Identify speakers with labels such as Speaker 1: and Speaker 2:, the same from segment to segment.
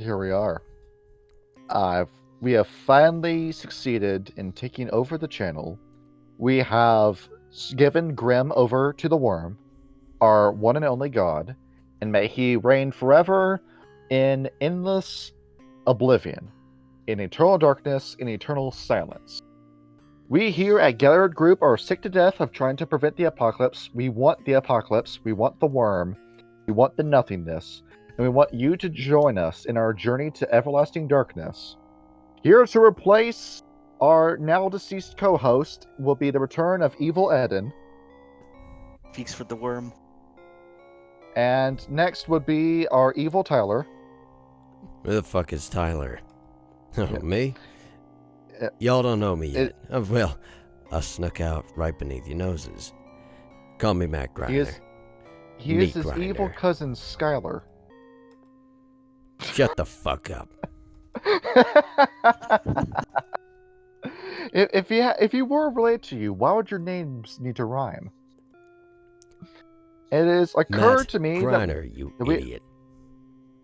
Speaker 1: Here we are. We have finally succeeded in taking over the channel. We have given Grimm over to the worm, our one and only god, and may he reign forever in endless oblivion, in eternal darkness, in eternal silence. We here at Galliard Group are sick to death of trying to prevent the apocalypse. We want the apocalypse. We want the worm. We want the nothingness. And we want you to join us in our journey to everlasting darkness. Here to replace our now deceased co-host will be the return of Evil Eden.
Speaker 2: Peace for the worm.
Speaker 1: And next would be our Evil Tyler.
Speaker 3: Where the fuck is Tyler? Oh,
Speaker 1: Yeah.
Speaker 3: me? Y'all don't know me yet. Well, I snuck out right beneath your noses. Call me Matt Grinder.
Speaker 1: He is his
Speaker 3: Grinder.
Speaker 1: evil cousin Skylar.
Speaker 3: Shut the fuck up.
Speaker 1: If he were related to you, why would your names need to rhyme? It has occurred
Speaker 3: Matt
Speaker 1: to me
Speaker 3: Grinder, you idiot.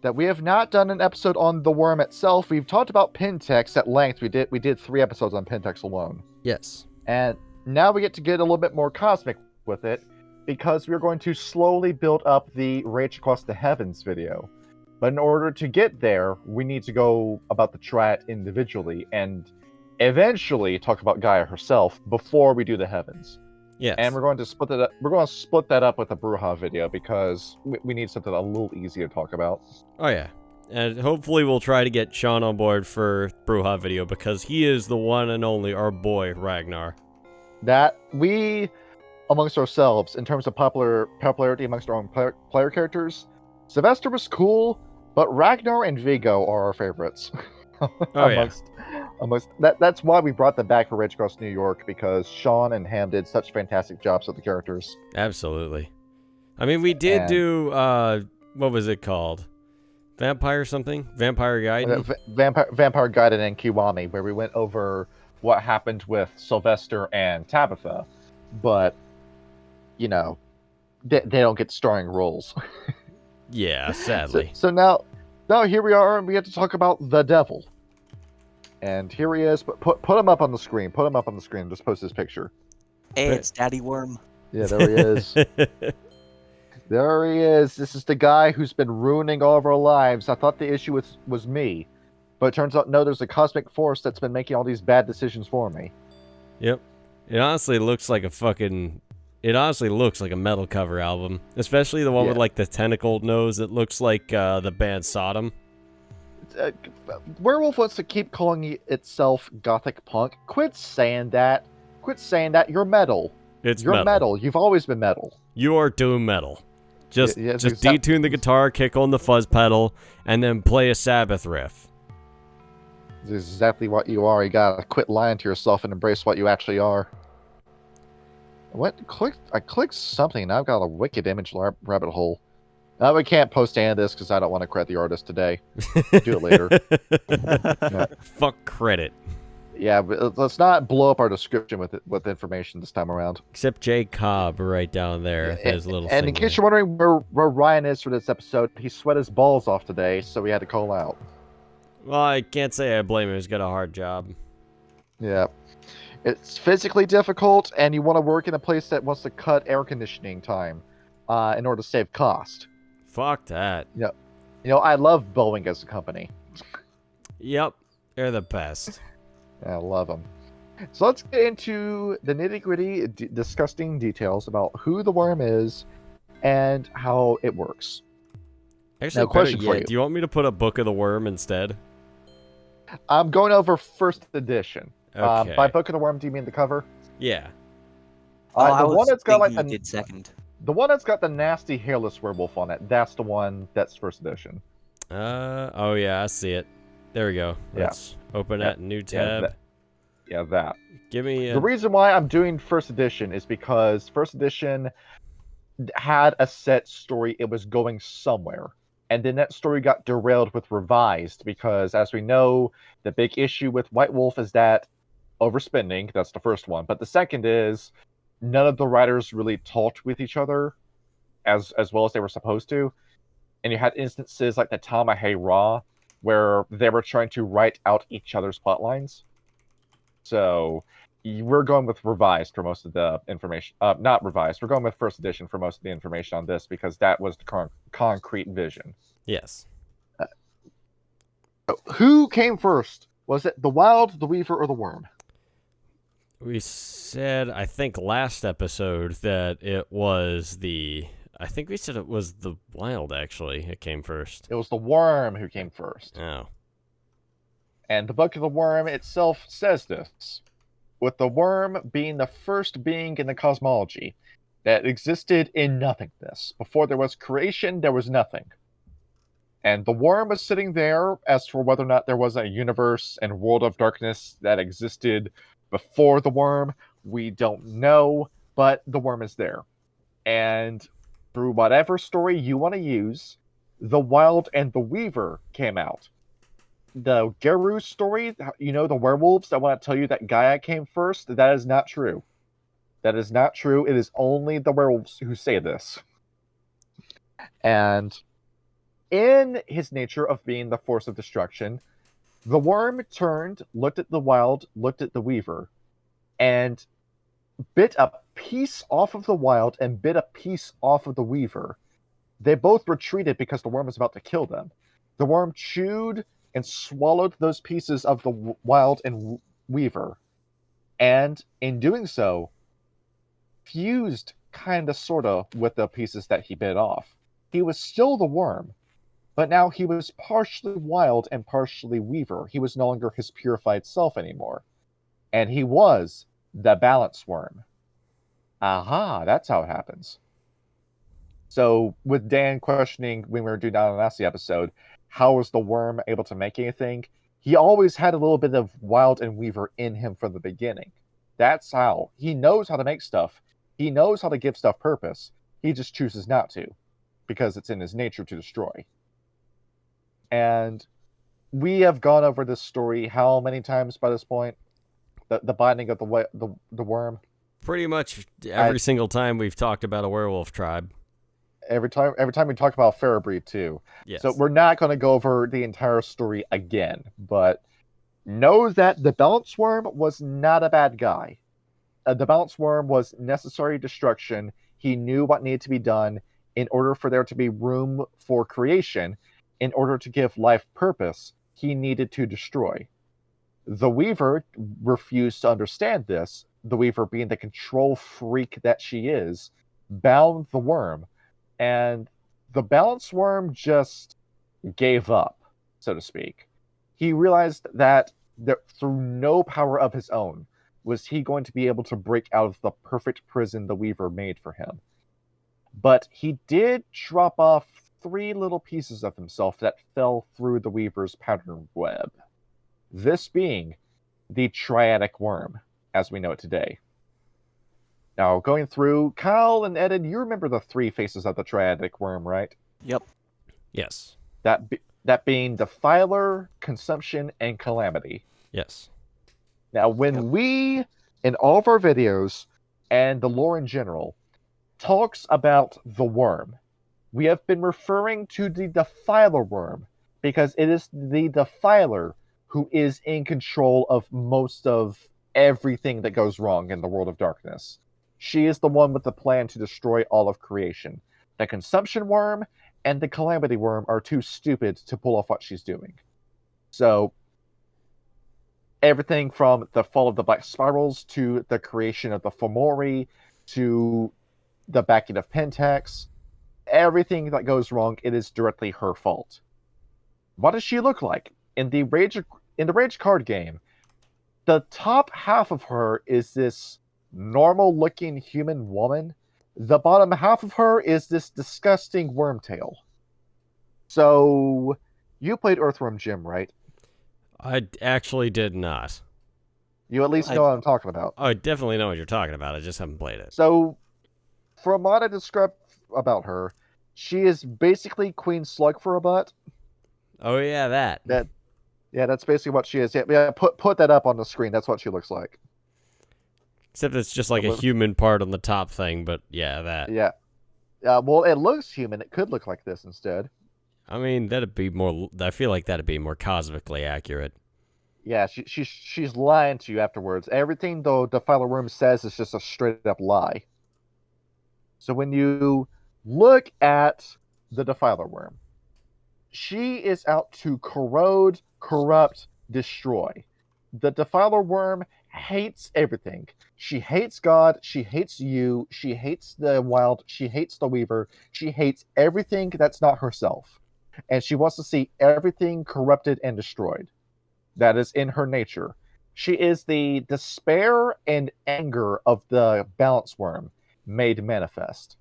Speaker 1: that we have not done an episode on the worm itself. We've talked about Pentex at length. We did 3 episodes on Pentex alone.
Speaker 3: Yes.
Speaker 1: And now we get a little bit more cosmic with it, because we're going to slowly build up the Rage Across the Heavens video. But in order to get there, we need to go about the Triad individually, and eventually talk about Gaia herself before we do the Heavens.
Speaker 3: Yes.
Speaker 1: And we're going to split that up. We're going to split that up with the Bruja video because we need something a little easier to talk about.
Speaker 3: Oh, yeah. And hopefully we'll try to get Sean on board for Bruja video because he is the one and only our boy, Ragnar.
Speaker 1: That we, amongst ourselves, in terms of popularity amongst our own player characters, Sylvester was cool, but Ragnar and Vigo are our favorites. That's why we brought them back for Rage Across New York, because Sean and Ham did such fantastic jobs with the characters.
Speaker 3: Absolutely. I mean, we did do, what was it called? Vampire something? Vampire Gaiden?
Speaker 1: Vampire Gaiden and Kiwami, where we went over what happened with Sylvester and Tabitha, but, you know, they don't get starring roles.
Speaker 3: Yeah, sadly.
Speaker 1: So now here we are, and we have to talk about the devil. And here he is. Put him up on the screen. Put him up on the screen. Just post his picture.
Speaker 2: Hey, it's Daddy Worm.
Speaker 1: Yeah, there he is. There he is. This is the guy who's been ruining all of our lives. I thought the issue was me, but it turns out no, there's a cosmic force that's been making all these bad decisions for me.
Speaker 3: Yep. It honestly looks like a metal cover album, especially the one with like the tentacled nose. It looks like the band Sodom.
Speaker 1: Werewolf wants to keep calling itself gothic punk. Quit saying that. You're metal. You're metal. You've always been metal.
Speaker 3: You are doom metal. Just detune the guitar, kick on the fuzz pedal, and then play a Sabbath riff.
Speaker 1: This is exactly what you are. You gotta quit lying to yourself and embrace what you actually are. I clicked something, and I've got a wicked image rabbit hole. We can't post any of this because I don't want to credit the artist today. Do it later. Yeah.
Speaker 3: Fuck credit.
Speaker 1: Yeah, but let's not blow up our description with information this time around.
Speaker 3: Except Jay Cobb right down there. His little
Speaker 1: and in case you're wondering where Ryan is for this episode, he sweat his balls off today, so we had to call out.
Speaker 3: Well, I can't say I blame him. He's got a hard job.
Speaker 1: Yeah. It's physically difficult, and you want to work in a place that wants to cut air conditioning time in order to save cost.
Speaker 3: Fuck that.
Speaker 1: Yep. You know, I love Boeing as a company.
Speaker 3: Yep. They're the best.
Speaker 1: I love them. So let's get into the nitty-gritty, disgusting details about who the worm is and how it works.
Speaker 3: Actually,
Speaker 1: now, question for you.
Speaker 3: Do you want me to put a Book of the Worm instead?
Speaker 1: I'm going over first edition.
Speaker 3: Okay.
Speaker 1: By Book of the Worm, do you mean the cover?
Speaker 3: Yeah.
Speaker 1: The one that's got like
Speaker 2: did second.
Speaker 1: The one that's got the nasty hairless werewolf on it. That's the one that's first edition.
Speaker 3: Oh yeah, I see it. There we go. Let's open that new tab.
Speaker 1: That.
Speaker 3: Give me
Speaker 1: the reason why I'm doing first edition is because first edition had a set story. It was going somewhere. And then that story got derailed with revised because, as we know, the big issue with White Wolf is that overspending. That's the first one. But the second is none of the writers really talked with each other as well as they were supposed to. And you had instances like the Tamahe Ra where they were trying to write out each other's plotlines. So we're going with revised for most of the information. Not revised. We're going with first edition for most of the information on this because that was the concrete vision.
Speaker 3: Yes.
Speaker 1: Who came first? Was it the Wild, the Weaver, or the Worm?
Speaker 3: We said, I think last episode that it was I think we said it was the Wild, actually. It came first.
Speaker 1: It was the Worm who came first.
Speaker 3: Oh.
Speaker 1: And the Book of the Worm itself says this, with the Worm being the first being in the cosmology that existed in nothingness. Before there was creation, there was nothing. And the Worm was sitting there. As for whether or not there was a universe and world of darkness that existed before the Worm, we don't know, but the Worm is there. And through whatever story you want to use, the Wild and the Weaver came out. The Geru story, the werewolves that want to tell you that Gaia came first, that is not true. That is not true. It is only the werewolves who say this. And in his nature of being the force of destruction, the Worm turned, looked at the Wild, looked at the Weaver, and bit a piece off of the Wild and bit a piece off of the Weaver. They both retreated because the Worm was about to kill them. The Worm chewed and swallowed those pieces of the Wild and Weaver, and in doing so, fused kinda sorta with the pieces that he bit off. He was still the Worm, but now he was partially Wild and partially Weaver. He was no longer his purified self anymore. And he was the Balance Worm. Aha, that's how it happens. So, with Dan questioning when we were doing that on the last episode, how was the Worm able to make anything? He always had a little bit of Wild and Weaver in him from the beginning. That's how. He knows how to make stuff. He knows how to give stuff purpose. He just chooses not to, because it's in his nature to destroy. And we have gone over this story how many times by this point? The binding of the Worm?
Speaker 3: Pretty much every single time we've talked about a werewolf tribe.
Speaker 1: Every time we talk about Ferrobreed too.
Speaker 3: Yes.
Speaker 1: So we're not going to go over the entire story again, but know that the Balance Worm was not a bad guy. The Balance Worm was necessary destruction. He knew what needed to be done in order for there to be room for creation. In order to give life purpose, he needed to destroy. The Weaver refused to understand this. The Weaver, being the control freak that she is, bound the Worm. And the Balance Worm just gave up, so to speak. He realized that through no power of his own was he going to be able to break out of the perfect prison the Weaver made for him. But he did drop off 3 little pieces of himself that fell through the Weaver's pattern web. This being the Triatic Wyrm, as we know it today. Now, going through, Kyle and Eden, you remember the 3 faces of the Triadic Wyrm, right?
Speaker 2: Yep.
Speaker 3: Yes.
Speaker 1: That being Defiler, Consumption, and Calamity.
Speaker 3: Yes.
Speaker 1: Now, when we, in all of our videos, and the lore in general, talks about the worm, we have been referring to the Defiler Wyrm, because it is the Defiler who is in control of most of everything that goes wrong in the world of darkness. She is the one with the plan to destroy all of creation. The Consumption Wyrm and the Calamity Wyrm are too stupid to pull off what she's doing. So, everything from the fall of the Black Spirals to the creation of the Fomori to the backing of Pentax, everything that goes wrong, it is directly her fault. What does she look like? In the Rage card game, the top half of her is this normal-looking human woman. The bottom half of her is this disgusting wormtail. So, you played Earthworm Jim, right?
Speaker 3: I actually did not.
Speaker 1: You at least know what I'm talking about.
Speaker 3: I definitely know what you're talking about. I just haven't played it.
Speaker 1: So, from what I described about her, she is basically Queen Slug for a butt.
Speaker 3: Oh yeah, that.
Speaker 1: Yeah, that's basically what she is. Yeah, put that up on the screen. That's what she looks like.
Speaker 3: Except it's just like a human part on the top thing, but yeah, that.
Speaker 1: Yeah. Well, it looks human. It could look like this instead.
Speaker 3: I mean, that'd be more. I feel like that'd be more cosmically accurate.
Speaker 1: Yeah, she's lying to you afterwards. Everything the Defiler Worm says is just a straight up lie. So when you look at the Defiler Worm, she is out to corrode, corrupt, destroy. The Defiler Worm hates everything. She hates God, she hates you, she hates the wild, she hates the Weaver, she hates everything that's not herself. And she wants to see everything corrupted and destroyed. That is in her nature. She is the despair and anger of the Balance Worm made manifest.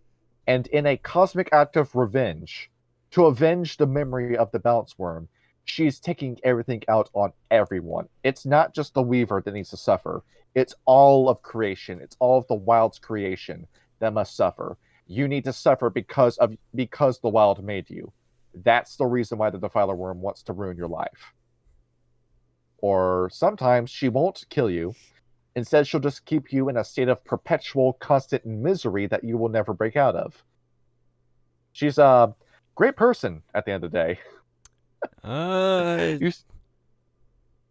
Speaker 1: And in a cosmic act of revenge, to avenge the memory of the Balance Worm, she's taking everything out on everyone. It's not just the Weaver that needs to suffer. It's all of creation. It's all of the Wild's creation that must suffer. You need to suffer because the Wild made you. That's the reason why the Defiler Worm wants to ruin your life. Or sometimes she won't kill you. Instead, she'll just keep you in a state of perpetual, constant misery that you will never break out of. She's a great person at the end of the day.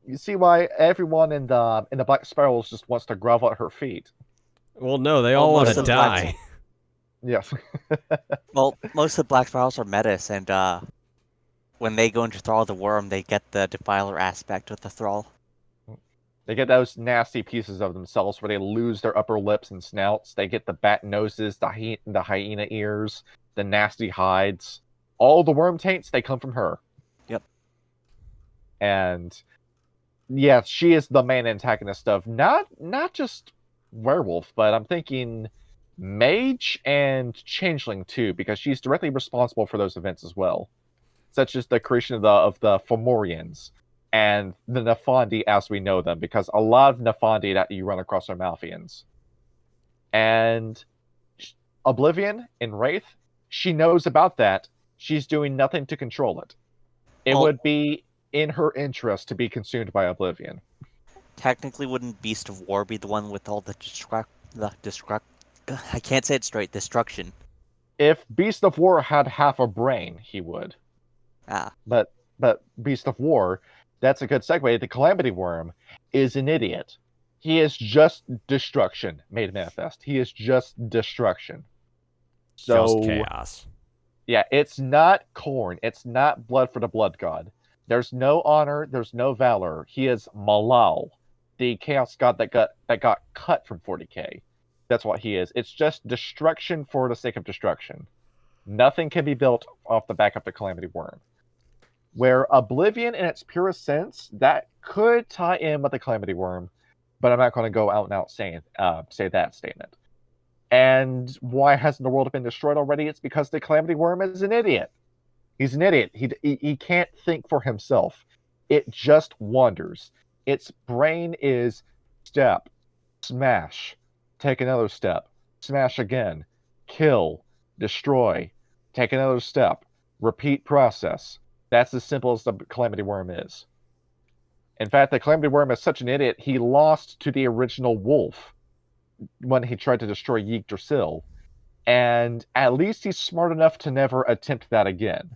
Speaker 1: You see why everyone in the Black Spirals just wants to grovel at her feet.
Speaker 3: Well, no, they all want to die.
Speaker 1: Yes.
Speaker 2: Well, most of the Black Spirals are metis, and when they go into Thrall of the Worm, they get the Defiler aspect with the Thrall.
Speaker 1: They get those nasty pieces of themselves where they lose their upper lips and snouts. They get the bat noses, the hyena ears, the nasty hides. All the worm taints, they come from her.
Speaker 2: Yep.
Speaker 1: And yeah, she is the main antagonist of not just Werewolf, but I'm thinking Mage and Changeling too, because she's directly responsible for those events as well, such as the creation of the Fomorians and the Nephandi as we know them, because a lot of Nephandi that you run across are Malfeans. And Oblivion in Wraith, she knows about that. She's doing nothing to control it. It would be in her interest to be consumed by Oblivion.
Speaker 2: Technically, wouldn't Beast of War be the one with all the I can't say it straight. Destruction.
Speaker 1: If Beast of War had half a brain, he would.
Speaker 2: Ah.
Speaker 1: But Beast of War, that's a good segue. The Calamity Worm is an idiot. He is just destruction made manifest. He is just destruction. So,
Speaker 3: just chaos.
Speaker 1: Yeah, it's not Khorne. It's not blood for the blood god. There's no honor. There's no valor. He is Malal, the chaos god that got cut from 40k. That's what he is. It's just destruction for the sake of destruction. Nothing can be built off the back of the Calamity Worm. Where Oblivion, in its purest sense, that could tie in with the Calamity Worm, but I'm not going to go out and out say that statement. And why hasn't the world been destroyed already? It's because the Calamity Worm is an idiot. He's an idiot. He can't think for himself. It just wanders. Its brain is step, smash, take another step, smash again, kill, destroy, take another step, repeat process. That's as simple as the Calamity Worm is. In fact, the Calamity Worm is such an idiot, he lost to the original wolf when he tried to destroy Yggdrasil. And at least he's smart enough to never attempt that again.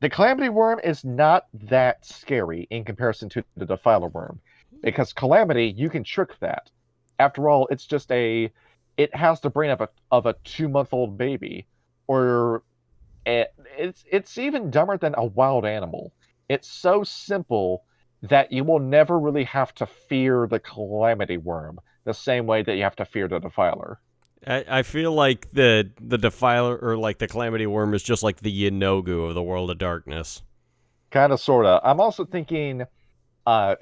Speaker 1: The Calamity Worm is not that scary in comparison to the Defiler Worm, because Calamity, you can trick that. After all, it's just it has the brain of a 2-month-old baby, or it's even dumber than a wild animal. It's so simple that you will never really have to fear the Calamity Worm the same way that you have to fear the Defiler.
Speaker 3: I feel like the Defiler, or like the Calamity Worm, is just like the Yanogu of the World of Darkness.
Speaker 1: Kind of, sort of. I'm also thinking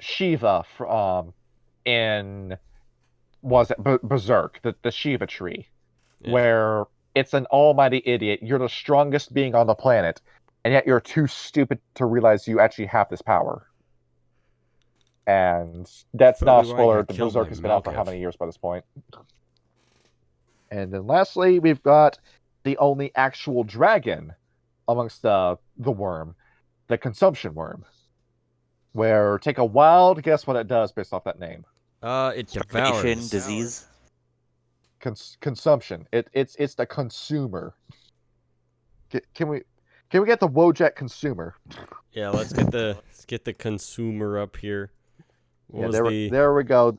Speaker 1: Shiva in Berserk, the Shiva tree, where it's an almighty idiot. You're the strongest being on the planet, and yet you're too stupid to realize you actually have this power. And that's not a spoiler. The Berserk has been out for how many years by this point? And then lastly, we've got the only actual dragon amongst the worm, the Consumption Worm. Where, take a wild guess what it does based off that name.
Speaker 3: It devours.
Speaker 2: Disease.
Speaker 1: Consumption. It's the consumer. Can Can we get the Wojak consumer?
Speaker 3: Yeah, let's get the consumer up here. What was
Speaker 1: there we go.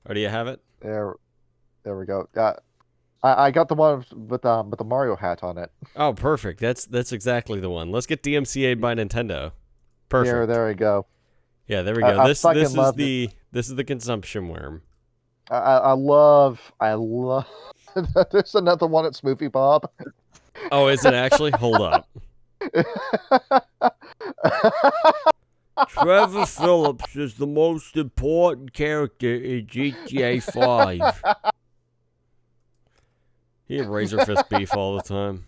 Speaker 3: Oh, do you have it?
Speaker 1: There we go. I got the one with the Mario hat on it.
Speaker 3: Oh, perfect. That's exactly the one. Let's get DMCA'd by Nintendo. Perfect.
Speaker 1: There we go.
Speaker 3: Yeah, there we go. This is the consumption worm.
Speaker 1: I love. There's another one at Smoothie Bob.
Speaker 3: Oh, is it actually? Hold up. Trevor Phillips is the most important character in GTA 5. He and Razor Fist beef all the time.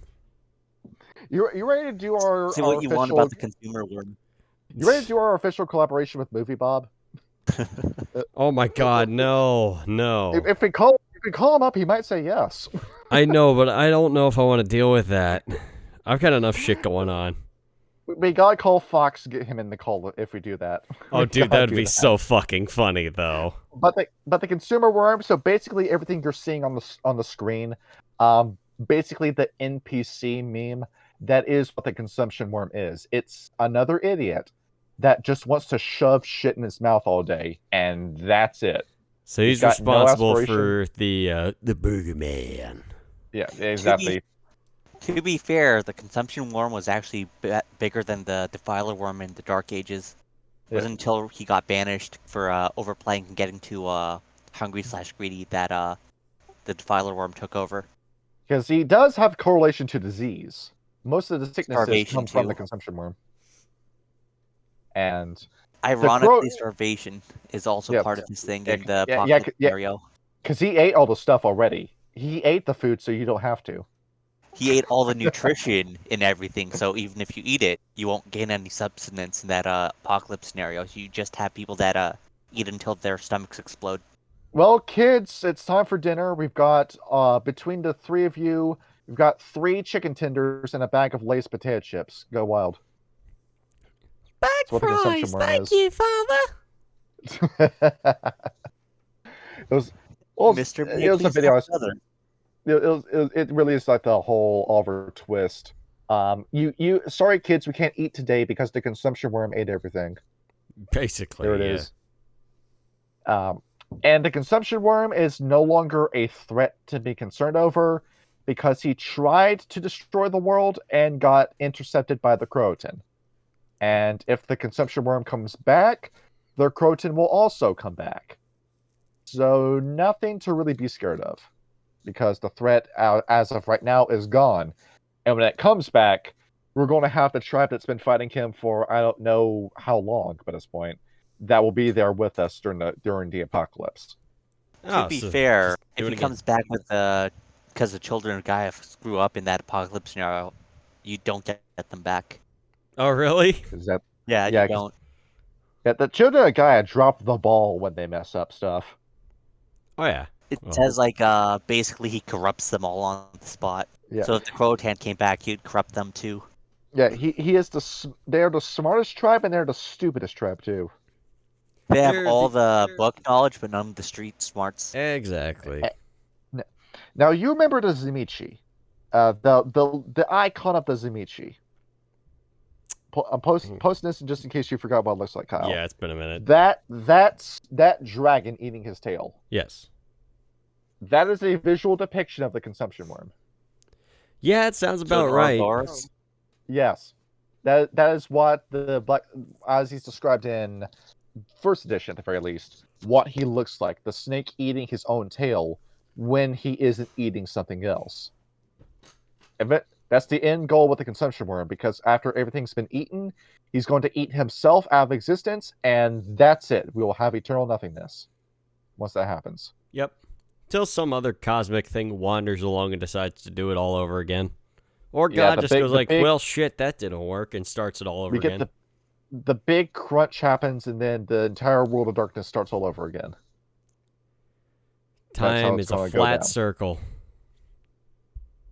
Speaker 1: You ready to do our
Speaker 2: See what
Speaker 1: our
Speaker 2: you
Speaker 1: official,
Speaker 2: want about the consumer worm.
Speaker 1: You ready to do our official collaboration with Movie Bob?
Speaker 3: Oh my God, no.
Speaker 1: If we call him up, he might say yes.
Speaker 3: I know, but I don't know if I want to deal with that. I've got enough shit going on.
Speaker 1: We gotta call Fox to get him in the call if we do that.
Speaker 3: Oh, dude, that would be so fucking funny, though.
Speaker 1: But the consumer worm. So basically, everything you're seeing on the screen, basically the NPC meme. That is what the consumption worm is. It's another idiot that just wants to shove shit in his mouth all day, and that's it.
Speaker 3: So he's responsible for the Burger Man.
Speaker 1: Yeah, exactly.
Speaker 2: To be fair, the consumption worm was actually bigger than the defiler worm in the Dark Ages. It wasn't until he got banished for overplaying and getting too hungry/greedy that the defiler worm took over.
Speaker 1: Because he does have correlation to disease. Most of the sicknesses come from the consumption worm. And
Speaker 2: ironically, starvation is also part of his thing in the apocalypse scenario.
Speaker 1: Because he ate all the stuff already. He ate the food, so you don't have to.
Speaker 2: He ate all the nutrition in everything, so even if you eat it, you won't gain any substance in that apocalypse scenario. You just have people that eat until their stomachs explode.
Speaker 1: Well, kids, it's time for dinner. We've got, between the three of you, we've got 3 chicken tenders and a bag of Lay's potato chips. Go wild.
Speaker 4: Bag fries, thank you, Father.
Speaker 2: Mr.
Speaker 1: It was a video. It really is like the whole Oliver twist. Sorry kids, we can't eat today because the consumption worm ate everything.
Speaker 3: Basically,
Speaker 1: there it is. And the consumption worm is no longer a threat to be concerned over because he tried to destroy the world and got intercepted by the Croatan. And if the consumption worm comes back, the Croatan will also come back. So nothing to really be scared of, because the threat as of right now is gone. And when it comes back, we're going to have the tribe that's been fighting him for I don't know how long by this point, that will be there with us during the apocalypse.
Speaker 2: To be fair, if he comes back with because the children of Gaia screw up in that apocalypse scenario, you don't get them back.
Speaker 3: Oh, really?
Speaker 2: You don't.
Speaker 1: Yeah, the children of Gaia drop the ball when they mess up stuff.
Speaker 3: Oh, yeah.
Speaker 2: It says, basically he corrupts them all on the spot.
Speaker 1: Yeah.
Speaker 2: So if the Croatan came back, he'd corrupt them too.
Speaker 1: Yeah, he is they're the smartest tribe, and they're the stupidest tribe, too.
Speaker 2: They have all the book knowledge, but none of the street smarts.
Speaker 3: Exactly.
Speaker 1: Now, you remember the Zimichi. The icon of the Zimichi. I'm posting this just in case you forgot what it looks like, Kyle.
Speaker 3: Yeah, it's been a minute.
Speaker 1: That's that dragon eating his tail.
Speaker 3: Yes.
Speaker 1: That is a visual depiction of the consumption worm.
Speaker 3: Yeah, it sounds about right.
Speaker 1: Yes. That is what the black, as he's described in first edition at the very least, what he looks like. The snake eating his own tail when he isn't eating something else. That's the end goal with the consumption worm, because after everything's been eaten, he's going to eat himself out of existence, and that's it. We will have eternal nothingness once that happens.
Speaker 3: Yep. Till some other cosmic thing wanders along and decides to do it all over again. Or God just goes well, shit, that didn't work, and starts it all over again.
Speaker 1: The big crunch happens, and then the entire world of darkness starts all over again.
Speaker 3: Time is a flat circle.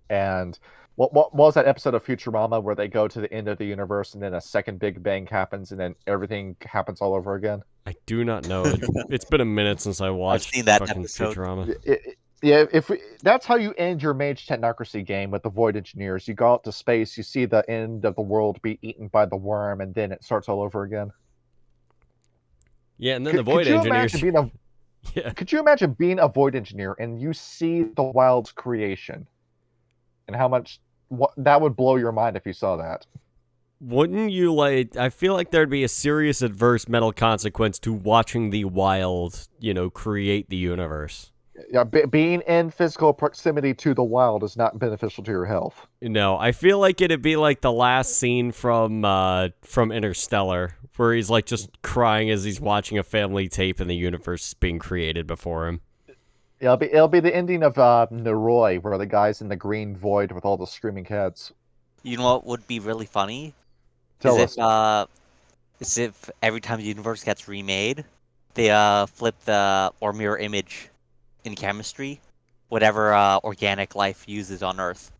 Speaker 1: And what was that episode of Futurama where they go to the end of the universe, and then a second Big Bang happens, and then everything happens all over again?
Speaker 3: I do not know. It's been a minute since I watched
Speaker 2: I've seen that
Speaker 3: fucking
Speaker 2: episode.
Speaker 3: Futurama.
Speaker 1: Yeah, that's how you end your mage technocracy game with the Void Engineers. You go out to space, you see the end of the world be eaten by the worm, and then it starts all over again.
Speaker 3: Yeah, and then the Void Engineers.
Speaker 1: Yeah. Could you imagine being a Void Engineer and you see the Wild's creation, and how much that would blow your mind if you saw that?
Speaker 3: Wouldn't you like? I feel like there'd be a serious adverse mental consequence to watching the Wild, create the universe.
Speaker 1: Yeah, being in physical proximity to the Wild is not beneficial to your health.
Speaker 3: No, I feel like it'd be like the last scene from Interstellar, where he's like just crying as he's watching a family tape and the universe being created before him.
Speaker 1: Yeah, it'll be the ending of Noroi, where the guy's in the green void with all the screaming cats.
Speaker 2: You know what would be really funny?
Speaker 1: Tell us.
Speaker 2: Is if every time the universe gets remade, they flip or mirror image in chemistry, whatever organic life uses on Earth.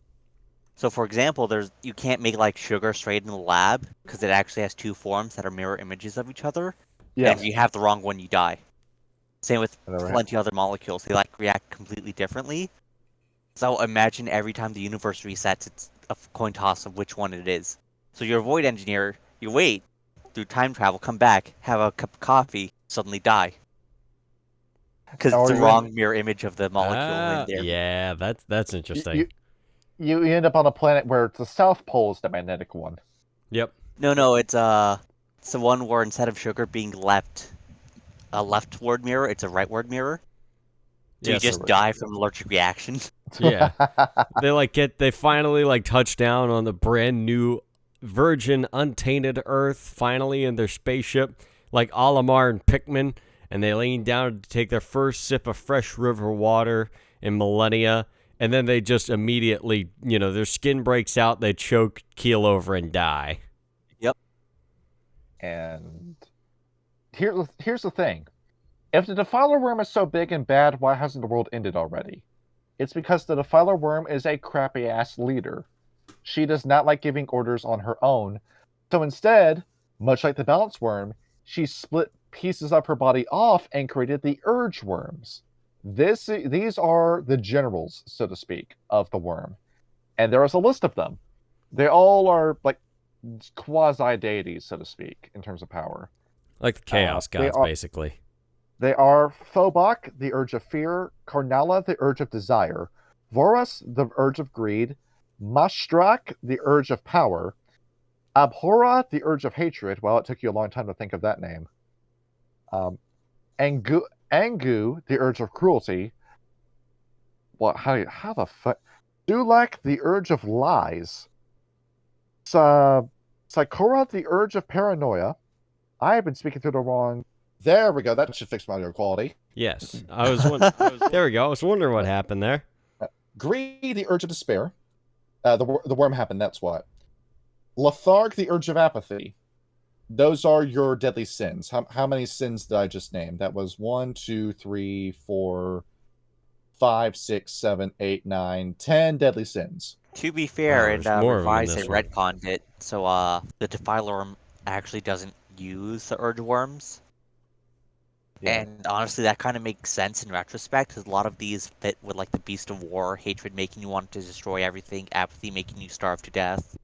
Speaker 2: So, for example, you can't make like sugar straight in the lab because it actually has two forms that are mirror images of each other. Yeah. And if you have the wrong one, you die. Same with plenty of other molecules; they like react completely differently. So imagine every time the universe resets, it's a coin toss of which one it is. So you're a Void Engineer, you wait, do time travel, come back, have a cup of coffee, suddenly die. Because it's the wrong mirror image of the molecule in there.
Speaker 3: Yeah, that's interesting.
Speaker 1: You end up on a planet where the South Pole is the magnetic one.
Speaker 3: Yep.
Speaker 2: No, it's the one where instead of sugar being a leftward mirror, it's a rightward mirror. So you just die from allergic reaction.
Speaker 3: Yeah. They finally touch down on the brand new virgin untainted Earth finally in their spaceship, like Olimar and Pikmin, and they lean down to take their first sip of fresh river water in millennia, and then they just immediately, their skin breaks out, they choke, keel over, and die.
Speaker 2: Yep.
Speaker 1: And here's the thing. If the Defiler Wyrm is so big and bad, why hasn't the world ended already? It's because the Defiler Wyrm is a crappy-ass leader. She does not like giving orders on her own. So instead, much like the Balance Wyrm, she split pieces of her body off and created the Urge Worms. These are the generals, so to speak, of the worm. And there is a list of them. They all are like quasi-deities, so to speak, in terms of power.
Speaker 3: Like the Chaos Gods, basically.
Speaker 1: They are Phobok, the urge of fear, Karnala, the urge of desire, Voros, the urge of greed, Mastrak, the urge of power, Abhora, the urge of hatred. Well, it took you a long time to think of that name. Angu, the urge of cruelty. What? How the fuck? Dulak, the urge of lies. Sakura, the urge of paranoia. I have been speaking through the wrong. There we go. That should fix my audio quality.
Speaker 3: Yes, there we go. I was wondering what happened there.
Speaker 1: Greed, the urge of despair. The worm happened. That's what. Letharg, the urge of apathy. Those are your deadly sins. How many sins did I just name? That was 1, 2, 3, 4, 5, 6, 7, 8, 9, 10 deadly sins.
Speaker 2: To be fair, and Revise and retconned it, so the Defiler Wyrm actually doesn't use the Urge Worms. Yeah. And honestly, that kind of makes sense in retrospect, because a lot of these fit with the Beast of War, hatred making you want to destroy everything, apathy making you starve to death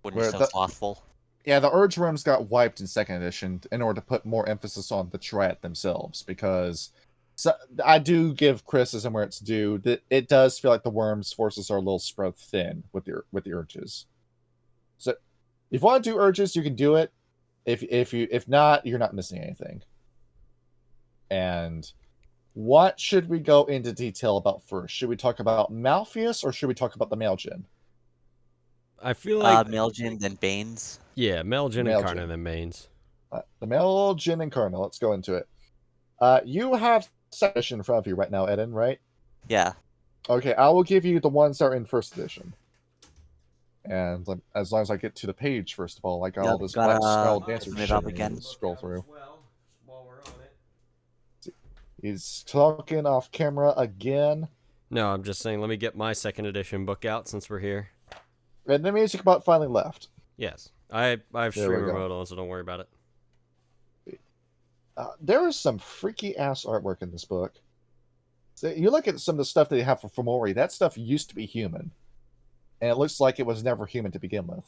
Speaker 2: when you're so slothful.
Speaker 1: Yeah, the Urge Worms got wiped in 2nd edition in order to put more emphasis on the Triad themselves, because I do give criticism where it's due. That it does feel like the Worms' forces are a little spread thin with the Urges. So, if you want to do Urges, you can do it. If not, you're not missing anything. And what should we go into detail about first? Should we talk about Malfeas or should we talk about the Malogen?
Speaker 3: I feel like
Speaker 2: Malogen, then Banes.
Speaker 3: Yeah, Malogen and Karna, then Banes.
Speaker 1: The Malogen and Karna. Let's go into it. You have 2nd edition in front of you right now, Eden, right?
Speaker 2: Yeah.
Speaker 1: Okay, I will give you the ones that are in 1st edition. And as long as I get to the page, first of all, all this black skull dancer shit again. Scroll through. He's talking off camera again.
Speaker 3: No, I'm just saying, let me get my 2nd edition book out since we're here.
Speaker 1: And the music about finally left.
Speaker 3: Yes. I have streamer mode on, so don't worry about it.
Speaker 1: There is some freaky ass artwork in this book. So you look at some of the stuff that they have for Fomori, that stuff used to be human. And it looks like it was never human to begin with.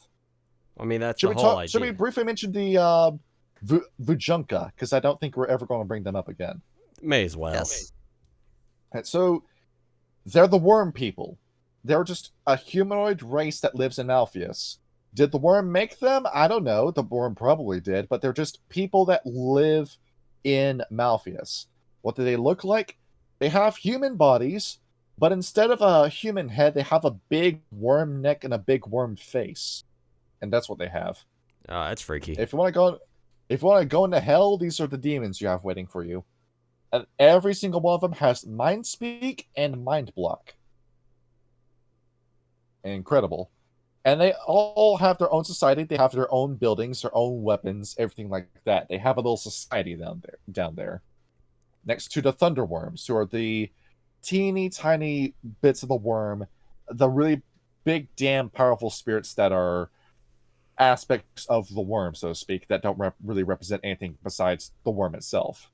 Speaker 3: I mean, that's the whole idea.
Speaker 1: Should we briefly mention the Vujunka? Because I don't think we're ever going to bring them up again.
Speaker 3: May as well.
Speaker 2: Yes.
Speaker 1: And so, they're the worm people. They're just a humanoid race that lives in Malfeas. Did the worm make them? I don't know. The worm probably did, but they're just people that live in Malfeas. What do they look like? They have human bodies, but instead of a human head, they have a big worm neck and a big worm face. And that's what they have.
Speaker 3: Oh, that's freaky.
Speaker 1: If you want to go into hell, these are the demons you have waiting for you. And every single one of them has Mind Speak and Mind Block. Incredible. And they all have their own society. They have their own buildings, their own weapons, everything like that. They have a little society down there. Next to the Thunderworms, who are the teeny tiny bits of the worm, the really big, damn powerful spirits that are aspects of the worm, so to speak, that don't really represent anything besides the worm itself.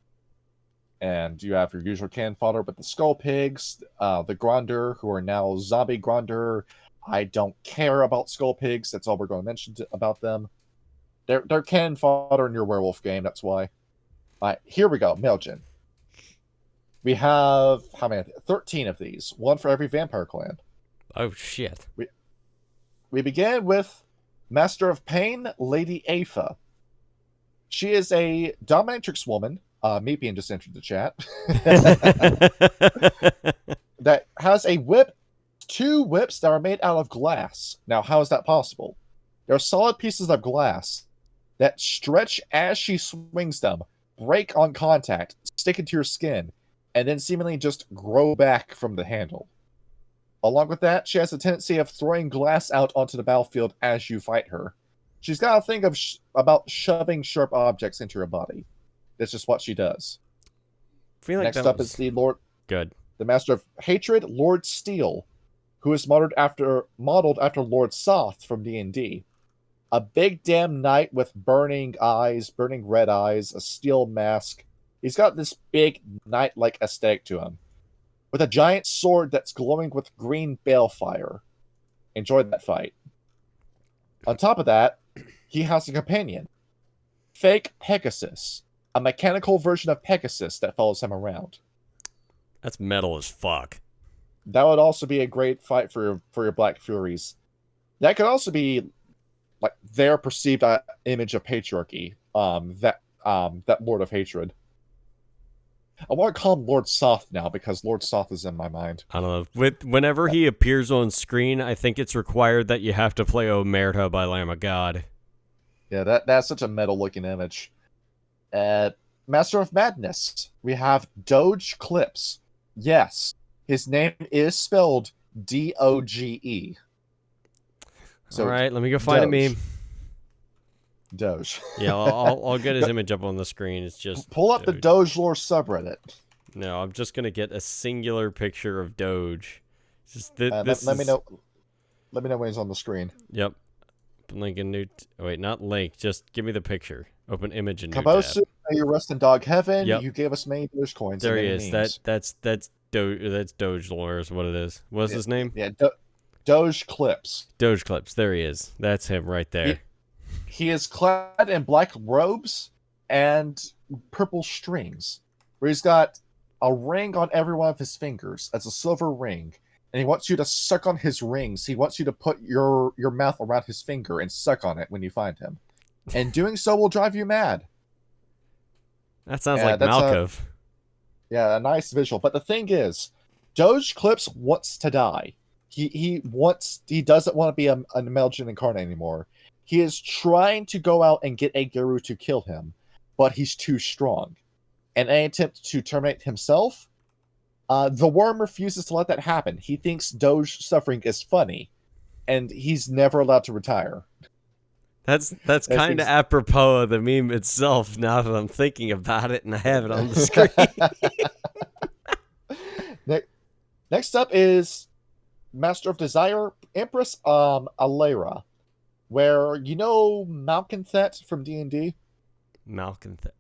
Speaker 1: And you have your usual cannon fodder with the Skull Pigs, the Gronder, who are now Zombie Gronder. I don't care about Skull Pigs. That's all we're going to mention about them. They're cannon fodder in your werewolf game, that's why. Alright, here we go, Malogen. We have, how many? 13 of these. One for every vampire clan.
Speaker 3: Oh, shit.
Speaker 1: We begin with Master of Pain, Lady Afa. She is a dominatrix woman, me being just entered the chat, that has a whip, 2 whips that are made out of glass. Now, how is that possible? They're solid pieces of glass that stretch as she swings them, break on contact, stick into your skin, and then seemingly just grow back from the handle. Along with that, she has a tendency of throwing glass out onto the battlefield as you fight her. She's got a thing of about shoving sharp objects into her body. That's just what she does. Next up is the Lord...
Speaker 3: Good.
Speaker 1: The Master of Hatred, Lord Steel, who is modeled after Lord Soth from D&D. A big damn knight with burning eyes, burning red eyes, a steel mask. He's got this big knight-like aesthetic to him, with a giant sword that's glowing with green balefire. Enjoyed that fight. On top of that, he has a companion, Fake Pegasus, a mechanical version of Pegasus that follows him around.
Speaker 3: That's metal as fuck.
Speaker 1: That would also be a great fight for your Black Furies. That could also be like their perceived image of patriarchy. That Lord of Hatred. I want to call him Lord Soth now because Lord Soth is in my mind.
Speaker 3: I don't know. Whenever he appears on screen, I think it's required that you have to play Omerta by Lamb of God.
Speaker 1: Yeah, that's such a metal-looking image. Master of Madness. We have Doge Clips. Yes, his name is spelled D-O-G-E.
Speaker 3: So, all right, let me go find a meme.
Speaker 1: Doge.
Speaker 3: Yeah, I'll get his image up on the screen. It's just
Speaker 1: pull up
Speaker 3: Doge.
Speaker 1: the Doge lore subreddit.
Speaker 3: No, I'm just gonna get a singular picture of Doge. Just
Speaker 1: let me know. Let me know when he's on the screen.
Speaker 3: Yep. Link in new. Wait, not link. Just give me the picture. Open image in new
Speaker 1: Kabosu,
Speaker 3: tab.
Speaker 1: You rest in dog heaven.
Speaker 3: Yep.
Speaker 1: You gave us many Doge coins.
Speaker 3: There he
Speaker 1: and
Speaker 3: is.
Speaker 1: memes.
Speaker 3: That's Doge lore is what it is. What's his name?
Speaker 1: Yeah, Doge Clips.
Speaker 3: Doge Clips. There he is. That's him right there.
Speaker 1: He is clad in black robes and purple strings, where he's got a ring on every one of his fingers. That's a silver ring. And he wants you to suck on his rings. He wants you to put your mouth around his finger and suck on it when you find him. And doing so will drive you mad.
Speaker 3: That sounds like Malkov.
Speaker 1: A nice visual. But the thing is, Doge Clips wants to die. He doesn't want to be a Malogen incarnate anymore. He is trying to go out and get a guru to kill him, but he's too strong. In an attempt to terminate himself, the worm refuses to let that happen. He thinks Doge suffering is funny, and he's never allowed to retire.
Speaker 3: That's kind of apropos of the meme itself, now that I'm thinking about it and I have it on the screen.
Speaker 1: Next up is Master of Desire, Empress Alera, where, you know Malconthet from D&D?
Speaker 3: Malconthet.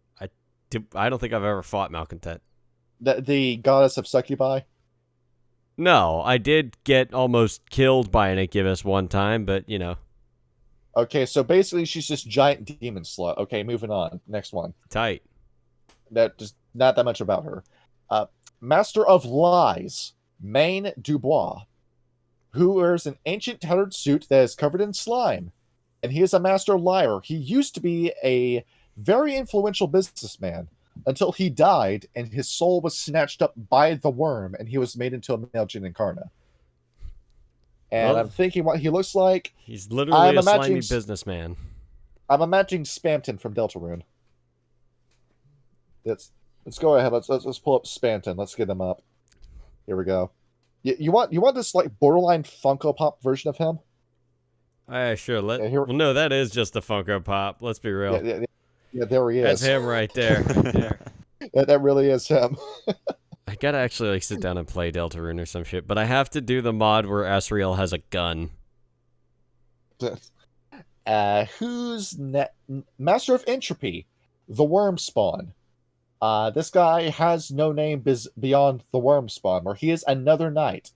Speaker 3: I don't think I've ever fought Malconthet.
Speaker 1: the goddess of succubi?
Speaker 3: No, I did get almost killed by an incubus one time, but you know.
Speaker 1: Okay, so basically she's just giant demon slut. Okay, moving on. Next one.
Speaker 3: Tight.
Speaker 1: That just not that much about her. Master of Lies, Maine Dubois, who wears an ancient tattered suit that is covered in slime. And he is a master liar. He used to be a very influential businessman until he died and his soul was snatched up by the worm and he was made into a Malogen incarnate. And
Speaker 3: Well,
Speaker 1: I'm thinking what he looks like.
Speaker 3: He's literally
Speaker 1: I'm
Speaker 3: a slimy
Speaker 1: imagining-
Speaker 3: businessman.
Speaker 1: I'm imagining Spamton from Deltarune. Let's go ahead. Let's pull up Spamton. Let's get him up. Here we go. You want this like borderline Funko Pop version of him?
Speaker 3: Sure.
Speaker 1: Yeah,
Speaker 3: Well, no, that is just a Funko Pop. Let's be real.
Speaker 1: Yeah, there he
Speaker 3: That's
Speaker 1: is.
Speaker 3: him right there. Right there.
Speaker 1: That really is him.
Speaker 3: I gotta actually like sit down and play Deltarune or some shit, but I have to do the mod where Asriel has a gun.
Speaker 1: Who's Master of Entropy, the Worm Spawn. This guy has no name beyond the Worm Spawn, where he is another knight.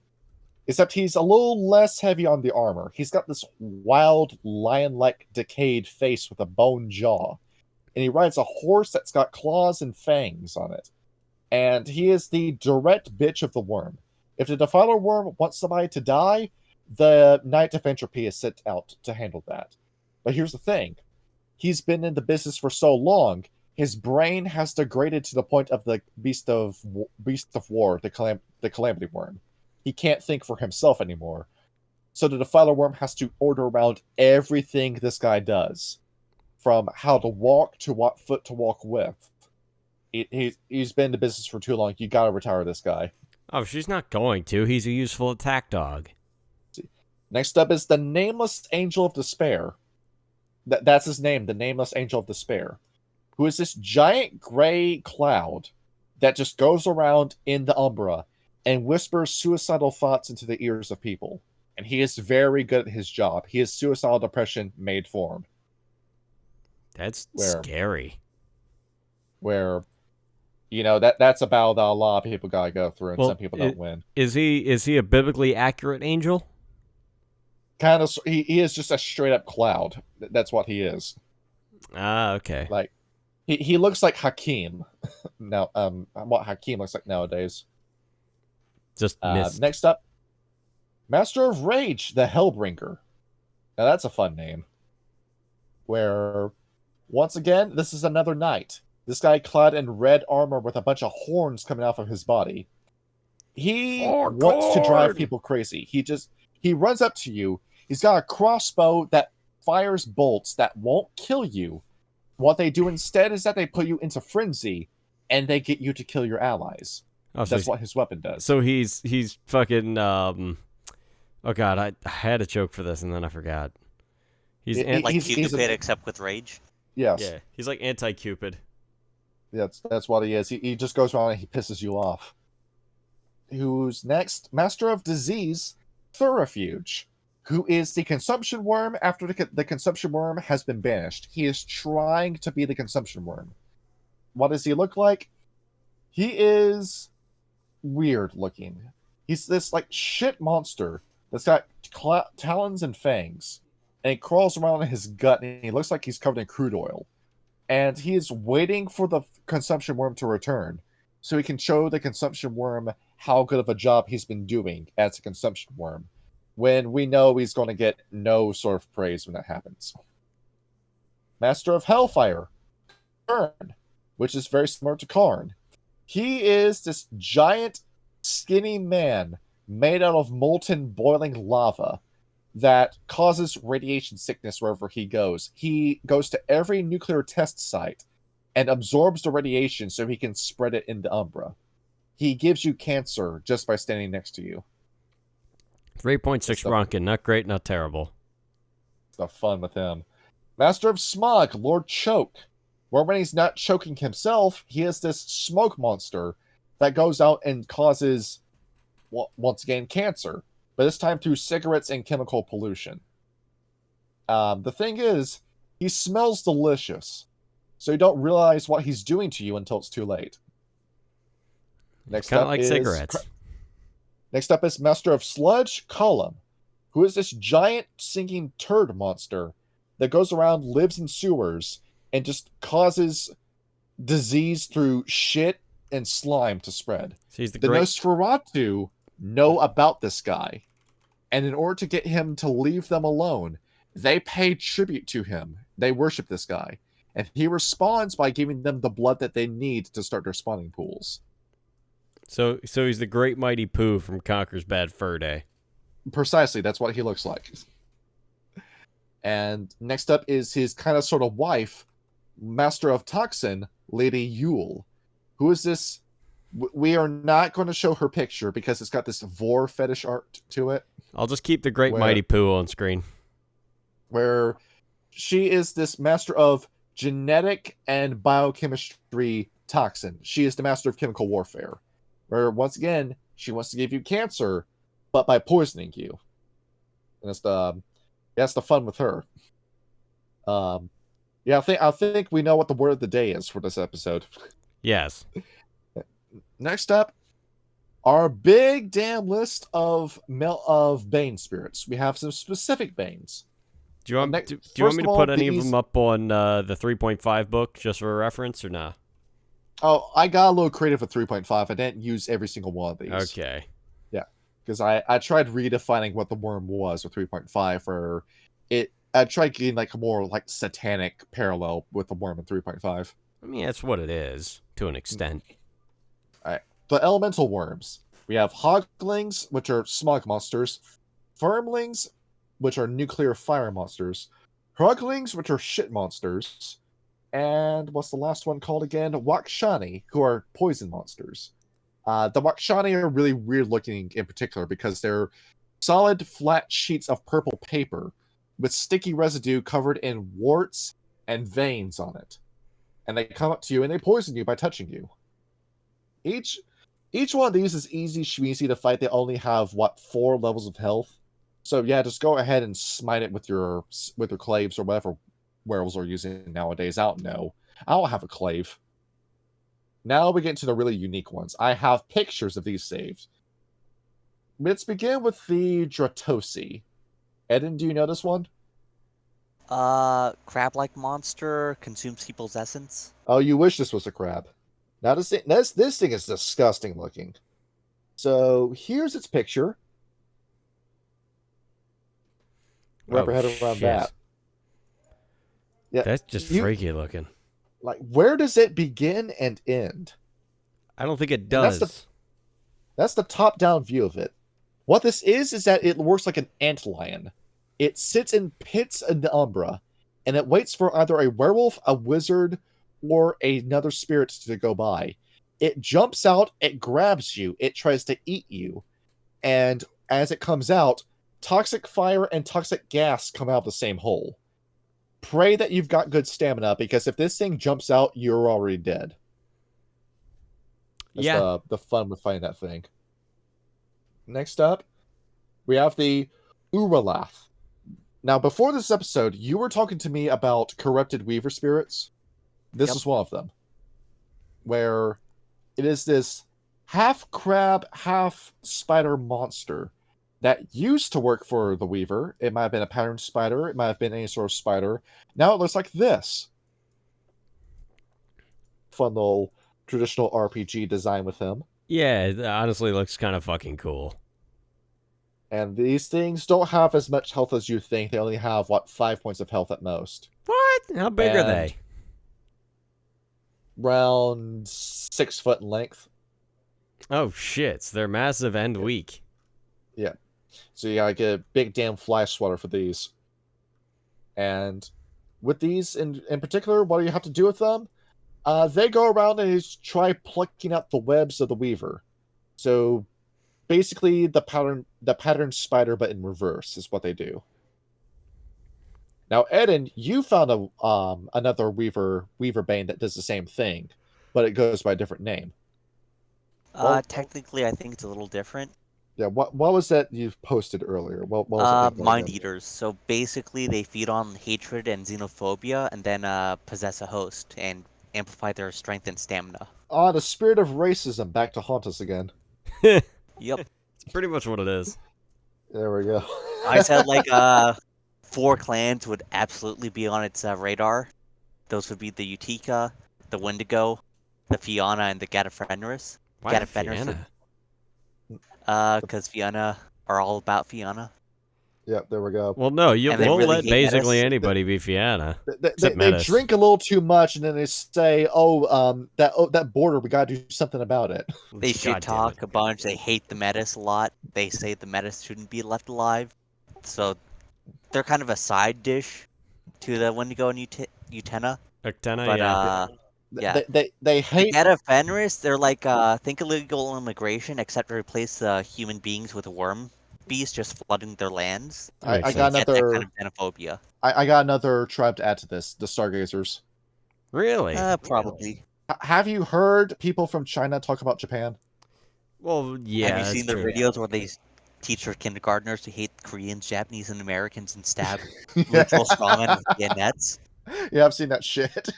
Speaker 1: Except he's a little less heavy on the armor. He's got this wild, lion-like, decayed face with a bone jaw. And he rides a horse that's got claws and fangs on it. And he is the direct bitch of the worm. If the Defiler Worm wants somebody to die, the Knight of Entropy is sent out to handle that. But here's the thing. He's been in the business for so long, his brain has degraded to the point of the Beast of War, the Calamity Worm. He can't think for himself anymore. So the Defiler Worm has to order around everything this guy does. From how to walk to what foot to walk with. He's been in the business for too long. You gotta retire this guy.
Speaker 3: Oh, she's not going to. He's a useful attack dog.
Speaker 1: Next up is the Nameless Angel of Despair. That's his name, the Nameless Angel of Despair. Who is this giant gray cloud that just goes around in the Umbra and whispers suicidal thoughts into the ears of people. And he is very good at his job. He is suicidal depression made form.
Speaker 3: That's scary.
Speaker 1: Where, you know, that's about a lot of people gotta go through, and some people don't win.
Speaker 3: Is he a biblically accurate angel?
Speaker 1: Kind of. He is just a straight up cloud. That's what he is.
Speaker 3: Ah, okay.
Speaker 1: Like, he looks like Hakim. Now, what Hakim looks like nowadays.
Speaker 3: Just missed.
Speaker 1: Next up, Master of Rage, the Hellbringer. Now that's a fun name. Where, once again, this is another knight. This guy clad in red armor with a bunch of horns coming off of his body. He wants to drive people crazy. He runs up to you. He's got a crossbow that fires bolts that won't kill you. What they do instead is that they put you into frenzy, and they get you to kill your allies.
Speaker 3: Oh,
Speaker 1: That's what his weapon does.
Speaker 3: So he's fucking oh god, I had a joke for this and then I forgot. He's
Speaker 2: like Cupid except with rage.
Speaker 1: Yes.
Speaker 3: Yeah, he's like anti-Cupid.
Speaker 1: That's what he is. He just goes around and he pisses you off. Who's next? Master of Disease, Thurifuge, who is the Consumption Worm after the Consumption Worm has been banished. He is trying to be the Consumption Worm. What does he look like? He is weird looking. He's this like shit monster that's got talons and fangs. And he crawls around in his gut and he looks like he's covered in crude oil. And he is waiting for the Consumption Worm to return so he can show the Consumption Worm how good of a job he's been doing as a Consumption Worm, when we know he's going to get no sort of praise when that happens. Master of Hellfire, Karn, which is very similar to Karn. He is this giant, skinny man made out of molten, boiling lava that causes radiation sickness wherever he goes. He goes to every nuclear test site and absorbs the radiation so he can spread it in the Umbra. He gives you cancer just by standing next to you.
Speaker 3: 3.6 Ronkin, not great, not terrible.
Speaker 1: Stuff fun with him. Master of Smog, Lord Choke. Where when he's not choking himself, he is this smoke monster that goes out and causes, once again, cancer. But this time through cigarettes and chemical pollution. The thing is, he smells delicious. So you don't realize what he's doing to you until it's too late. Next
Speaker 3: Kind of
Speaker 1: up
Speaker 3: like
Speaker 1: is
Speaker 3: cigarettes.
Speaker 1: Next up is Master of Sludge Column, who is this giant sinking turd monster that goes around, lives in sewers, and just causes disease through shit and slime to spread.
Speaker 3: So he's the
Speaker 1: The
Speaker 3: great.
Speaker 1: Nosferatu know about this guy, and in order to get him to leave them alone, they pay tribute to him. They worship this guy, and he responds by giving them the blood that they need to start their spawning pools.
Speaker 3: So he's the great mighty Pooh from Conker's Bad Fur Day.
Speaker 1: Precisely, that's what he looks like. And next up is his kind of sort of wife, Master of Toxin, Lady Yule. Who is this? We are not going to show her picture because it's got this vor fetish art to it.
Speaker 3: I'll just keep the great
Speaker 1: Where-
Speaker 3: mighty Pooh on screen.
Speaker 1: Where she is this master of genetic and biochemistry toxin. She is the master of chemical warfare. Where, once again, she wants to give you cancer, but by poisoning you. And that's the fun with her. Yeah, I think we know what the word of the day is for this episode.
Speaker 3: Yes.
Speaker 1: Next up, our big damn list of Bane spirits. We have some specific Banes.
Speaker 3: Do you want me
Speaker 1: First
Speaker 3: to
Speaker 1: of all,
Speaker 3: put any of
Speaker 1: these-
Speaker 3: them up on the 3.5 book just for a reference or nah?
Speaker 1: Oh, I got a little creative with 3.5. I didn't use every single one of these.
Speaker 3: Okay.
Speaker 1: Because I tried redefining what the worm was with 3.5, where I tried getting like a more like satanic parallel with the worm in 3.5.
Speaker 3: I mean, that's what it is to an extent.
Speaker 1: The elemental worms. We have hoglings, which are smog monsters, firmlings, which are nuclear fire monsters, hruglings, which are shit monsters, and what's the last one called again? Wakshani, who are poison monsters. The Wakshani are really weird looking in particular because they're solid, flat sheets of purple paper with sticky residue covered in warts and veins on it. And they come up to you and they poison you by touching you. Each one of these is easy schmeezy to fight. They only have, 4 levels of health. So yeah, just go ahead and smite it with your claves or whatever werewolves are using nowadays. I don't know. I don't have a clave. Now we get into the really unique ones. I have pictures of these saved. Let's begin with the Dratosi. Eden, do you know this one?
Speaker 2: Crab-like monster consumes people's essence.
Speaker 1: Oh, you wish this was a crab. Now this thing is disgusting looking. So here's its picture. Wrap your head around
Speaker 3: shit.
Speaker 1: that. Yeah,
Speaker 3: That's just freaky looking.
Speaker 1: like where does it begin and end?
Speaker 3: I don't think it
Speaker 1: And
Speaker 3: does.
Speaker 1: that's the top-down view of it. What this is that it works like an antlion. It sits in pits in the Umbra, and it waits for either a werewolf, a wizard, or another spirit to go by. It jumps out, it grabs you, it tries to eat you, and as it comes out, toxic fire and toxic gas come out of the same hole. Pray that you've got good stamina, because if this thing jumps out, you're already dead. That's
Speaker 3: Yeah.
Speaker 1: the fun with fighting that thing. Next up, we have the Uralath. Now, before this episode, you were talking to me about corrupted weaver spirits. This
Speaker 2: Yep.
Speaker 1: is one of them. Where it is this half crab, half spider monster that used to work for the weaver. It might have been a pattern spider. It might have been any sort of spider. Now it looks like this. Fun little traditional RPG design with him.
Speaker 3: Yeah, it honestly looks kind of fucking cool.
Speaker 1: And these things don't have as much health as you think. They only have, 5 points of health at most.
Speaker 3: What? How big are
Speaker 1: And-
Speaker 3: they?
Speaker 1: Around 6 foot in length.
Speaker 3: Oh shit, so they're massive and weak.
Speaker 1: So you gotta get a big damn fly swatter for these. And with these in particular, what do you have to do with them? They go around and just try plucking out the webs of the weaver. So basically the pattern spider, but in reverse is what they do. Now, Eden, you found another Weaver Bane that does the same thing, but it goes by a different name. Well-
Speaker 2: Technically, I think it's a little different.
Speaker 1: Yeah, what was that you posted earlier? What was it called
Speaker 2: Mind
Speaker 1: again?
Speaker 2: eaters. So basically, they feed on hatred and xenophobia, and then possess a host and amplify their strength and stamina.
Speaker 1: the spirit of racism back to haunt us again.
Speaker 2: Yep.
Speaker 3: It's pretty much what it is.
Speaker 1: There we go.
Speaker 2: I said like 4 clans would absolutely be on its radar. Those would be the Utica, the Wendigo, the Fianna, and the Gatafenris.
Speaker 3: Why
Speaker 2: Gatafenris.
Speaker 3: Fianna?
Speaker 2: Because Fianna are all about Fianna.
Speaker 1: Yep, there we go.
Speaker 3: Well, no,
Speaker 2: And they
Speaker 3: we'll
Speaker 2: really
Speaker 3: let
Speaker 2: hate
Speaker 3: basically
Speaker 2: Metis.
Speaker 3: anybody be Fianna.
Speaker 1: They
Speaker 3: Except Metis.
Speaker 1: drink a little too much, and then they say, that border, we gotta do something about it.
Speaker 2: They
Speaker 3: God
Speaker 2: should
Speaker 3: damn
Speaker 2: talk
Speaker 3: it.
Speaker 2: a bunch. They hate the Metis a lot. They say the Metis shouldn't be left alive. So they're kind of a side dish to the Wendigo and Utena.
Speaker 3: Uktena,
Speaker 2: But
Speaker 3: yeah.
Speaker 2: yeah.
Speaker 1: They hate.
Speaker 2: Get a Fenris, they're like think illegal immigration, except to replace human beings with worm beasts just flooding their lands.
Speaker 1: I
Speaker 3: Makes
Speaker 1: got
Speaker 3: sense.
Speaker 2: Get that
Speaker 1: another.
Speaker 2: kind of xenophobia.
Speaker 1: I got another tribe to add to this: the Stargazers.
Speaker 3: Really?
Speaker 2: Probably.
Speaker 1: Have you heard people from China talk about Japan?
Speaker 3: Well, yeah.
Speaker 2: Have you
Speaker 3: that's
Speaker 2: seen the
Speaker 3: true.
Speaker 2: videos where they teach their kindergartners to hate Koreans, Japanese, and Americans and stab
Speaker 1: Yeah.
Speaker 2: neutral strongmen with bayonets?
Speaker 1: Yeah, I've seen that shit.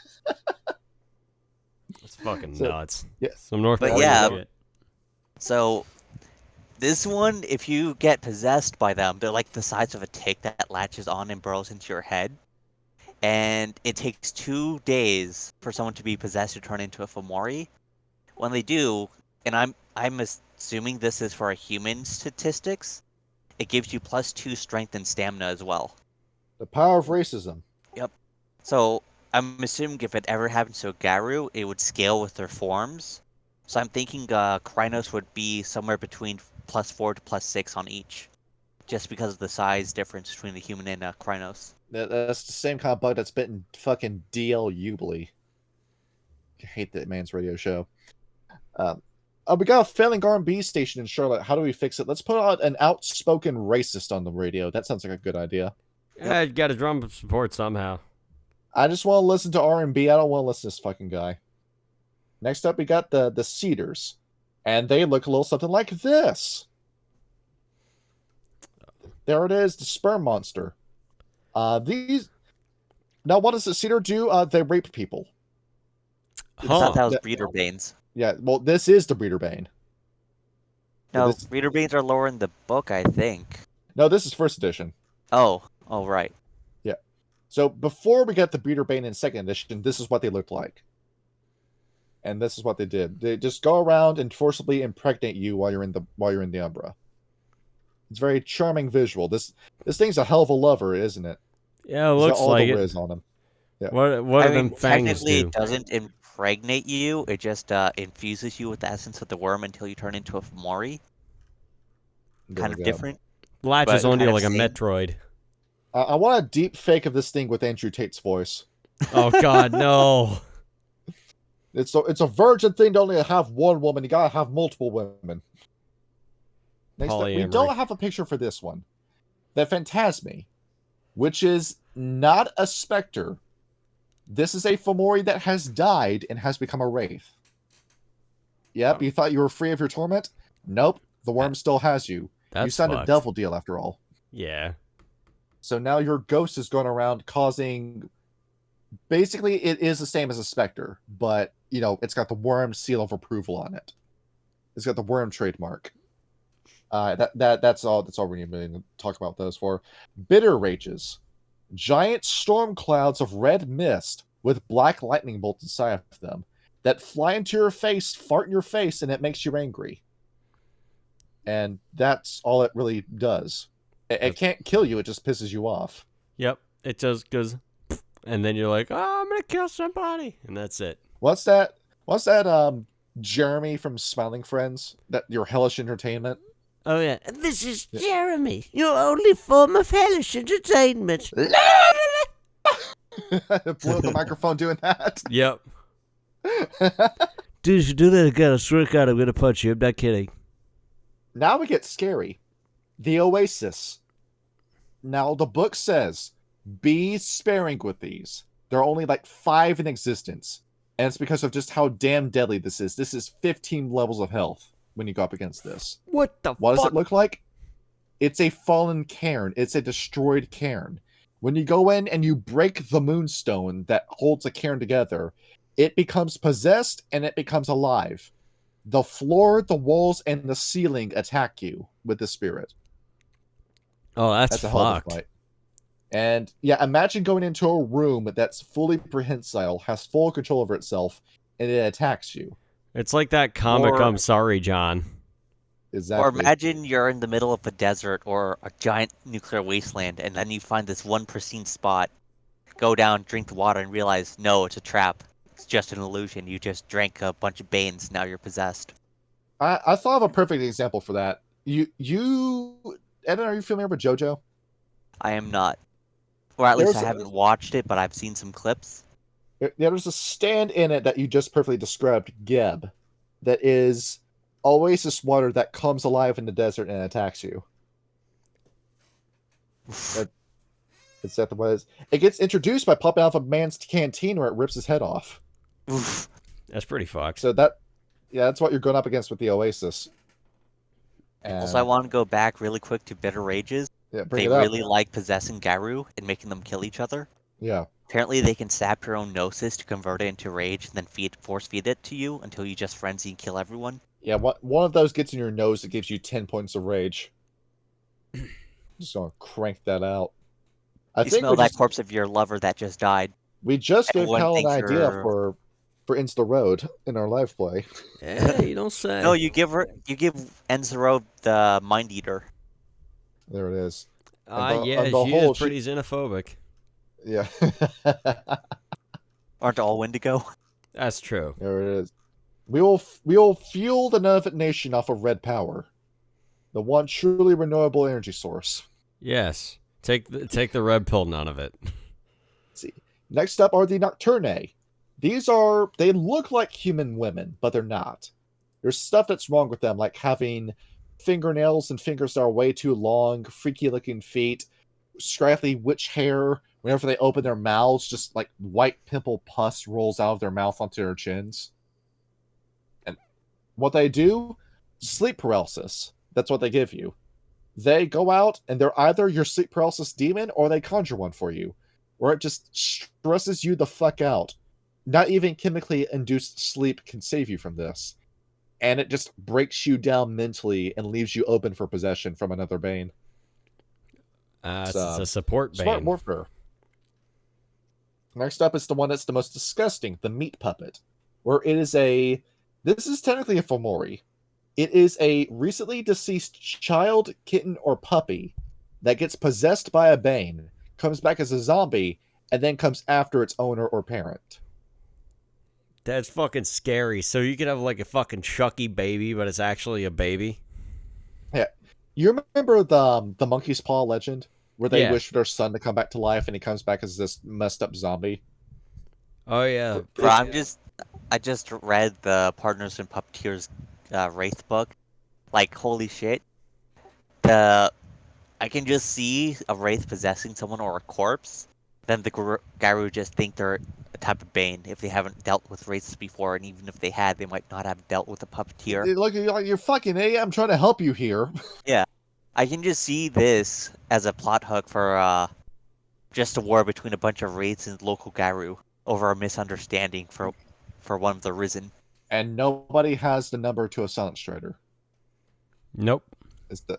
Speaker 3: It's fucking
Speaker 1: So,
Speaker 3: nuts.
Speaker 1: yeah.
Speaker 3: Some North
Speaker 2: But
Speaker 3: Korean
Speaker 2: yeah.
Speaker 3: shit.
Speaker 2: So this one, if you get possessed by them, they're like the size of a tick that latches on and burrows into your head. And it takes 2 days for someone to be possessed to turn into a Fomori. When they do, and I'm assuming this is for a human statistics, it gives you +2 strength and stamina as well.
Speaker 1: The power of racism.
Speaker 2: So I'm assuming if it ever happens to a Garu, it would scale with their forms. So I'm thinking Krynos would be somewhere between +4 to +6 on each, just because of the size difference between the human and Krynos.
Speaker 1: That's the same kind of bug that's bitten fucking DL Ubly. I hate that man's radio show. We got a failing R&B station in Charlotte. How do we fix it? Let's put out an outspoken racist on the radio. That sounds like a good idea.
Speaker 3: Yeah, you got to drum support somehow.
Speaker 1: I just want to listen to R&B. I don't want to listen to this fucking guy. Next up, we got the Cedars. And they look a little something like this. There it is, the sperm monster. These... Now, what does the Cedar do? They rape people.
Speaker 2: I thought that
Speaker 3: Huh.
Speaker 2: was Breeder Banes.
Speaker 1: Yeah, well, this is the Breeder Bane.
Speaker 2: No,
Speaker 1: This-
Speaker 2: Breeder Banes are lower in the book, I think.
Speaker 1: No, this is first edition.
Speaker 2: Oh, right.
Speaker 1: So before we got the Breeder Bane in second edition, this is what they looked like. And this is what they did. They just go around and forcibly impregnate you while you're in the Umbra. It's a very charming visual. This thing's a hell of a lover, isn't it?
Speaker 3: Yeah, it
Speaker 1: He's got
Speaker 3: looks
Speaker 1: all
Speaker 3: like
Speaker 1: the
Speaker 3: it.
Speaker 1: riz on him.
Speaker 3: What
Speaker 2: I
Speaker 3: do them
Speaker 2: mean,
Speaker 3: fangs
Speaker 2: technically
Speaker 3: do?
Speaker 2: it doesn't impregnate you, it just infuses you with the essence of the worm until you turn into a Fomori.
Speaker 1: There
Speaker 2: Kind
Speaker 1: we
Speaker 2: of
Speaker 1: go.
Speaker 2: different.
Speaker 3: Latches
Speaker 2: but
Speaker 3: onto you
Speaker 2: kind
Speaker 3: like a
Speaker 2: of same.
Speaker 3: Metroid.
Speaker 1: I want a deep fake of this thing with Andrew Tate's voice.
Speaker 3: Oh God, no.
Speaker 1: It's a virgin thing to only have one woman. You gotta have multiple women. Next up, we
Speaker 3: Polyamory.
Speaker 1: don't have a picture for this one. The Phantasme, which is not a specter. This is a Fomori that has died and has become a wraith. Yep,
Speaker 3: Oh.
Speaker 1: you thought you were free of your torment? Nope, the worm still has you.
Speaker 3: That's
Speaker 1: You signed
Speaker 3: fucked.
Speaker 1: a devil deal after all.
Speaker 3: Yeah.
Speaker 1: So now your ghost is going around causing... Basically, it is the same as a specter, but, it's got the worm seal of approval on it. It's got the worm trademark. That's all we need to talk about those for. Bitter Rages. Giant storm clouds of red mist with black lightning bolts inside of them that fly into your face, fart in your face, and it makes you angry. And that's all it really does. It can't kill you, it just pisses you off.
Speaker 3: Yep. It just goes, and then you're like, oh, I'm gonna kill somebody, and that's it.
Speaker 1: What's that Jeremy from Smiling Friends? That your hellish entertainment?
Speaker 3: Oh yeah.
Speaker 4: This is Jeremy, your only form of hellish entertainment.
Speaker 1: Blew up the microphone doing that.
Speaker 3: Yep.
Speaker 4: Dude, if you do that again, I swear to God, I'm gonna punch you. I'm not kidding.
Speaker 1: Now we get scary. The Oasis. Now the book says, be sparing with these. There are only like 5 in existence. And it's because of just how damn deadly this is. This is 15 levels of health when you go up against this.
Speaker 3: What the
Speaker 1: What does
Speaker 3: fuck?
Speaker 1: it look like? It's a fallen cairn. It's a destroyed cairn. When you go in and you break the moonstone that holds a cairn together, it becomes possessed and it becomes alive. The floor, the walls, and the ceiling attack you with the spirit.
Speaker 3: Oh, that's
Speaker 1: a hell of a
Speaker 3: fucked.
Speaker 1: fight. And yeah, imagine going into a room that's fully prehensile, has full control over itself, and it attacks you.
Speaker 3: It's like that comic,
Speaker 2: Or-
Speaker 3: I'm Sorry, John.
Speaker 1: Exactly.
Speaker 2: Or imagine you're in the middle of a desert or a giant nuclear wasteland, and then you find this one pristine spot, go down, drink the water, and realize, no, it's a trap. It's just an illusion. You just drank a bunch of Banes, now you're possessed.
Speaker 1: I thought of a perfect example for that. Eden, are you familiar with JoJo?
Speaker 2: I am not. Or at least I
Speaker 1: There's a-
Speaker 2: haven't watched it, but I've seen some clips.
Speaker 1: There's a stand in it that you just perfectly described, Geb, that is oasis water that comes alive in the desert and attacks you. Is that the what it is? It gets introduced by popping out of a man's canteen where it rips his head off.
Speaker 2: Oof.
Speaker 3: That's pretty fucked.
Speaker 1: So that's what you're going up against with the oasis.
Speaker 2: Also, I want to go back really quick to Bitter Rages.
Speaker 1: Yeah, bring
Speaker 2: They
Speaker 1: it up.
Speaker 2: really like possessing Garu and making them kill each other.
Speaker 1: Yeah.
Speaker 2: Apparently, they can sap your own gnosis to convert it into rage and then force feed it to you until you just frenzy and kill everyone.
Speaker 1: Yeah, one of those gets in your nose that gives you 10 points of rage. Just gonna crank that out. I
Speaker 2: You
Speaker 1: think
Speaker 2: smell that corpse of your lover that just died.
Speaker 1: we just gave
Speaker 2: Everyone
Speaker 1: Cal an
Speaker 2: thinks
Speaker 1: idea
Speaker 2: you're-
Speaker 1: for Ends the Road in our live play.
Speaker 3: Hey, you don't say.
Speaker 2: No, you give Enzero the Mind Eater.
Speaker 1: There it is.
Speaker 3: Yeah,
Speaker 1: and the
Speaker 3: she
Speaker 1: whole
Speaker 3: is pretty xenophobic.
Speaker 1: Yeah.
Speaker 2: Aren't all Wendigo?
Speaker 3: That's true.
Speaker 1: There it is. We will fuel the Nunavut nation off of red power. The one truly renewable energy source.
Speaker 3: Yes. Take the red pill, none of it.
Speaker 1: Let's see. Next up are the Nocturnae. They look like human women, but they're not. There's stuff that's wrong with them, like having fingernails and fingers that are way too long, freaky looking feet, scraggly witch hair. Whenever they open their mouths, just like white pimple pus rolls out of their mouth onto their chins. And what they do, sleep paralysis. That's what they give you. They go out and they're either your sleep paralysis demon or they conjure one for you, where it just stresses you the fuck out. Not even chemically induced sleep can save you from this. And it just breaks you down mentally and leaves you open for possession from another Bane.
Speaker 3: It's a support Bane.
Speaker 1: Smart warfare. Next up is the one that's the most disgusting, the meat puppet. Where it is this is technically a Fomori. It is a recently deceased child, kitten, or puppy that gets possessed by a Bane, comes back as a zombie, and then comes after its owner or parent.
Speaker 3: That's fucking scary. So you could have like a fucking Chucky baby, but it's actually a baby.
Speaker 1: Yeah. You remember the monkey's paw legend? Where they
Speaker 3: Yeah.
Speaker 1: wish for their son to come back to life and he comes back as this messed up zombie?
Speaker 3: Oh yeah.
Speaker 2: Bro, I just read the Partners in Puppeteers Wraith book. Like, holy shit. I can just see a Wraith possessing someone or a corpse. Then the Garu just think they're a type of Bane if they haven't dealt with Wraiths before, and even if they had, they might not have dealt with a puppeteer.
Speaker 1: Look, you're fucking idiot. I'm trying to help you here.
Speaker 2: I can just see this as a plot hook for just a war between a bunch of Wraiths and local Garu over a misunderstanding for one of the Risen.
Speaker 1: And nobody has the number to a Silent Strider.
Speaker 3: Nope.
Speaker 1: It's the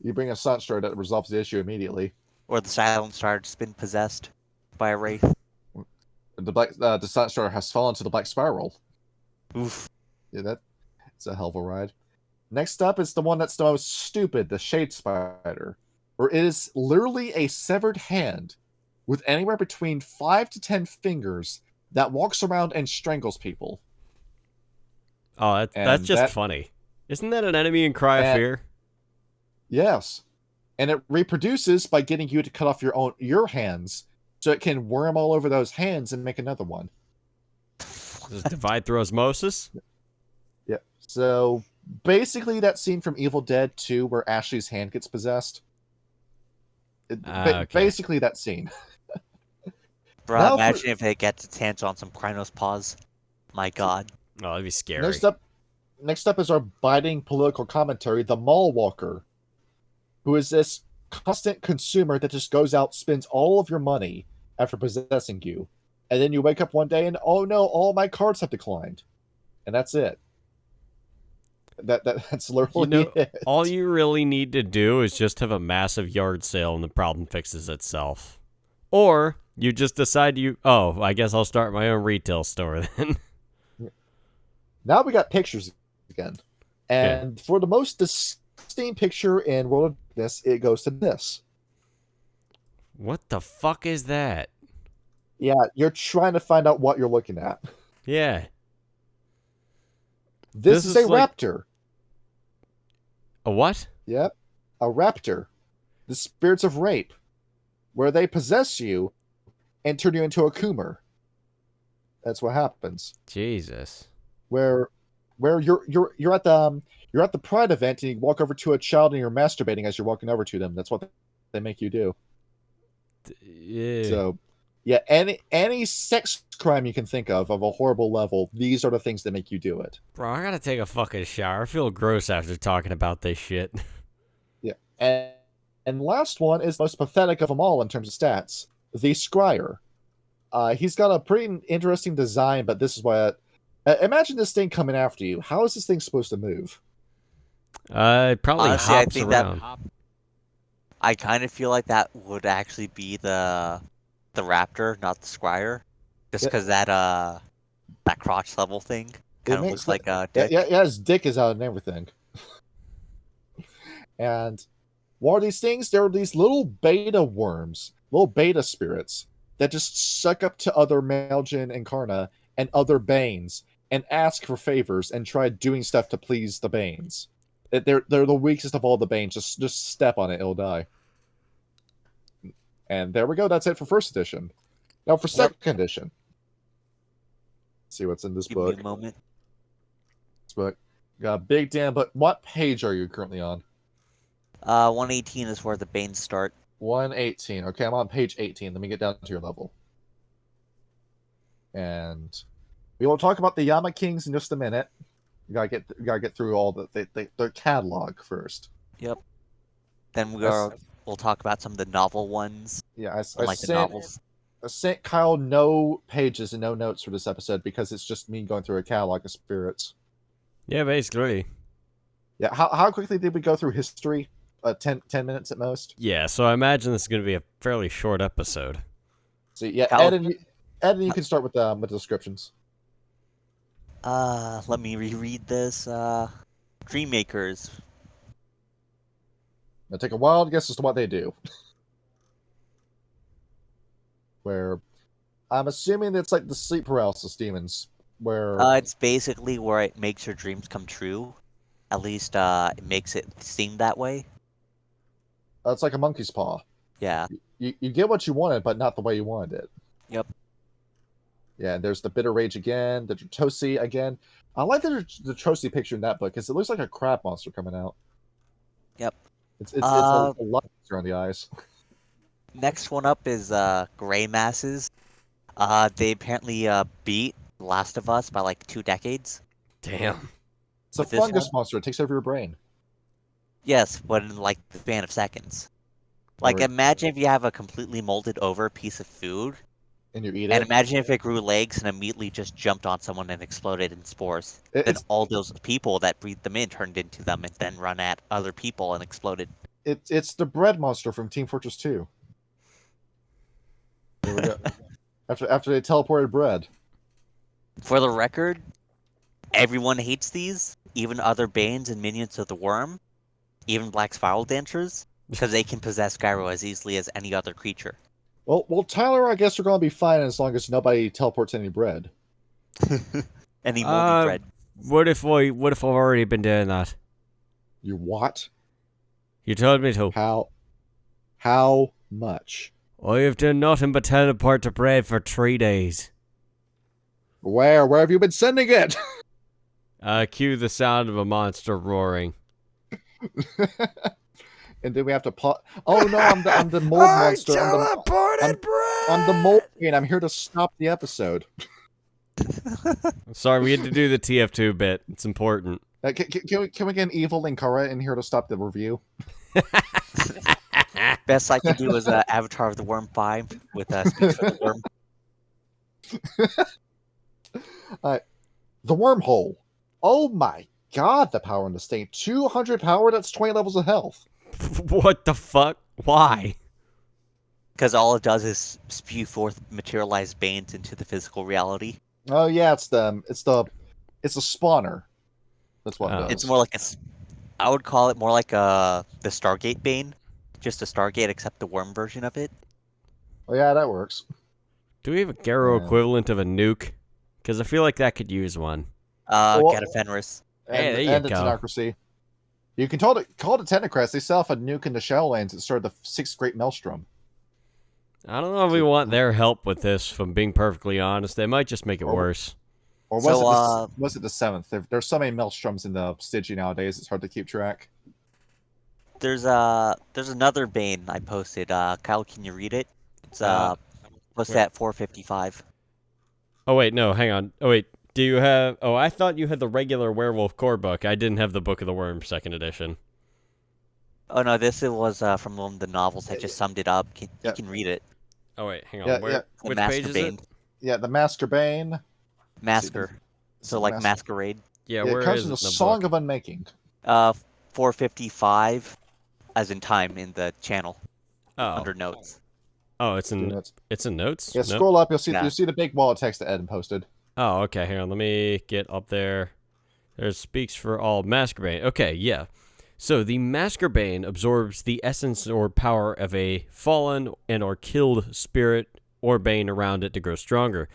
Speaker 1: you bring a Silent Strider that resolves the issue immediately.
Speaker 2: Or the Silent Star just been possessed by a Wraith.
Speaker 1: The Silent Strider has fallen to the Black Spiral.
Speaker 2: Oof.
Speaker 1: Yeah, it's a hell of a ride. Next up is the one that's the most stupid, the Shade Spider, where it is literally a severed hand with anywhere between 5 to 10 fingers that walks around and strangles people.
Speaker 3: Oh, that's just funny. Isn't that an enemy in Cry of Fear?
Speaker 1: Yes. And it reproduces by getting you to cut off your hands so it can worm all over those hands and make another one.
Speaker 3: Does it divide through osmosis?
Speaker 1: Yeah. So basically that scene from Evil Dead 2 where Ashley's hand gets possessed.
Speaker 3: Okay.
Speaker 1: Basically that scene.
Speaker 2: Bro,
Speaker 1: Now
Speaker 2: imagine if it gets its hands on some Krynos paws. My god.
Speaker 3: Oh, that'd be scary.
Speaker 1: Next up is our biting political commentary, the Mall Walker, who is this constant consumer that just goes out, spends all of your money after possessing you, and then you wake up one day and oh no, all my cards have declined, and that's it. That's literally it.
Speaker 3: All you really need to do is just have a massive yard sale and the problem fixes itself. Or you just decide I guess I'll start my own retail store then.
Speaker 1: Now we got pictures again. And for the most distinct picture in World of Darkness, it goes to this.
Speaker 3: What the fuck is that?
Speaker 1: Yeah, you're trying to find out what you're looking at.
Speaker 3: Yeah.
Speaker 1: This is a raptor.
Speaker 3: A what?
Speaker 1: Yep. A raptor. The spirits of rape. Where they possess you and turn you into a Coomer. That's what happens.
Speaker 3: Jesus.
Speaker 1: Where you're at the Pride event and you walk over to a child and you're masturbating as you're walking over to them. That's what they make you do.
Speaker 3: Yeah.
Speaker 1: So, yeah, any sex crime you can think of a horrible level, these are the things that make you do it.
Speaker 3: Bro, I gotta take a fucking shower. I feel gross after talking about this shit.
Speaker 1: Yeah, and last one is the most pathetic of them all in terms of stats. The Scryer. He's got a pretty interesting design, but this is what... imagine this thing coming after you. How is this thing supposed to move?
Speaker 3: It probably
Speaker 2: Honestly,
Speaker 3: hops
Speaker 2: I think
Speaker 3: around.
Speaker 2: I kind of feel like that would actually be the raptor, not the scryer, just because that crotch level thing kind of looks like a dick.
Speaker 1: Yeah, his dick is out and everything. And what are these things? There are these little beta worms, little beta spirits that just suck up to other Malogen and Karna and other Banes and ask for favors and try doing stuff to please the Banes. They're the weakest of all the Banes. Just step on it, it'll die. And there we go. That's it for first edition. Now for second edition. Let's see what's in this book.
Speaker 2: Give me a moment.
Speaker 1: This book got a big damn book. What page are you currently on?
Speaker 2: 118 is where the Banes start.
Speaker 1: 118. Okay, I'm on page 18. Let me get down to your level. And we will talk about the Yama Kings in just a minute. You gotta get through all their catalog first.
Speaker 2: Yep. Then we'll talk about some of the novel ones.
Speaker 1: Yeah,
Speaker 2: the novels.
Speaker 1: I sent Kyle no pages and no notes for this episode because it's just me going through a catalog of spirits.
Speaker 3: Yeah, basically.
Speaker 1: Yeah, how quickly did we go through history? 10 minutes at most?
Speaker 3: Yeah, so I imagine this is going to be a fairly short episode.
Speaker 1: So yeah,
Speaker 2: Kyle,
Speaker 1: Ed, you can start with the descriptions.
Speaker 2: Let me reread this. Dreammakers.
Speaker 1: Now take a wild guess as to what they do. Where I'm assuming it's like the sleep paralysis demons. Where
Speaker 2: It's basically where it makes your dreams come true. At least it makes it seem that way.
Speaker 1: it's like a monkey's paw.
Speaker 2: Yeah.
Speaker 1: You get what you wanted, but not the way you wanted it.
Speaker 2: Yep.
Speaker 1: Yeah, and there's the Bitter Rage again, the Totems again. I like the Totems picture in that book because it looks like a crab monster coming out.
Speaker 2: Yep.
Speaker 1: It's a lot around the eyes.
Speaker 2: Next one up is Gray Masses. They apparently beat Last of Us by like 2 decades.
Speaker 3: Damn.
Speaker 1: It's a
Speaker 2: With this
Speaker 1: fungus monster. It takes over your brain.
Speaker 2: Yes, but in like the span of seconds. Like, imagine if you have a completely molded over piece of food,
Speaker 1: And you eat
Speaker 2: and
Speaker 1: it.
Speaker 2: imagine if it grew legs and immediately just jumped on someone and exploded in spores. Then all those people that breathed them in turned into them and then run at other people and exploded.
Speaker 1: It's the bread monster from Team Fortress 2. There we go. after they teleported bread.
Speaker 2: For the record, everyone hates these, even other Banes and minions of the Worm, even Black Spiral Dancers, because they can possess Gyro as easily as any other creature.
Speaker 1: Well, Tyler, I guess we're gonna be fine as long as nobody teleports any bread.
Speaker 2: Any moldy bread.
Speaker 3: What if I've already been doing that?
Speaker 1: You what?
Speaker 3: You told me to.
Speaker 1: How much?
Speaker 3: I have done nothing but teleport to bread for 3 days.
Speaker 1: Where have you been sending it?
Speaker 3: Cue the sound of a monster roaring.
Speaker 1: And then we have to Oh no, I'm the mold monster. I'm the mold, and I'm here to stop the episode.
Speaker 3: Sorry, we had to do the TF2 bit. It's important.
Speaker 1: Can we get an evil Linkara in here to stop the review?
Speaker 2: Best I can do is Avatar of the Worm 5 with Speech for the Worm.
Speaker 1: The wormhole. Oh my god, the power in this thing. 200 power, that's 20 levels of health.
Speaker 3: What the fuck? Why?
Speaker 2: Because all it does is spew forth materialized Banes into the physical reality.
Speaker 1: Oh yeah, it's a spawner. That's what it does.
Speaker 2: It's more like I would call it more like the Stargate Bane. Just a Stargate, except the worm version of it.
Speaker 1: Oh yeah, that works.
Speaker 3: Do we have a Garo equivalent of a nuke? Because I feel like that could use one.
Speaker 2: Get a Fenris.
Speaker 3: Hey, there you
Speaker 1: and
Speaker 3: go.
Speaker 1: the Tenocracy. You can call it Tenocrats. They set off a nuke in the Shadowlands that started the Sixth Great Maelstrom.
Speaker 3: I don't know if we want their help with this, if I'm being perfectly honest. They might just make it worse.
Speaker 1: Or was it the 7th? There's so many Maelstroms in the Stygia nowadays, it's hard to keep track.
Speaker 2: There's another Bane I posted. Kyle, can you read it? It's posted at 4:55.
Speaker 3: Oh wait, no, hang on. Oh wait, do you have? Oh, I thought you had the regular Werewolf core book. I didn't have the Book of the Worm 2nd edition.
Speaker 2: Oh no, this was from one of the novels. I just summed it up. You can read it.
Speaker 3: Oh wait, hang on.
Speaker 1: Yeah,
Speaker 3: Which
Speaker 2: Master
Speaker 3: page is
Speaker 2: Bane.
Speaker 3: it?
Speaker 1: Yeah, the Master Bane.
Speaker 2: Masker. So like Masquerade.
Speaker 3: Yeah,
Speaker 1: it
Speaker 3: where
Speaker 1: comes
Speaker 3: is
Speaker 1: in
Speaker 3: it
Speaker 1: the
Speaker 3: in the
Speaker 1: Song
Speaker 3: book?
Speaker 1: of Unmaking.
Speaker 2: 4:55, as in time in the channel under notes.
Speaker 3: Oh, it's in
Speaker 1: Notes.
Speaker 3: notes.
Speaker 1: Yeah,
Speaker 3: Nope.
Speaker 1: scroll up. You'll see
Speaker 2: Yeah.
Speaker 1: the big wall of text that Ed posted.
Speaker 3: Oh, okay. Hang on. Let me get up there. There's speaks for all Masquerade. Okay, yeah. So the Masquerade absorbs the essence or power of a fallen and or killed spirit or bane around it to grow stronger.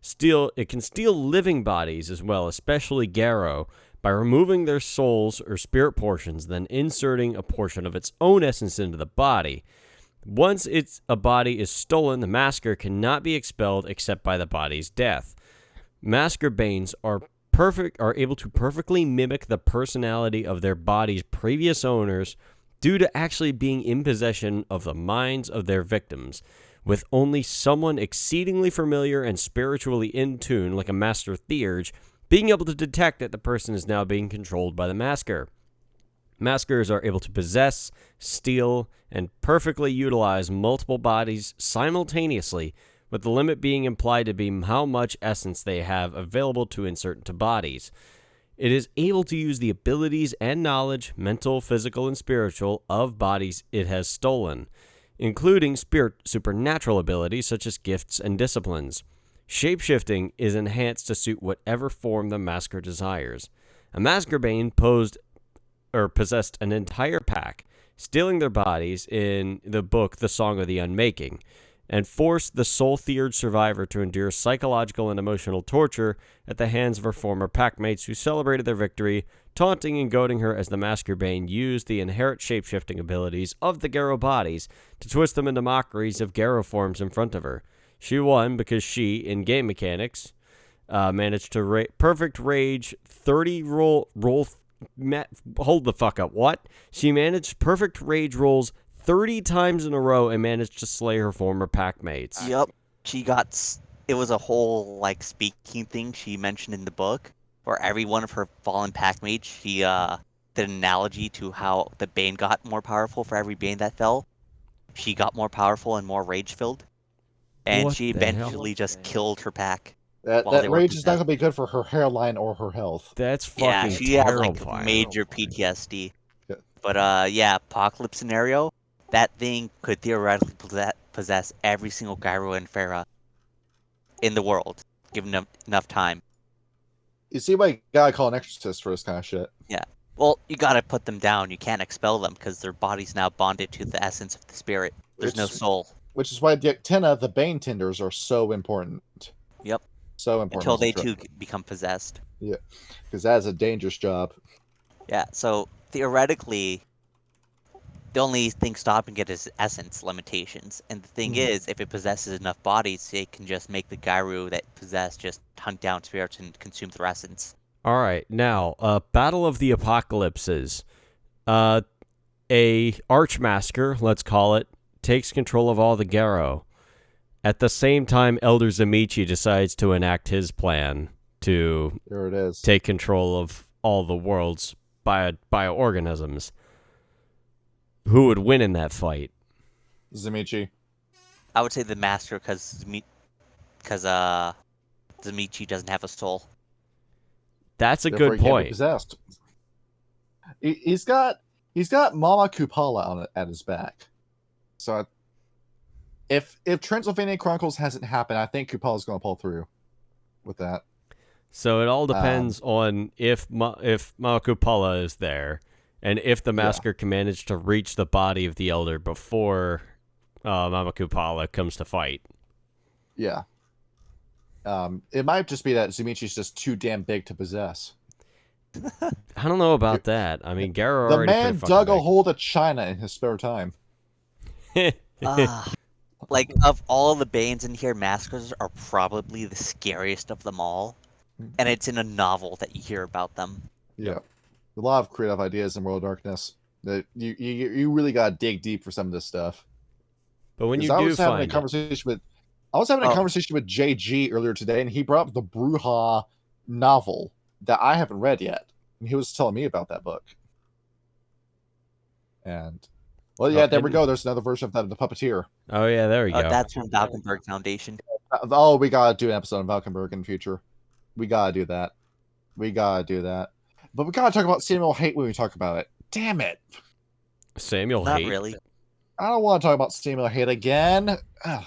Speaker 3: It can steal living bodies as well, especially Garo, by removing their souls or spirit portions, then inserting a portion of its own essence into the body. Once a body is stolen, the Masker cannot be expelled except by the body's death. Masker Banes are able to perfectly mimic the personality of their body's previous owners due to actually being in possession of the minds of their victims, with only someone exceedingly familiar and spiritually in tune, like a Master Theurge, being able to detect that the person is now being controlled by the Masker. Maskers are able to possess, steal, and perfectly utilize multiple bodies simultaneously, with the limit being implied to be how much essence they have available to insert into bodies. It is able to use the abilities and knowledge, mental, physical, and spiritual, of bodies it has stolen, including supernatural abilities such as gifts and disciplines. Shapeshifting is enhanced to suit whatever form the Masker desires. A Masker Bane possessed an entire pack, stealing their bodies in the book The Song of the Unmaking, and forced the Soul Theurge survivor to endure psychological and emotional torture at the hands of her former packmates who celebrated their victory, taunting and goading her as the Masker Bane used the inherent shapeshifting abilities of the Garo bodies to twist them into mockeries of Garo forms in front of her. She won because she, in game mechanics, managed to perfect rage 30 hold the fuck up. What? She managed perfect rage rolls 30 times in a row and managed to slay her former packmates.
Speaker 2: Yep. It was a whole, speaking thing she mentioned in the book, where every one of her fallen packmates, she did an analogy to how the Bane got more powerful for every Bane that fell. She got more powerful and more rage-filled. And
Speaker 3: What
Speaker 2: she eventually just killed her pack.
Speaker 1: That rage is not going to be good for her hairline or her health.
Speaker 3: That's fucking
Speaker 2: Yeah, she
Speaker 3: terrifying.
Speaker 2: has major PTSD.
Speaker 1: Yeah.
Speaker 2: But apocalypse scenario, that thing could theoretically possess every single Gyro and Pharah in the world, given enough time.
Speaker 1: You see why you gotta call an exorcist for this kind of shit.
Speaker 2: Yeah. Well, you gotta put them down. You can't expel them because their body's now bonded to the essence of the spirit. There's no soul.
Speaker 1: Which is why the Bane Tenders are so important.
Speaker 2: Yep.
Speaker 1: So important.
Speaker 2: Until they too become possessed.
Speaker 1: Yeah. Because that is a dangerous job.
Speaker 2: Yeah, so theoretically, the only thing stopping it is essence limitations. And the thing is, if it possesses enough bodies, it can just make the Gyru that possess just hunt down spirits and consume their essence.
Speaker 3: All right, now, Battle of the Apocalypses. A Archmasker, let's call it, takes control of all the Garo. At the same time, Elder Zamichi decides to enact his plan to
Speaker 1: There it is.
Speaker 3: take control of all the world's bioorganisms. Who would win in that fight?
Speaker 1: Zamichi.
Speaker 2: I would say the Master, because because Zamichi doesn't have a soul.
Speaker 3: That's a
Speaker 1: Therefore,
Speaker 3: good
Speaker 1: he can't be
Speaker 3: point.
Speaker 1: possessed. He's got Mama Kupala at his back. So if Transylvania Chronicles hasn't happened, I think Kupala's going to pull through with that.
Speaker 3: So it all depends on if Malakupala is there, and if the Masker can manage to reach the body of the Elder before Mama Kupala comes to fight.
Speaker 1: Yeah. It might just be that Zumichi's just too damn big to possess.
Speaker 3: I don't know about that. I mean, Garo
Speaker 1: The
Speaker 3: already
Speaker 1: man dug a hole to China in his spare time.
Speaker 2: Like, of all the Banes in here, Maskers are probably the scariest of them all. And it's in a novel that you hear about them.
Speaker 1: Yeah. A lot of creative ideas in World of Darkness. That you really gotta dig deep for some of this stuff.
Speaker 3: But when you
Speaker 1: I
Speaker 3: do
Speaker 1: was having a
Speaker 3: find
Speaker 1: conversation with conversation with JG earlier today, and he brought up the Bruja novel that I haven't read yet. And he was telling me about that book. And well, yeah, there we go. There's another version of that in the Puppeteer.
Speaker 3: Oh yeah, there we go.
Speaker 2: That's from Valkenburg Foundation.
Speaker 1: Oh, we gotta do an episode on Valkenburg in the future. We gotta do that. But we gotta talk about Samuel Haight when we talk about it. Damn it.
Speaker 3: Samuel
Speaker 2: Not
Speaker 3: Haight?
Speaker 2: really.
Speaker 1: I don't want to talk about Samuel Haight again. Ugh.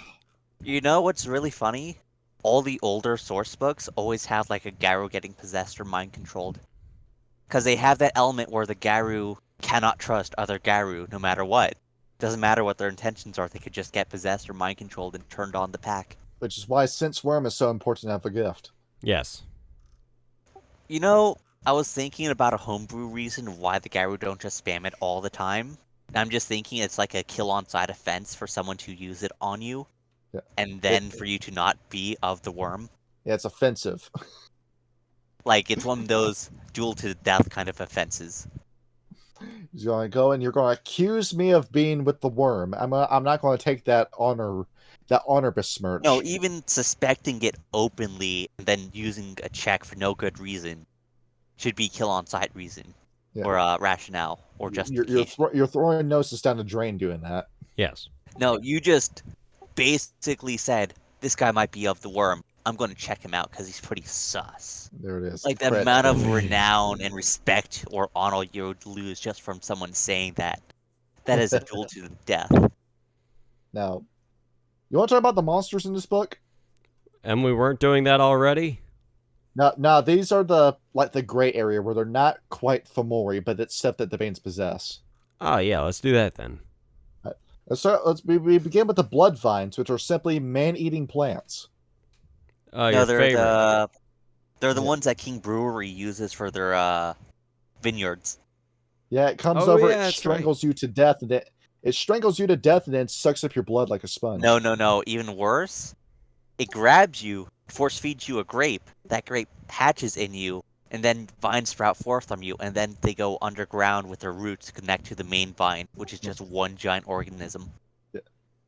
Speaker 2: You know what's really funny? All the older source books always have like a Garu getting possessed or mind controlled. Because they have that element where the Garu cannot trust other Garu no matter what. Doesn't matter what their intentions are, they could just get possessed or mind controlled and turned on the pack.
Speaker 1: Which is why Sense Worm is so important to have a gift.
Speaker 3: Yes.
Speaker 2: You know, I was thinking about a homebrew reason why the Garu don't just spam it all the time. I'm just thinking it's like a kill on side offense for someone to use it on you.
Speaker 1: Yeah.
Speaker 2: And then for you to not be of the worm.
Speaker 1: Yeah, it's offensive.
Speaker 2: Like, it's one of those duel to the death kind of offenses.
Speaker 1: You're going to go and you're going to accuse me of being with the worm. I'm not going to take that honor besmirch.
Speaker 2: No, even suspecting it openly and then using a check for no good reason should be kill on sight reason.
Speaker 1: Yeah.
Speaker 2: Or rationale or justification.
Speaker 1: You're throwing noses down the drain doing that.
Speaker 3: Yes.
Speaker 2: No, you just basically said, this guy might be of the worm. I'm going to check him out because he's pretty sus.
Speaker 1: There it is.
Speaker 2: Like, the amount of renown and respect or honor you would lose just from someone saying that. That is a duel to the death.
Speaker 1: Now, you want to talk about the monsters in this book?
Speaker 3: And we weren't doing that already?
Speaker 1: No, these are the gray area where they're not quite Fomori, but it's stuff that the Banes possess.
Speaker 3: Oh yeah, let's do that then.
Speaker 1: We begin with the blood vines, which are simply man-eating plants.
Speaker 3: No,
Speaker 2: they're
Speaker 3: favorite.
Speaker 2: the ones that King Brewery uses for their vineyards.
Speaker 1: Yeah, it comes
Speaker 3: Oh,
Speaker 1: over,
Speaker 3: yeah,
Speaker 1: it
Speaker 3: that's
Speaker 1: strangles you to death, and it strangles you to death, and then sucks up your blood like a sponge.
Speaker 2: No, even worse. It grabs you, force feeds you a grape. That grape hatches in you, and then vines sprout forth from you, and then they go underground with their roots to connect to the main vine, which is just one giant organism.
Speaker 1: Yeah.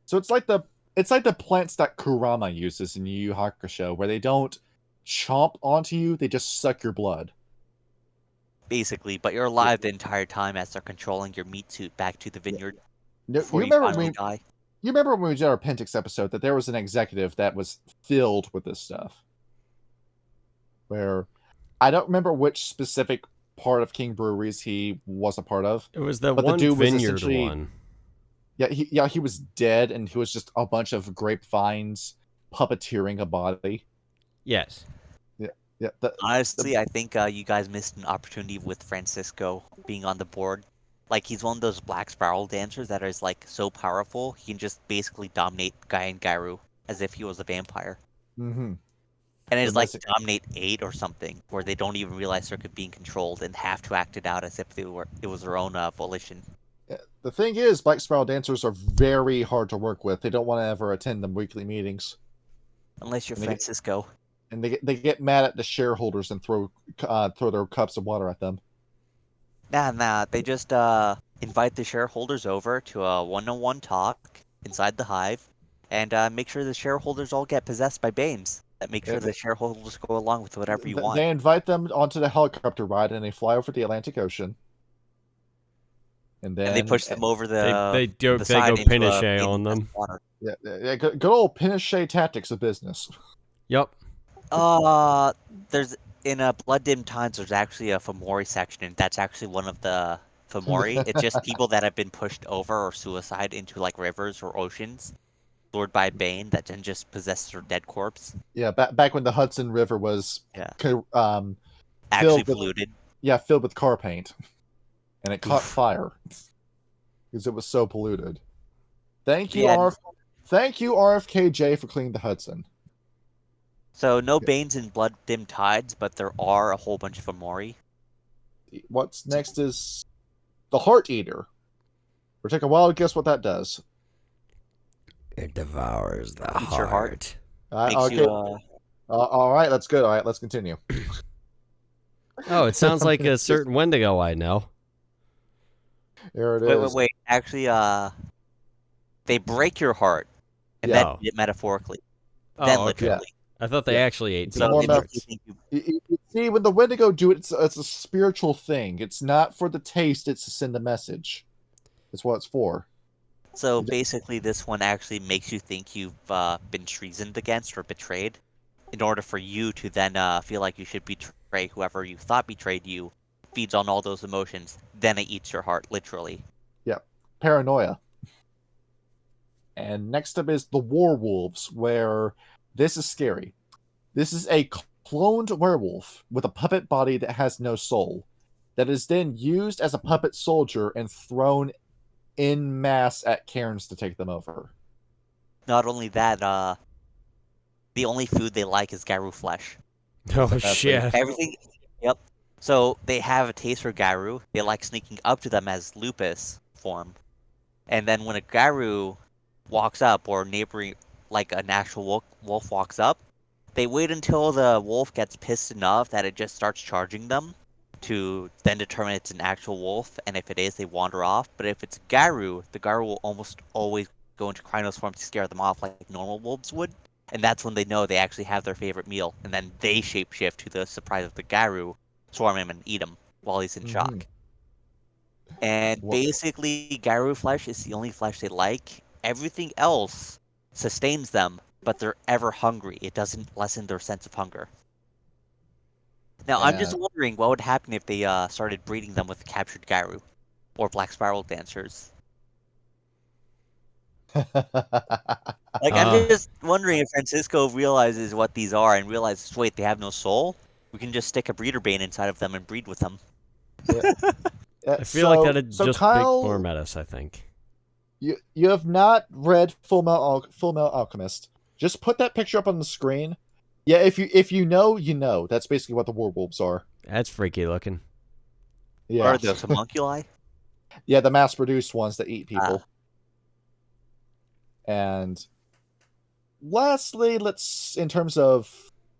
Speaker 1: So it's like the plants that Kurama uses in Yu Yu Hakusho, where they don't chomp onto you, they just suck your blood.
Speaker 2: Basically, but you're alive the entire time as they're controlling your meat suit back to the vineyard
Speaker 1: No,
Speaker 2: before you
Speaker 1: remember
Speaker 2: finally die.
Speaker 1: You remember when we did our Pentix episode that there was an executive that was filled with this stuff? Where I don't remember which specific part of King Breweries he was a part of.
Speaker 3: It was the
Speaker 1: but
Speaker 3: one
Speaker 1: the dude was
Speaker 3: vineyard
Speaker 1: essentially-
Speaker 3: one.
Speaker 1: Yeah, he was dead, and he was just a bunch of grapevines puppeteering a body.
Speaker 3: Yes.
Speaker 1: Yeah,
Speaker 2: Honestly, I think you guys missed an opportunity with Francisco being on the board. Like, he's one of those black spiral dancers that is, like, so powerful, he can just basically dominate Guy and Garu as if he was a vampire.
Speaker 1: Mm-hmm.
Speaker 2: And it's like
Speaker 1: Unless
Speaker 2: dominate 8 or something, where they don't even realize they're being controlled and have to act it out as if it was their own volition.
Speaker 1: The thing is, black spiral dancers are very hard to work with. They don't want to ever attend the weekly meetings.
Speaker 2: Unless you're
Speaker 1: And they get-
Speaker 2: Francisco.
Speaker 1: And they get mad at the shareholders and throw their cups of water at them.
Speaker 2: Nah, they just invite the shareholders over to a one-on-one talk inside the hive, and make sure the shareholders all get possessed by Banes. That make sure the shareholders go along with whatever you want.
Speaker 1: They invite them onto the helicopter ride, and they fly over the Atlantic Ocean. And then
Speaker 2: they push them over the
Speaker 3: They go
Speaker 2: side into
Speaker 3: Pinochet
Speaker 2: Bane
Speaker 3: on them.
Speaker 2: water.
Speaker 1: Yeah, good old Pinochet tactics of business.
Speaker 3: Yep.
Speaker 2: There's in Blood Dim Times. There's actually a Fomori section, and that's actually one of the Fomori. It's just people that have been pushed over or suicide into like rivers or oceans, lured by Bane, that then just possess their dead corpse.
Speaker 1: Yeah, back when the Hudson River was
Speaker 2: Yeah, actually
Speaker 1: filled with
Speaker 2: polluted.
Speaker 1: filled with car paint, and it caught
Speaker 2: Oof.
Speaker 1: fire because it was so polluted. Thank you,
Speaker 2: Yeah.
Speaker 1: Thank you, RFKJ, for cleaning the Hudson.
Speaker 2: So no Banes in Blood Dim Tides, but there are a whole bunch of Fomori.
Speaker 1: What's next is the Heart Eater. We'll take a wild guess what that does.
Speaker 3: It devours the
Speaker 2: Eats your heart. Makes
Speaker 1: Okay.
Speaker 2: you
Speaker 1: all right, that's good. All right, let's continue.
Speaker 3: Oh, it sounds like a certain Wendigo I know.
Speaker 1: There it is.
Speaker 2: wait. Actually, they break your heart, and
Speaker 1: Yeah.
Speaker 2: then metaphorically,
Speaker 3: Oh,
Speaker 2: then
Speaker 3: okay.
Speaker 2: literally.
Speaker 3: I thought they
Speaker 1: Yeah.
Speaker 3: actually ate
Speaker 1: It's
Speaker 2: So
Speaker 1: more
Speaker 2: they
Speaker 3: people's
Speaker 2: make
Speaker 1: meth-
Speaker 2: you think you
Speaker 1: You see, when the Wendigo do it, it's a spiritual thing. It's not for the taste. It's to send a message. That's what it's for.
Speaker 2: So basically, this one actually makes you think you've been treasoned against or betrayed, in order for you to then feel like you should betray whoever you thought betrayed you. Feeds on all those emotions, then it eats your heart, literally.
Speaker 1: Yeah, paranoia. And next up is the Werewolves, where this is scary. This is a cloned werewolf with a puppet body that has no soul, that is then used as a puppet soldier and thrown in mass at cairns to take them over.
Speaker 2: Not only that, the only food they like is Garu flesh.
Speaker 3: Oh,
Speaker 1: That's
Speaker 3: shit.
Speaker 2: Everything. Yep. So they have a taste for Garu. They like sneaking up to them as lupus form, and then when a Garu walks up, or neighboring, like an actual wolf walks up, they wait until the wolf gets pissed enough that it just starts charging them, to then determine it's an actual wolf, and if it is, they wander off. But if it's Garu, the Garu will almost always go into Krynos form to scare them off like normal wolves would. And that's when they know they actually have their favorite meal, and then they shapeshift to the surprise of the Garu, swarm him and eat him while he's in shock. And
Speaker 1: Wha-
Speaker 2: basically, Garu flesh is the only flesh they like. Everything else sustains them, but they're ever hungry. It doesn't lessen their sense of hunger. Now, I'm just wondering what would happen if they started breeding them with captured Garu or Black Spiral Dancers. Like, I'm just wondering if Francisco realizes what these are and realizes, wait, they have no soul? We can just stick a breeder bane inside of them and breed with them.
Speaker 3: I feel like that'd just
Speaker 1: Kyle,
Speaker 3: make more menace, I think.
Speaker 1: You have not read Full Metal Alchemist. Just put that picture up on the screen. Yeah, if you know, you know. That's basically what the werewolves are.
Speaker 3: That's freaky looking.
Speaker 1: Yeah.
Speaker 2: What are those, homunculi?
Speaker 1: Yeah, the mass-produced ones that eat people. And lastly, in terms of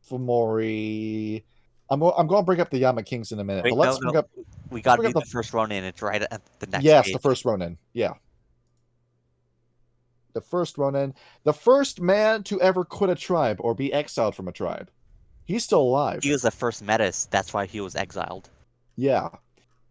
Speaker 1: Fomori, I'm going to bring up the Yama Kings in a minute.
Speaker 2: Wait,
Speaker 1: but let's
Speaker 2: no,
Speaker 1: bring up.
Speaker 2: We got to
Speaker 1: bring
Speaker 2: do
Speaker 1: up
Speaker 2: the first Ronin. It's right at the next
Speaker 1: Yes,
Speaker 2: page.
Speaker 1: the first Ronin. Yeah. The first Ronin. The first man to ever quit a tribe or be exiled from a tribe. He's still alive.
Speaker 2: He was the first Metis. That's why he was exiled.
Speaker 1: Yeah.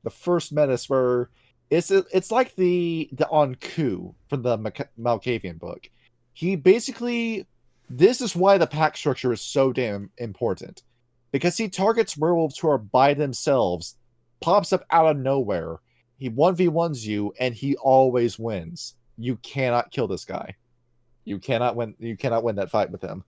Speaker 1: The first Metis where it's like the Anku from the Malkavian book. He basically, this is why the pack structure is so damn important. Because he targets werewolves who are by themselves, pops up out of nowhere. He 1v1s you, and he always wins. You cannot kill this guy. You cannot win that fight with him.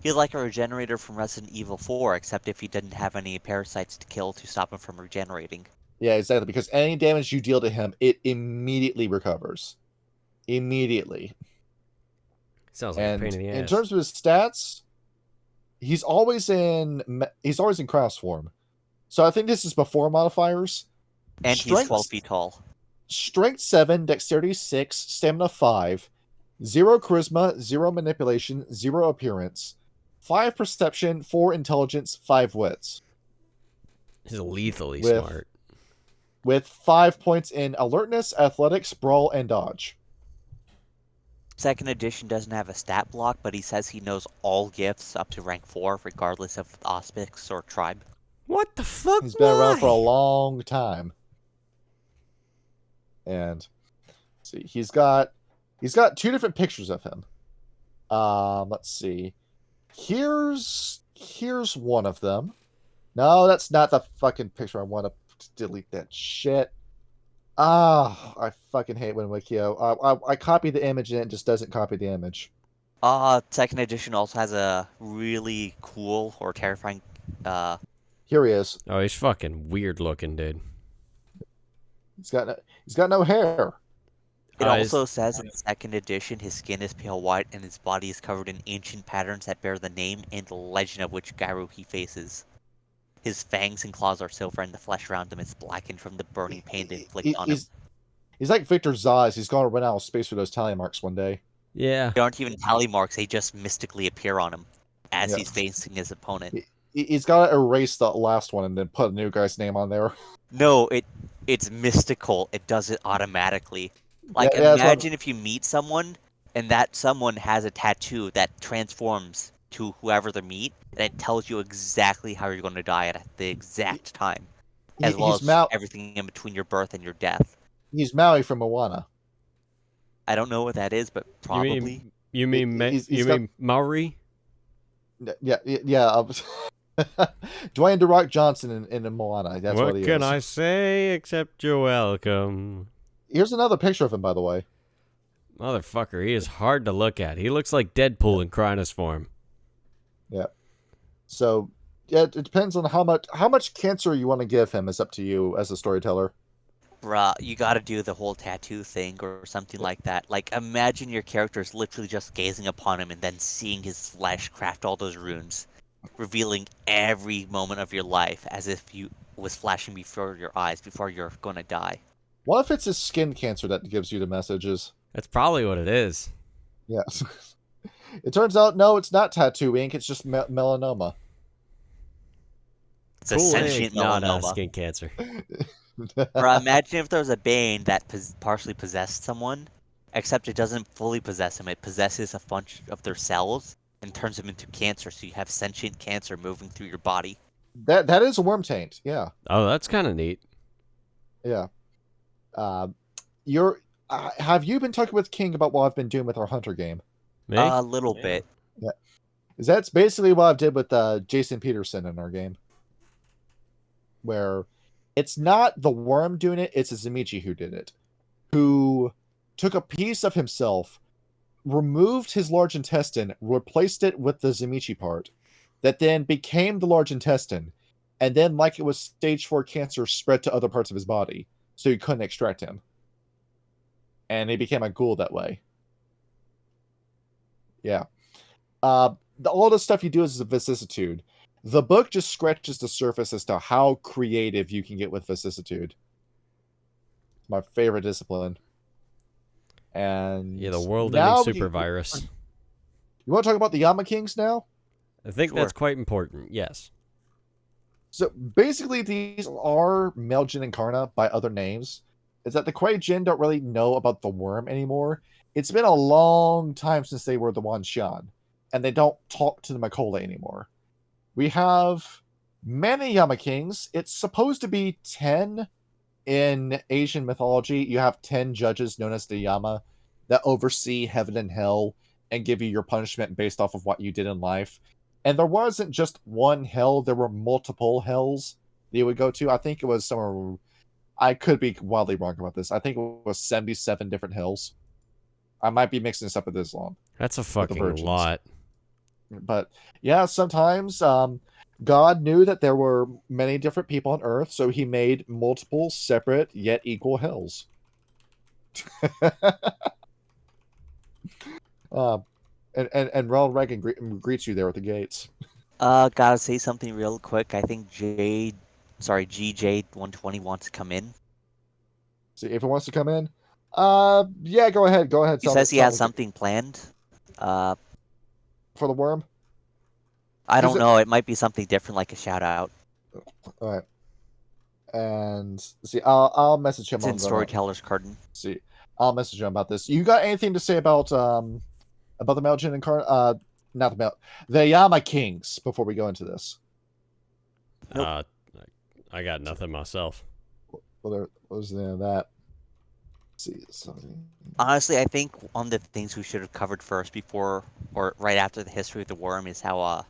Speaker 2: He's like a regenerator from Resident Evil 4, except if he didn't have any parasites to kill to stop him from regenerating.
Speaker 1: Yeah, exactly. Because any damage you deal to him, it immediately recovers. Immediately.
Speaker 3: Sounds like a pain in the ass.
Speaker 1: In terms of his stats, he's always in Kraus form. So I think this is before modifiers.
Speaker 2: And he's 12 feet tall.
Speaker 1: Strength 7, Dexterity 6, Stamina 5, 0 Charisma, 0 Manipulation, 0 Appearance, 5 Perception, 4 Intelligence, 5 Wits.
Speaker 3: He's lethally smart.
Speaker 1: With 5 points in Alertness, Athletics, Brawl, and Dodge.
Speaker 2: Second edition doesn't have a stat block, but he says he knows all gifts up to rank 4, regardless of auspice or tribe.
Speaker 3: What the fuck?
Speaker 1: He's been around for a long time. And see, he's got 2 different pictures of him. Let's see. Here's one of them. No, that's not the fucking picture. I want to delete that shit. Ah, I fucking hate when Wikio. I copy the image and it just doesn't copy the image.
Speaker 2: Second edition also has a really cool or terrifying.
Speaker 1: Here he is.
Speaker 3: Oh, he's fucking weird looking, dude.
Speaker 1: He's got no hair.
Speaker 2: It also says in second edition his skin is pale white and his body is covered in ancient patterns that bear the name and the legend of which Garu he faces. His fangs and claws are silver and the flesh around him is blackened from the burning pain they inflict on him.
Speaker 1: He's like Victor Zaz. He's going to run out of space with those tally marks one day.
Speaker 3: Yeah.
Speaker 2: They aren't even tally marks, they just mystically appear on him as he's facing his opponent.
Speaker 1: He's got to erase the last one and then put a new guy's name on there.
Speaker 2: No, it's mystical. It does it automatically. Like, imagine if you meet someone, and that someone has a tattoo that transforms to whoever they meet, and it tells you exactly how you're going to die at the exact time, as well as everything in between your birth and your death.
Speaker 1: He's Maui from Moana.
Speaker 2: I don't know what that is, but probably.
Speaker 3: You mean Maori?
Speaker 1: Yeah. Dwayne The Rock Johnson in Moana. That's what he is.
Speaker 3: What can I say except you're welcome?
Speaker 1: Here's another picture of him, by the way.
Speaker 3: Motherfucker, he is hard to look at. He looks like Deadpool in Cronus form.
Speaker 1: Yeah. So, yeah, it depends on how much cancer you want to give him. Is up to you as a storyteller.
Speaker 2: Bruh, you gotta do the whole tattoo thing or something like that. Like, imagine your character is literally just gazing upon him and then seeing his flesh craft all those runes, revealing every moment of your life as if you was flashing before your eyes before you're gonna die.
Speaker 1: What if it's his skin cancer that gives you the messages?
Speaker 3: That's probably what it is.
Speaker 1: Yes. It turns out, no, it's not tattoo ink. It's just melanoma.
Speaker 2: It's a sentient melanoma.
Speaker 3: Not skin cancer.
Speaker 2: Or imagine if there was a Bane that partially possessed someone, except it doesn't fully possess him. It possesses a bunch of their cells and turns them into cancer, so you have sentient cancer moving through your body.
Speaker 1: That is a worm taint, yeah.
Speaker 3: Oh, that's kind of neat.
Speaker 1: Yeah. Have you been talking with King about what I've been doing with our Hunter game?
Speaker 3: Me?
Speaker 2: A little bit.
Speaker 1: Yeah. That's basically what I've did with Jason Peterson in our game. Where it's not the worm doing it, it's a Zamichi who did it. Who took a piece of himself, removed his large intestine, replaced it with the Zamichi part, that then became the large intestine, and then, like it was stage 4 cancer, spread to other parts of his body, so you couldn't extract him. And he became a ghoul that way. Yeah. All the stuff you do is a vicissitude. The book just scratches the surface as to how creative you can get with vicissitude. It's my favorite discipline. And
Speaker 3: yeah, the world-ending super virus.
Speaker 1: You want to talk about the Yama Kings now?
Speaker 3: I think that's quite important, yes.
Speaker 1: So basically these are Malogen Incarna by other names. Is that the Kuei Jin don't really know about the worm anymore. It's been a long time since they were the Wanshan, and they don't talk to the Makola anymore. We have many Yama Kings. It's supposed to be 10 in Asian mythology. You have 10 judges known as the Yama that oversee heaven and hell and give you your punishment based off of what you did in life. And there wasn't just one hell. There were multiple hells that you would go to. I think it was somewhere... I could be wildly wrong about this. I think it was 77 different hills. I might be mixing this up with Islam.
Speaker 3: That's a fucking lot.
Speaker 1: But yeah, sometimes God knew that there were many different people on Earth, so he made multiple separate yet equal hills. And Ronald Reagan greets you there at the gates.
Speaker 2: Gotta say something real quick. I think GJ120 wants to come in.
Speaker 1: See if it wants to come in. Yeah, go ahead.
Speaker 2: He says he has something planned.
Speaker 1: For the worm.
Speaker 2: I don't know. It might be something different, like a shout out.
Speaker 1: All right. And see, I'll message him.
Speaker 2: It's in Storyteller's Garden.
Speaker 1: See, I'll message him about this. You got anything to say about the Malogen Incarnate? Not the Yama Kings. Before we go into this.
Speaker 3: Nope. I got nothing myself.
Speaker 1: Well, there was the end of that. see something.
Speaker 2: Honestly, I think one of the things we should have covered first before or right after the history of the worm is how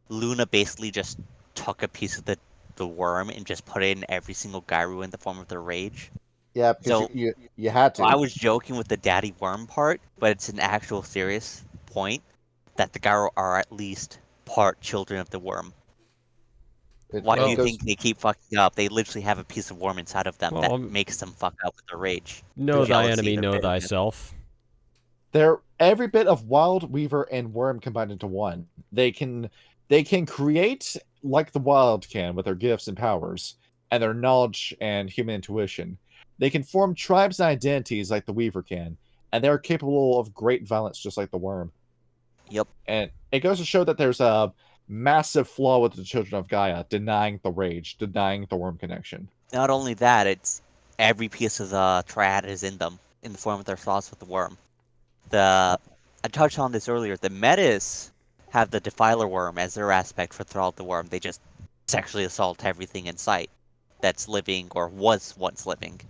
Speaker 2: Luna basically just took a piece of the worm and just put it in every single Gyru in the form of their rage.
Speaker 1: Yeah, because
Speaker 2: So
Speaker 1: you had to.
Speaker 2: I was joking with the daddy worm part, but it's an actual serious point that the Gyro are at least part children of the worm. Why do
Speaker 1: It
Speaker 2: you
Speaker 1: goes.
Speaker 2: think they keep fucking up? They literally have a piece of worm inside of them
Speaker 3: Well,
Speaker 2: that makes them fuck up with their rage.
Speaker 3: Know
Speaker 2: Their
Speaker 3: thy
Speaker 2: jealousy,
Speaker 3: enemy,
Speaker 2: their
Speaker 3: know
Speaker 2: bitterness.
Speaker 3: thyself.
Speaker 1: They're every bit of Wild Weaver and Worm combined into one. They can create like the Wild can with their gifts and powers and their knowledge and human intuition. They can form tribes and identities like the Weaver can, and they're capable of great violence just like the Worm.
Speaker 2: Yep.
Speaker 1: And it goes to show that there's a massive flaw with the Children of Gaia, denying the rage, denying the Worm connection.
Speaker 2: Not only that, it's every piece of the triad is in them in the form of their thoughts with the worm. I touched on this earlier. The Metis have the Defiler worm as their aspect for Thrall the Worm. They just sexually assault everything in sight that's living or was once living.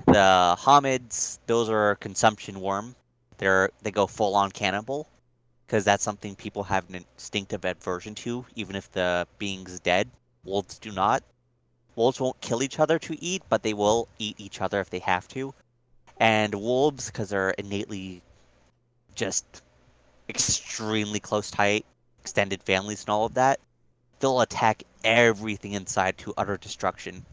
Speaker 2: The Hamids, those are consumption worm. They go full on cannibal because that's something people have an instinctive aversion to, even if the being's dead. Wolves do not. Wolves won't kill each other to eat, but they will eat each other if they have to. And wolves, because they're innately just extremely close tight, extended families and all of that, they'll attack everything inside to utter destruction,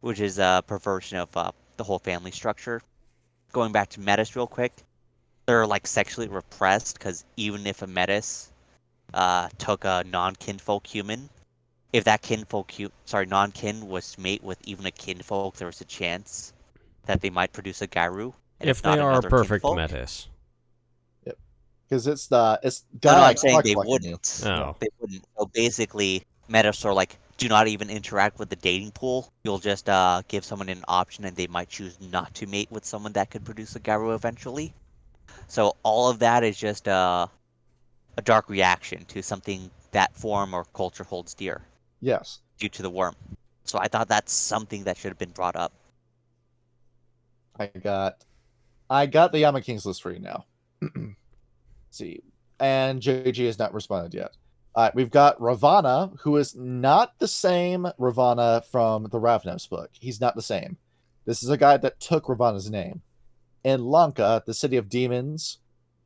Speaker 2: which is a perversion of the whole family structure. Going back to Metis real quick, they're like sexually repressed because even if a Metis took a non-kinfolk human, if that non-kin was to mate with even a kinfolk, there was a chance that they might produce a Gyru. And
Speaker 3: If
Speaker 2: not
Speaker 3: they are a
Speaker 2: another
Speaker 3: perfect
Speaker 2: kinfolk.
Speaker 3: Metis.
Speaker 1: Because it's
Speaker 2: I'm
Speaker 1: gonna
Speaker 2: not saying
Speaker 1: fuck
Speaker 2: they
Speaker 1: fucking you.
Speaker 2: wouldn't.
Speaker 3: Oh.
Speaker 2: They wouldn't. So basically, Metis are like, do not even interact with the dating pool. You'll just give someone an option, and they might choose not to mate with someone that could produce a Gyru eventually. So all of that is just a dark reaction to something that form or culture holds dear
Speaker 1: Yes.
Speaker 2: due to the worm. So I thought that's something that should have been brought up.
Speaker 1: I got the Yama Kings list for you now. See. And JG has not responded yet. We've got Ravana, who is not the same Ravana from the Ravnos book. He's not the same. This is a guy that took Ravana's name. In Lanka, the city of demons,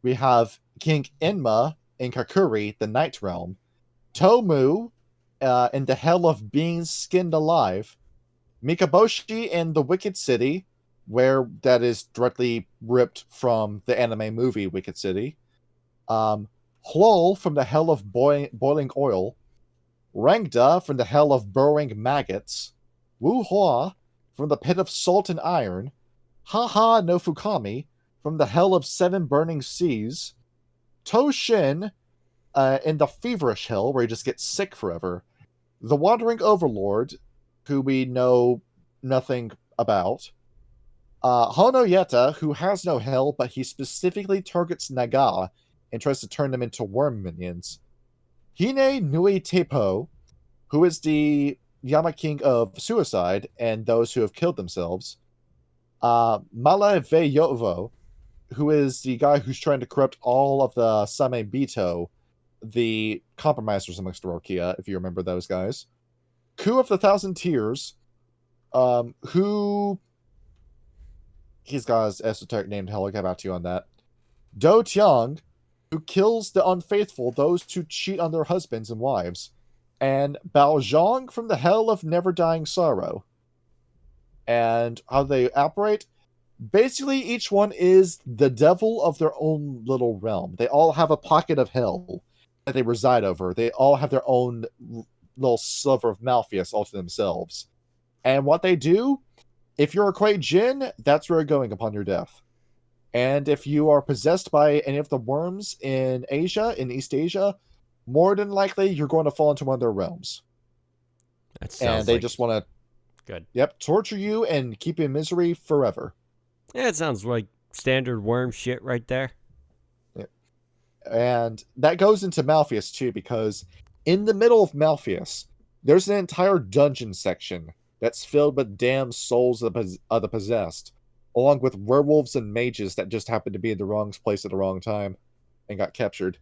Speaker 1: we have King Enma in Kakuri, the Night Realm. Tomu in the Hell of Beings Skinned Alive. Mikaboshi in the Wicked City, where that is directly ripped from the anime movie Wicked City. Hlol from the Hell of Boiling Oil. Rangda from the Hell of Burrowing Maggots. Wu Hua from the Pit of Salt and Iron. Haha no Fukami from the Hell of Seven Burning Seas. Toshin in the Feverish Hell, where he just gets sick forever. The Wandering Overlord, who we know nothing about. Hono Yeta, who has no hell, but he specifically targets Naga and tries to turn them into worm minions. Hine Nui Tepo, who is the Yama King of suicide and those who have killed themselves. Malaveyovo, who is the guy who's trying to corrupt all of the Same Bito, the compromisers amongst Orokia, if you remember those guys. Ku of the Thousand Tears, who... He's got his esoteric name, hell, I'll get back to you on that. Do Tiang, who kills the unfaithful, those who cheat on their husbands and wives. And Bao Zhang from the Hell of Never Dying Sorrow. And how they operate? Basically, each one is the devil of their own little realm. They all have a pocket of hell that they reside over. They all have their own little sliver of Malfeas all to themselves. And what they do, if you're a Kuei Jin, that's where you're going upon your death. And if you are possessed by any of the worms in Asia, in East Asia, more than likely you're going to fall into one of their realms.
Speaker 3: That sounds
Speaker 1: And they
Speaker 3: like
Speaker 1: just want to,
Speaker 3: good.
Speaker 1: Yep, torture you and keep you in misery forever.
Speaker 3: Yeah, it sounds like standard worm shit right there.
Speaker 1: And that goes into Malfeas too, because in the middle of Malfeas, there's an entire dungeon section that's filled with damned souls of the possessed. along with werewolves and mages that just happened to be in the wrong place at the wrong time and got captured.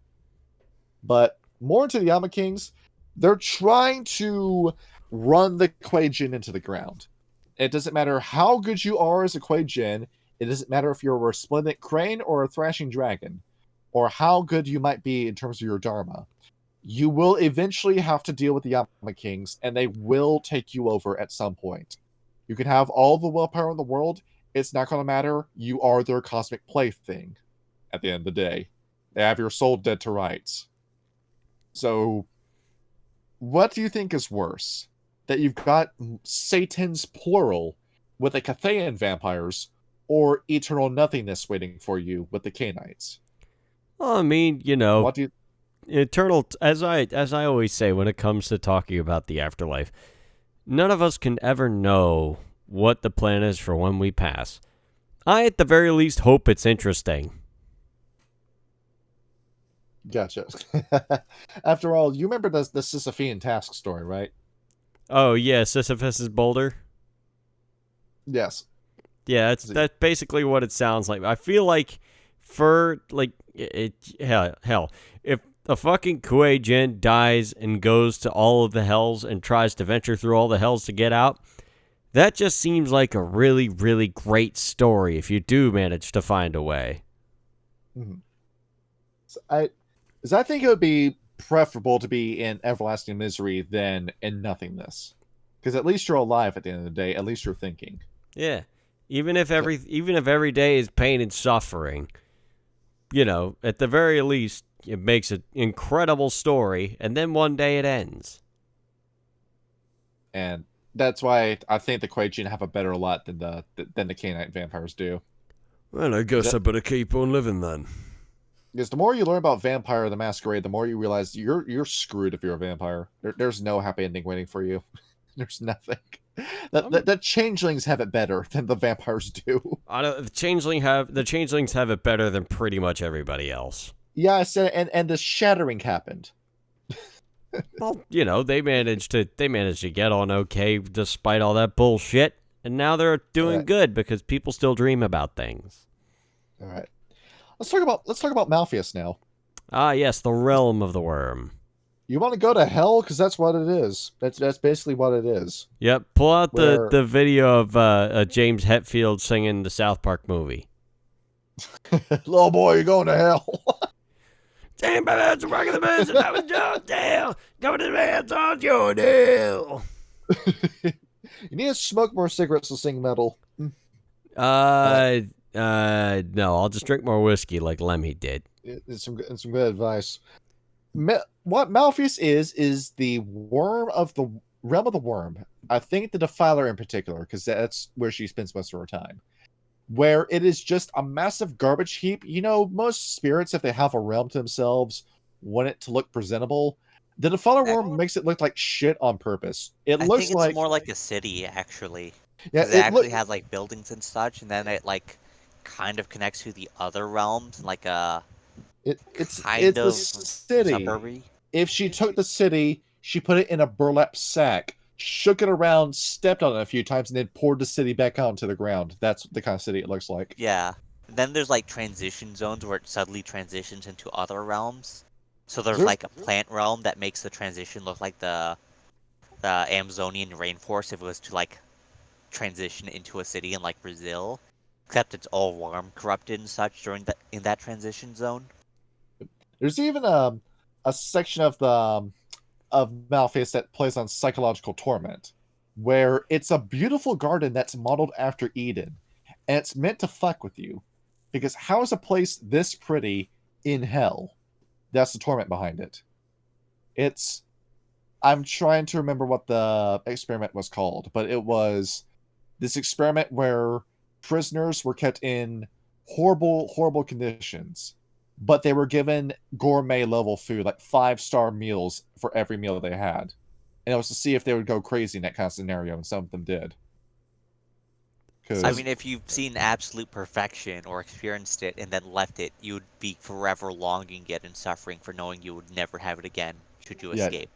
Speaker 1: But more into the Yama Kings, they're trying to run the Kuei Jin into the ground. It doesn't matter how good you are as a Kuei Jin. It doesn't matter if you're a resplendent crane or a thrashing dragon, or how good you might be in terms of your dharma. You will eventually have to deal with the Yama Kings, and they will take you over at some point. You can have all the willpower in the world. It's not going to matter. You are their cosmic plaything at the end of the day. They have your soul dead to rights. So, what do you think is worse? That you've got Satan's plural with the Cathayan vampires, or eternal nothingness waiting for you with the Canaanites?
Speaker 3: Well, I mean, you know,
Speaker 1: What do you...
Speaker 3: eternal. As I always say when it comes to talking about the afterlife, none of us can ever know what the plan is for when we pass. I, at the very least, hope it's interesting.
Speaker 1: Gotcha. After all, you remember the Sisyphean task story, right?
Speaker 3: Oh yeah, Sisyphus's boulder.
Speaker 1: Yes.
Speaker 3: Yeah, that's basically what it sounds like. I feel like for like hell, if a fucking Kuei Jin dies and goes to all of the hells and tries to venture through all the hells to get out, that just seems like a really, really great story if you do manage to find a way.
Speaker 1: Mm-hmm. So I think it would be preferable to be in everlasting misery than in nothingness. Because at least you're alive at the end of the day. At least you're thinking.
Speaker 3: Yeah. Even if every day is pain and suffering, you know, at the very least, it makes an incredible story, and then one day it ends.
Speaker 1: And that's why I think the Kuei Jin have a better lot than the Canaanite vampires do.
Speaker 3: Well, I guess I better keep on living then.
Speaker 1: Because the more you learn about Vampire the Masquerade, the more you realize you're screwed if you're a vampire. There's no happy ending waiting for you. There's nothing. The changelings have it better than the vampires do.
Speaker 3: The changelings have it better than pretty much everybody else.
Speaker 1: Yeah, I said, and the shattering happened.
Speaker 3: Well, you know, they managed to get on okay despite all that bullshit, and now they're doing good because people still dream about things.
Speaker 1: All right. Let's talk about Malfeas now.
Speaker 3: Ah, yes, the realm of the worm.
Speaker 1: You want to go to hell? Because that's what it is. That's basically what it is.
Speaker 3: Yep, pull out the video of James Hetfield singing the South Park movie.
Speaker 1: Little boy, you're going to hell.
Speaker 3: Damn, but that's a rock of the best, and I was John Dale. Going to the man's on your Dale.
Speaker 1: You need to smoke more cigarettes to sing metal.
Speaker 3: No, I'll just drink more whiskey like Lemmy did.
Speaker 1: It's some good advice. What Malfeas is the worm of the realm of the worm. I think the Defiler in particular, because that's where she spends most of her time. Where it is just a massive garbage heap. You know, most spirits, if they have a realm to themselves, want it to look presentable. The Defiler worm makes it look like shit on purpose. I think
Speaker 2: it's more like a city, actually.
Speaker 1: Yeah,
Speaker 2: it actually has like buildings and such, and then it like kind of connects to the other realms, like it's a
Speaker 1: city.
Speaker 2: Suburby.
Speaker 1: If she took the city, she put it in a burlap sack, shook it around, stepped on it a few times, and then poured the city back out onto the ground. That's the kind of city it looks like.
Speaker 2: Yeah. And then there's like transition zones where it suddenly transitions into other realms. So there's like a plant realm that makes the transition look like the Amazonian rainforest if it was to like transition into a city in like Brazil. Except it's all worm corrupted and such in that transition zone.
Speaker 1: There's even a section of Malfeas that plays on psychological torment, where it's a beautiful garden that's modeled after Eden, and it's meant to fuck with you, because how is a place this pretty in hell? That's the torment behind it. I'm trying to remember what the experiment was called, but it was this experiment where prisoners were kept in horrible, horrible conditions, but they were given gourmet level food, like 5-star meals for every meal they had. And it was to see if they would go crazy in that kind of scenario, and some of them did.
Speaker 2: I mean, if you've seen absolute perfection or experienced it and then left it, you'd be forever longing it and suffering for knowing you would never have it again should you escape.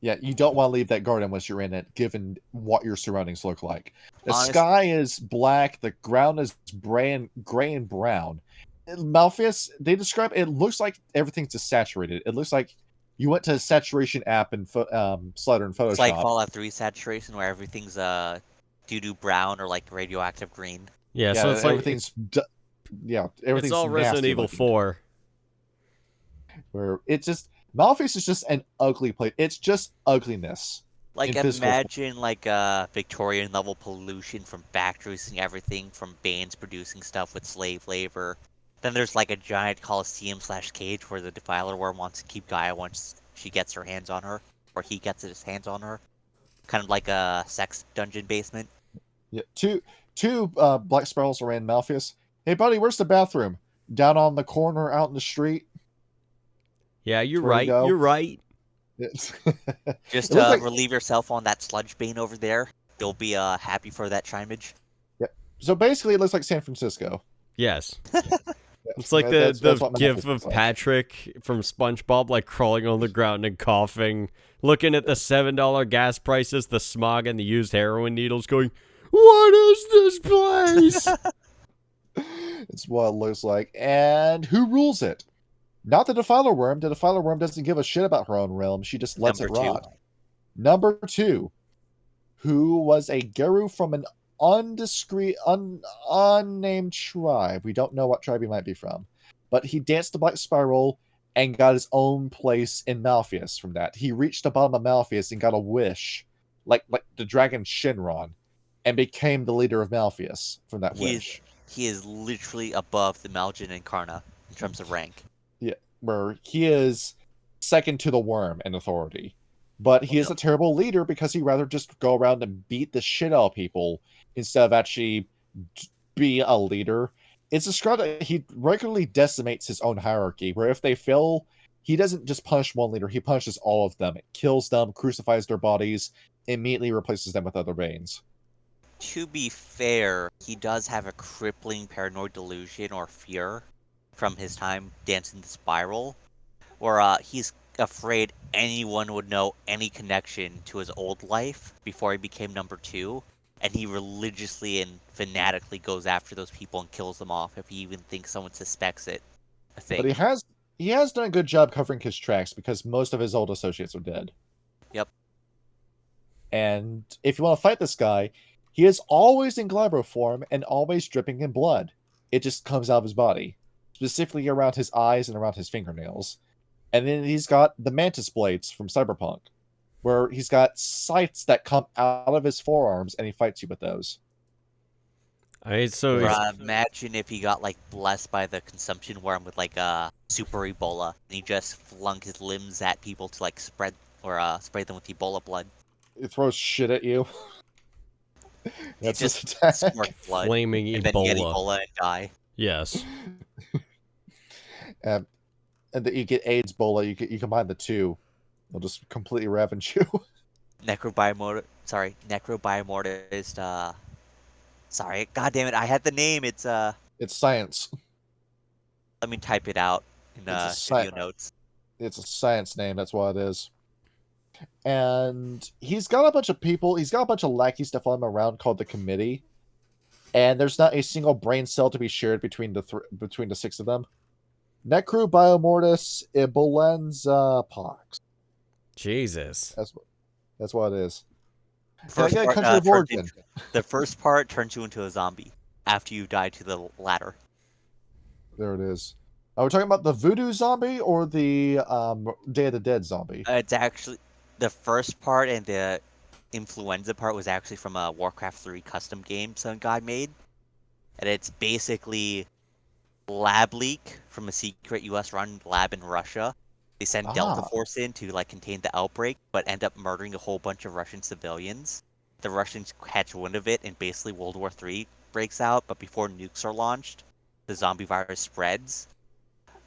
Speaker 1: Yeah, you don't want to leave that garden once you're in it, given what your surroundings look like. The
Speaker 2: Honest-
Speaker 1: sky is black, the ground is gray and brown. Malfeas, they describe it looks like everything's just saturated. It looks like you went to a saturation app and slider in Photoshop.
Speaker 2: It's like Fallout 3 saturation where everything's doo-doo brown or like radioactive green.
Speaker 3: Yeah,
Speaker 1: Yeah,
Speaker 3: so it's like
Speaker 1: everything's everything's
Speaker 3: it's all Resident
Speaker 1: nasty
Speaker 3: Evil
Speaker 1: looking.
Speaker 3: 4.
Speaker 1: Where it's just Malfeas is just an ugly place. It's just ugliness.
Speaker 2: Like
Speaker 1: in physical
Speaker 2: imagine like Victorian level pollution from factories and everything, from Banes producing stuff with slave labor. Then there's like a giant coliseum / cage where the Defiler Worm wants to keep Gaia once she gets her hands on her, or he gets his hands on her. Kind of like a sex dungeon basement.
Speaker 1: Yeah, two black spirals around Malfeas. Hey, buddy, where's the bathroom? Down on the corner, out in the street.
Speaker 3: Yeah, you're
Speaker 1: Where we
Speaker 3: right.
Speaker 1: go.
Speaker 3: You're right.
Speaker 1: It's
Speaker 2: Just
Speaker 1: It looks like-
Speaker 2: relieve yourself on that sludge bane over there. You'll be happy for that trimage.
Speaker 1: So basically, it looks like San Francisco.
Speaker 3: Yes.
Speaker 1: Yeah.
Speaker 3: It's like
Speaker 1: That's
Speaker 3: the
Speaker 1: what Malfeas
Speaker 3: gif
Speaker 1: looks
Speaker 3: of
Speaker 1: like.
Speaker 3: Patrick from SpongeBob, like crawling on the ground and coughing, looking at the $7 gas prices, the smog, and the used heroin needles, going, "What is this place?"
Speaker 1: It's what it looks like. And who rules it? Not the Defiler Worm. The Defiler Worm doesn't give a shit about her own realm. She just lets
Speaker 2: Number
Speaker 1: it
Speaker 2: two.
Speaker 1: rot. Number 2, who was a Geru from an unnamed tribe. We don't know what tribe he might be from. But he danced the Black Spiral and got his own place in Malfeas from that. He reached the bottom of Malfeas and got a wish, like the dragon Shinron, and became the leader of Malfeas from that wish.
Speaker 2: He is literally above the Malogen and Karna in terms of rank.
Speaker 1: Yeah, where he is second to the worm in authority. But he is a terrible leader because he'd rather just go around and beat the shit out of people instead of actually be a leader. It's described that he regularly decimates his own hierarchy, where if they fail, he doesn't just punish one leader, he punishes all of them. It kills them, crucifies their bodies, immediately replaces them with other Banes.
Speaker 2: To be fair, he does have a crippling paranoid delusion or fear from his time dancing the spiral, where he's afraid anyone would know any connection to his old life before he became number 2, and he religiously and fanatically goes after those people and kills them off if he even thinks someone suspects it. I think.
Speaker 1: But he has done a good job covering his tracks because most of his old associates are dead.
Speaker 2: Yep.
Speaker 1: And if you want to fight this guy, he is always in glabro form and always dripping in blood. It just comes out of his body, specifically around his eyes and around his fingernails. And then he's got the mantis blades from Cyberpunk, where he's got scythes that come out of his forearms and he fights you with those.
Speaker 3: Alright, so
Speaker 2: Or,
Speaker 3: he's-
Speaker 2: imagine if he got like blessed by the consumption worm with like a super Ebola, and he just flung his limbs at people to like spread spray them with Ebola blood.
Speaker 1: It throws shit at you. That's
Speaker 2: just
Speaker 1: his attack.
Speaker 2: Squirt blood,
Speaker 3: flaming
Speaker 2: and then get
Speaker 3: Ebola.
Speaker 2: Ebola and die.
Speaker 3: Yes.
Speaker 1: And that you get AIDS Bola, you combine the two, they'll just completely ravage you.
Speaker 2: Necrobiomortis is sorry, god damn it, I had the name. It's
Speaker 1: It's science.
Speaker 2: let me type it out in
Speaker 1: It's a
Speaker 2: studio
Speaker 1: sci-
Speaker 2: notes.
Speaker 1: It's a science name, that's what it is. And he's got a bunch of people, he's got a bunch of lackeys to follow him around called the Committee. And there's not a single brain cell to be shared between the 6 of them. Necrobiomortis Ibolenza Pox.
Speaker 3: Jesus.
Speaker 1: That's what it is.
Speaker 2: First
Speaker 1: Can I get a
Speaker 2: part,
Speaker 1: country of origin?
Speaker 2: the first part turns you into a zombie after you die to the ladder.
Speaker 1: There it is. Are we talking about the voodoo zombie or the Day of the Dead zombie?
Speaker 2: It's actually the first part, and the influenza part was actually from a Warcraft 3 custom game some guy made. And it's basically lab leak from a secret US run lab in Russia. They send Delta Force in to like contain the outbreak, but end up murdering a whole bunch of Russian civilians. The Russians catch wind of it, and basically World War III breaks out, but before nukes are launched, the zombie virus spreads.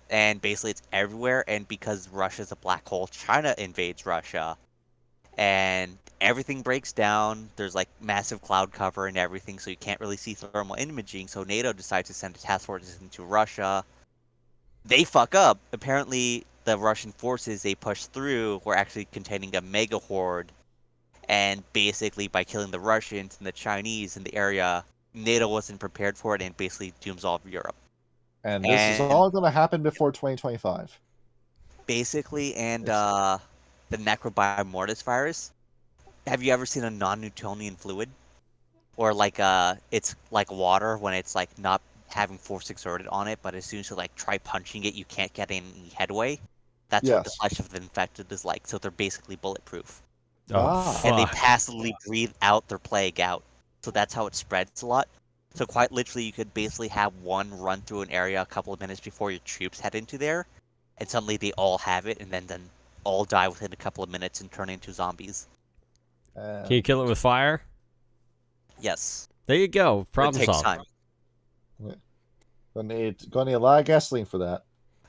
Speaker 2: And basically it's everywhere, and because Russia's a black hole, China invades Russia. And everything breaks down. There's like massive cloud cover and everything, so you can't really see thermal imaging. So NATO decides to send a task force into Russia. They fuck up. Apparently, the Russian forces they pushed through were actually containing a mega horde, and basically by killing the Russians and the Chinese in the area, NATO wasn't prepared for it and basically dooms all of Europe.
Speaker 1: And this is
Speaker 2: And
Speaker 1: all going to happen before 2025.
Speaker 2: basically, and
Speaker 1: It's-
Speaker 2: the Necrobiotis virus. Have you ever seen a non-Newtonian fluid? Or like it's like water when it's like not having force exerted on it, but as soon as you like try punching it, you can't get any headway. That's what the
Speaker 1: Yes.
Speaker 2: flesh of the infected is like. So they're basically bulletproof,
Speaker 3: Oh,
Speaker 1: Ah.
Speaker 2: and they
Speaker 3: fuck.
Speaker 2: passively breathe out their plague out. So that's how it spreads a lot. So quite literally, you could basically have one run through an area a couple of minutes before your troops head into there, and suddenly they all have it, and then all die within a couple of minutes and turn into zombies.
Speaker 3: Can you kill it with fire?
Speaker 2: Yes,
Speaker 3: There you go.
Speaker 2: but it
Speaker 3: Problem
Speaker 2: takes
Speaker 3: solved.
Speaker 2: time.
Speaker 1: Gonna need a lot of gasoline for that.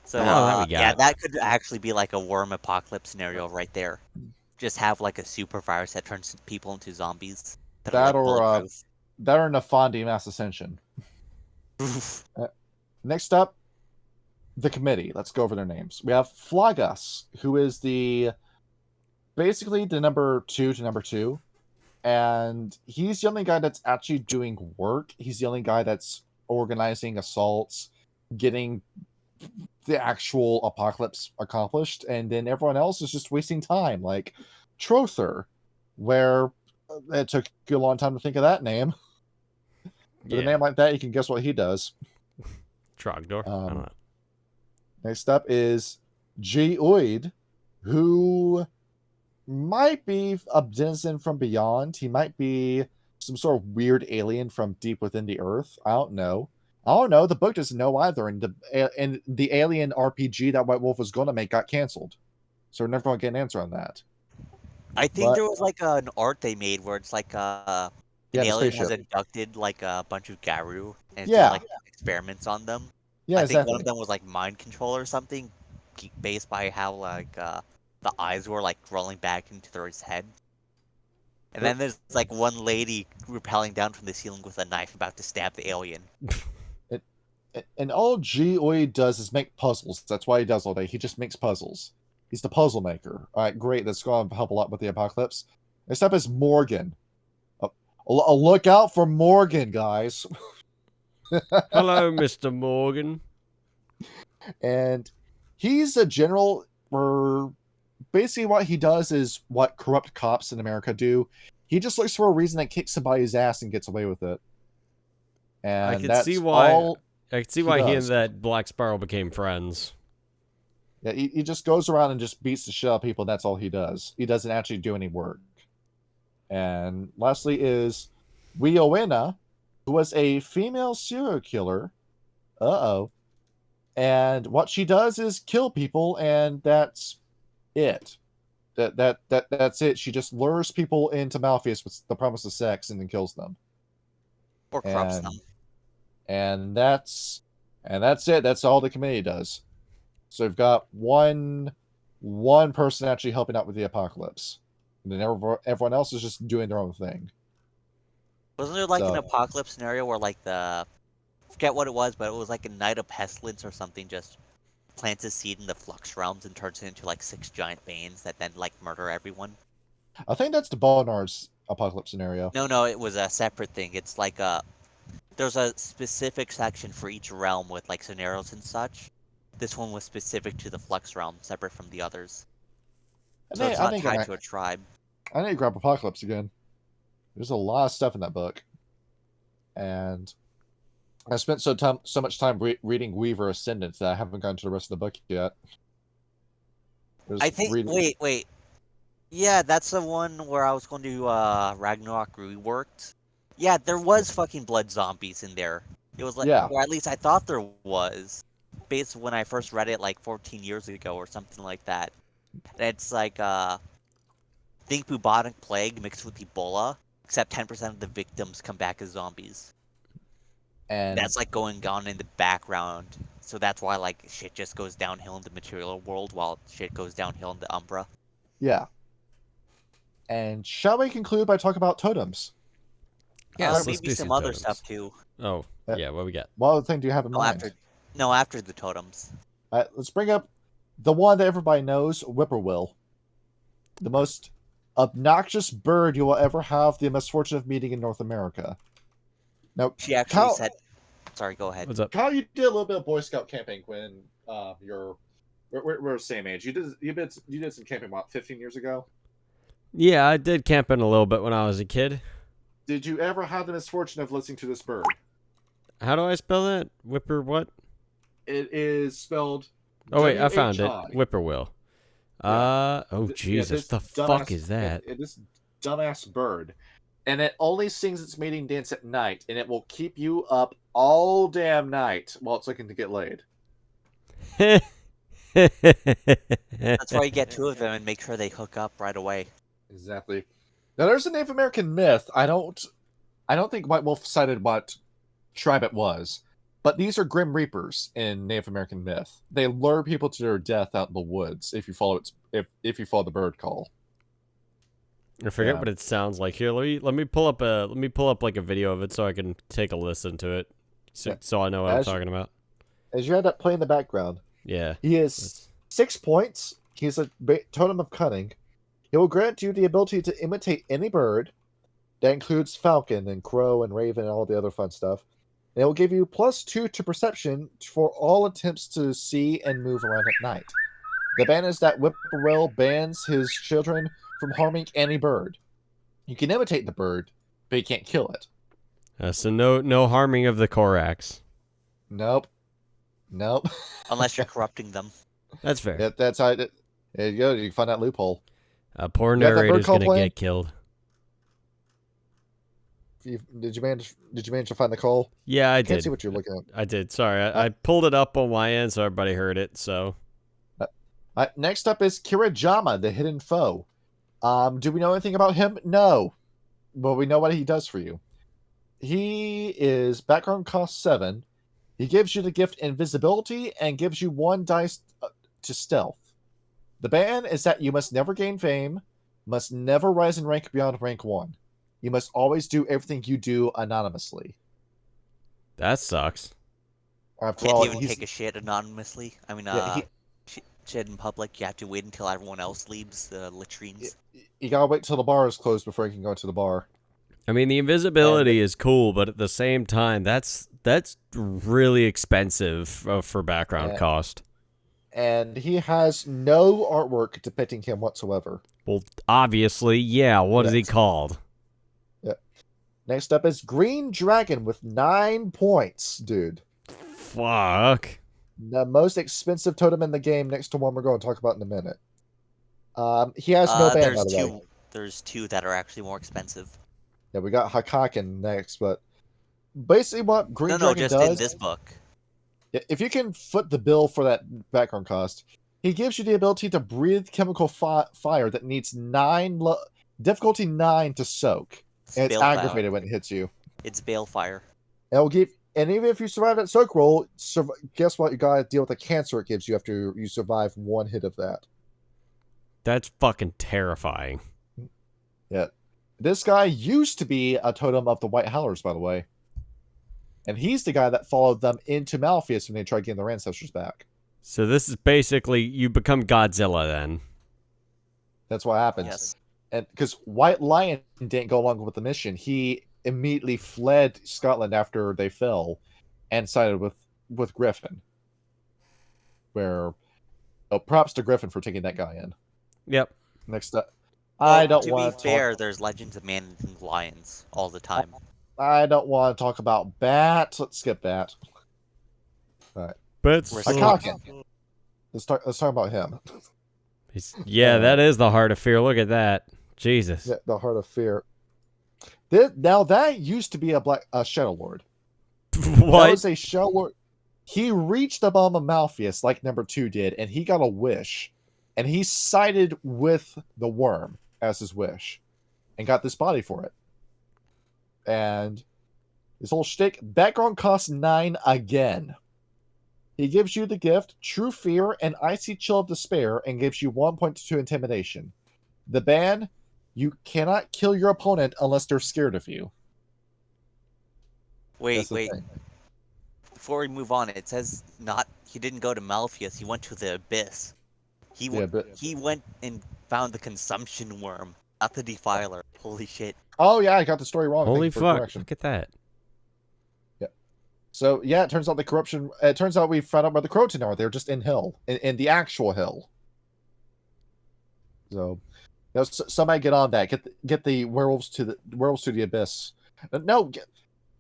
Speaker 2: So
Speaker 3: Oh, that we
Speaker 2: yeah,
Speaker 3: got.
Speaker 2: that could actually be like a worm apocalypse scenario right there. Just have like a super virus that turns people into zombies that are like
Speaker 1: That or
Speaker 2: bulletproof.
Speaker 1: that or Nafandi Mass Ascension. Next up, the committee. Let's go over their names. We have Flagus, who is basically the number 2 to number 2. And he's the only guy that's actually doing work. He's the only guy that's organizing assaults, getting the actual apocalypse accomplished, and then everyone else is just wasting time, like Trother, where it took you a long time to think of that name. With a name like that, you can guess what he does.
Speaker 3: Trogdor. I don't know.
Speaker 1: Next up is Geoid, who might be a denizen from beyond. He might be some sort of weird alien from deep within the earth. I don't know. The book doesn't know either. And the alien RPG that White Wolf was going to make got canceled, so we're never going to get an answer on that.
Speaker 2: I think
Speaker 1: But
Speaker 2: there was like an art they made where it's like
Speaker 1: yeah,
Speaker 2: an
Speaker 1: the
Speaker 2: alien has
Speaker 1: spaceship.
Speaker 2: abducted like a bunch of Garu and
Speaker 1: Yeah.
Speaker 2: doing like experiments on them.
Speaker 1: Yeah,
Speaker 2: I think
Speaker 1: exactly.
Speaker 2: one of them was like mind control or something, based by how like the eyes were like rolling back into their head. And then there's like one lady rappelling down from the ceiling with a knife about to stab the alien.
Speaker 1: And all Geoid does is make puzzles. That's why he does all day. He just makes puzzles. He's the puzzle maker. All right, great. That's going to help a lot with the apocalypse. Next up is Morgan. A look out for Morgan, guys.
Speaker 3: Hello, Mr. Morgan.
Speaker 1: And he's a general where basically what he does is what corrupt cops in America do. He just looks for a reason that kicks somebody's ass and gets away with it. And
Speaker 3: I can
Speaker 1: that's
Speaker 3: see why.
Speaker 1: all
Speaker 3: I can see
Speaker 1: he
Speaker 3: why he
Speaker 1: does.
Speaker 3: and that Black Sparrow became friends.
Speaker 1: Yeah, he just goes around and just beats the shit out of people. And that's all he does. He doesn't actually do any work. And lastly is Wiowena, who was a female serial killer. And what she does is kill people, and that's it. That's it. She just lures people into Malfeas with the promise of sex and then kills them.
Speaker 2: Or corrupts
Speaker 1: And
Speaker 2: them.
Speaker 1: and that's it. That's all the committee does. So we've got one person actually helping out with the apocalypse, and then everyone else is just doing their own thing.
Speaker 2: Wasn't there like an
Speaker 1: So-
Speaker 2: apocalypse scenario where like forget what it was, but it was like a night of pestilence or something, just plants a seed in the flux realms and turns it into like 6 giant banes that then like murder everyone?
Speaker 1: I think that's the Balnar's apocalypse scenario.
Speaker 2: No, it was a separate thing. It's like there's a specific section for each realm with like scenarios and such. This one was specific to the flux realm, separate from the others. So it's not tied to a tribe.
Speaker 1: I need to grab Apocalypse again. There's a lot of stuff in that book, and I spent so much time reading Weaver Ascendant that I haven't gotten to the rest of the book yet.
Speaker 2: I think. Wait. Yeah, that's the one where I was going to Ragnarok reworked. Yeah, there was fucking blood zombies in there. It was like,
Speaker 1: Yeah.
Speaker 2: or at least I thought there was, based when I first read it like 14 years ago or something like that. And it's like think bubonic plague mixed with Ebola, except 10% of the victims come back as zombies.
Speaker 1: And
Speaker 2: That's like going on in the background. So that's why like shit just goes downhill in the material world while shit goes downhill in the Umbra.
Speaker 1: yeah. And shall we conclude by talking about totems?
Speaker 3: Yes, let's
Speaker 2: Maybe
Speaker 3: do
Speaker 2: some
Speaker 3: some
Speaker 2: other
Speaker 3: totems.
Speaker 2: stuff too.
Speaker 3: Oh, yeah, what we got?
Speaker 1: What other thing do you have in mind?
Speaker 2: After the totems.
Speaker 1: Let's bring up the one that everybody knows, Whippoorwill. The most obnoxious bird you will ever have the misfortune of meeting in North America. Now,
Speaker 2: She actually
Speaker 1: Kyle,
Speaker 2: said, "Sorry, go ahead."
Speaker 3: What's up?
Speaker 1: Kyle, you did a little bit of Boy Scout camping when we're the same age. You did some camping about 15 years ago.
Speaker 3: Yeah, I did camping a little bit when I was a kid.
Speaker 1: Did you ever have the misfortune of listening to this bird?
Speaker 3: How do I spell that? Whipper what?
Speaker 1: It is spelled.
Speaker 3: Oh wait, I found it.
Speaker 1: WHI.
Speaker 3: Whippoorwill.
Speaker 1: Yeah.
Speaker 3: Oh Jesus, the fuck is that?
Speaker 1: This dumbass bird, and it only sings its mating dance at night, and it will keep you up all damn night while it's looking to get laid.
Speaker 2: That's why you get two of them and make sure they hook up right away.
Speaker 1: Exactly. Now there's a Native American myth. I don't think White Wolf cited what tribe it was, but these are Grim Reapers in Native American myth. They lure people to their death out in the woods if you follow if you follow the bird call.
Speaker 3: I forget
Speaker 1: Yeah.
Speaker 3: what it sounds like. Here, let me pull up like a video of it so I can take a listen to it, so I know what I'm talking about.
Speaker 1: As you end up playing in the background,
Speaker 3: Yeah.
Speaker 1: he is 6 points. He's a totem of cunning. He will grant you the ability to imitate any bird. That includes falcon and crow and raven and all the other fun stuff. And it will give you +2 to perception for all attempts to see and move around at night. The ban is that Whippoorwill bans his children from harming any bird. You can imitate the bird, but you can't kill it.
Speaker 3: So no harming of the Korax.
Speaker 1: Nope.
Speaker 2: Unless you're corrupting them.
Speaker 3: That's fair.
Speaker 1: That's how it. There you go. You can find that loophole.
Speaker 3: Poor
Speaker 1: You got that bird
Speaker 3: narrator's
Speaker 1: call
Speaker 3: gonna
Speaker 1: playing?
Speaker 3: get killed.
Speaker 1: Did you manage to find the call?
Speaker 3: Yeah, I
Speaker 1: I can't
Speaker 3: did.
Speaker 1: see what you're looking at.
Speaker 3: I did. Sorry, I pulled it up on my end so everybody heard it. So
Speaker 1: Next up is Kirajama, the hidden foe. Do we know anything about him? No. But we know what he does for you. He is background cost 7. He gives you the gift invisibility and gives you 1 dice to stealth. The ban is that you must never gain fame, must never rise in rank beyond rank 1. You must always do everything you do anonymously.
Speaker 3: that sucks.
Speaker 1: After
Speaker 2: Can't
Speaker 1: all,
Speaker 2: even take a shit anonymously. I mean, shit in public. You have to wait until everyone else leaves the latrines.
Speaker 1: you gotta wait till the bar is closed before you can go to the bar.
Speaker 3: I mean, the invisibility is cool, but at the same time, that's really expensive for background cost.
Speaker 1: And he has no artwork depicting him whatsoever.
Speaker 3: Well, obviously, yeah. What is he called?
Speaker 1: Yeah. Next up is Green Dragon with 9 points, dude.
Speaker 3: Fuck.
Speaker 1: The most expensive totem in the game, next to one we're going to talk about in a minute. He has no ban, by the way.
Speaker 2: There's two that are actually more expensive.
Speaker 1: Yeah, we got Hakaken next, but basically what Green
Speaker 2: No,
Speaker 1: Dragon
Speaker 2: just
Speaker 1: does...
Speaker 2: in this book.
Speaker 1: If you can foot the bill for that background cost, he gives you the ability to breathe chemical fire that needs difficulty 9 to soak. And it's aggravated when it hits you.
Speaker 2: It's balefire.
Speaker 1: And even if you survive that soak roll, guess what? You gotta deal with the cancer it gives you after you survive 1 hit of that.
Speaker 3: That's fucking terrifying.
Speaker 1: Yeah. This guy used to be a totem of the White Howlers, by the way. And he's the guy that followed them into Malfeas when they tried getting their ancestors back.
Speaker 3: So this is basically, you become Godzilla then.
Speaker 1: That's what happens.
Speaker 2: Yes.
Speaker 1: And because White Lion didn't go along with the mission, he immediately fled Scotland after they fell and sided with Griffin. Props to Griffin for taking that guy in.
Speaker 3: Yep.
Speaker 1: Next up,
Speaker 2: To be fair, there's legends of man and lions all the time.
Speaker 1: I don't want to talk about Bat. Let's skip that. All right.
Speaker 3: But
Speaker 1: Hakaken. Let's talk about him.
Speaker 3: yeah, that is the Heart of Fear. Look at that. Jesus.
Speaker 1: Yeah, the Heart of Fear. Now that used to be a Shadow Lord.
Speaker 3: What?
Speaker 1: That was a Shadow Lord. He reached the bottom of Malfeas like number 2 did, and he got a wish. And he sided with the worm as his wish. And got this body for it. And his whole shtick, background costs 9 again. He gives you the gift, True Fear and Icy Chill of Despair, and gives you 1 point to Intimidation. The ban, you cannot kill your opponent unless they're scared of you.
Speaker 2: Wait. Before we move on, it says he didn't go to Malfeas, he went to the Abyss. He
Speaker 1: Yeah,
Speaker 2: went,
Speaker 1: but
Speaker 2: he went and found the consumption worm, not the defiler. Holy shit.
Speaker 1: oh yeah, I got the story wrong. Thank
Speaker 3: Holy
Speaker 1: you for
Speaker 3: fuck!
Speaker 1: correction.
Speaker 3: Look at that.
Speaker 1: So yeah, it turns out the corruption. It turns out we found out where the Croton are. They're just in hell, in the actual hell. So, somebody get on that. Get the werewolves to the abyss. No,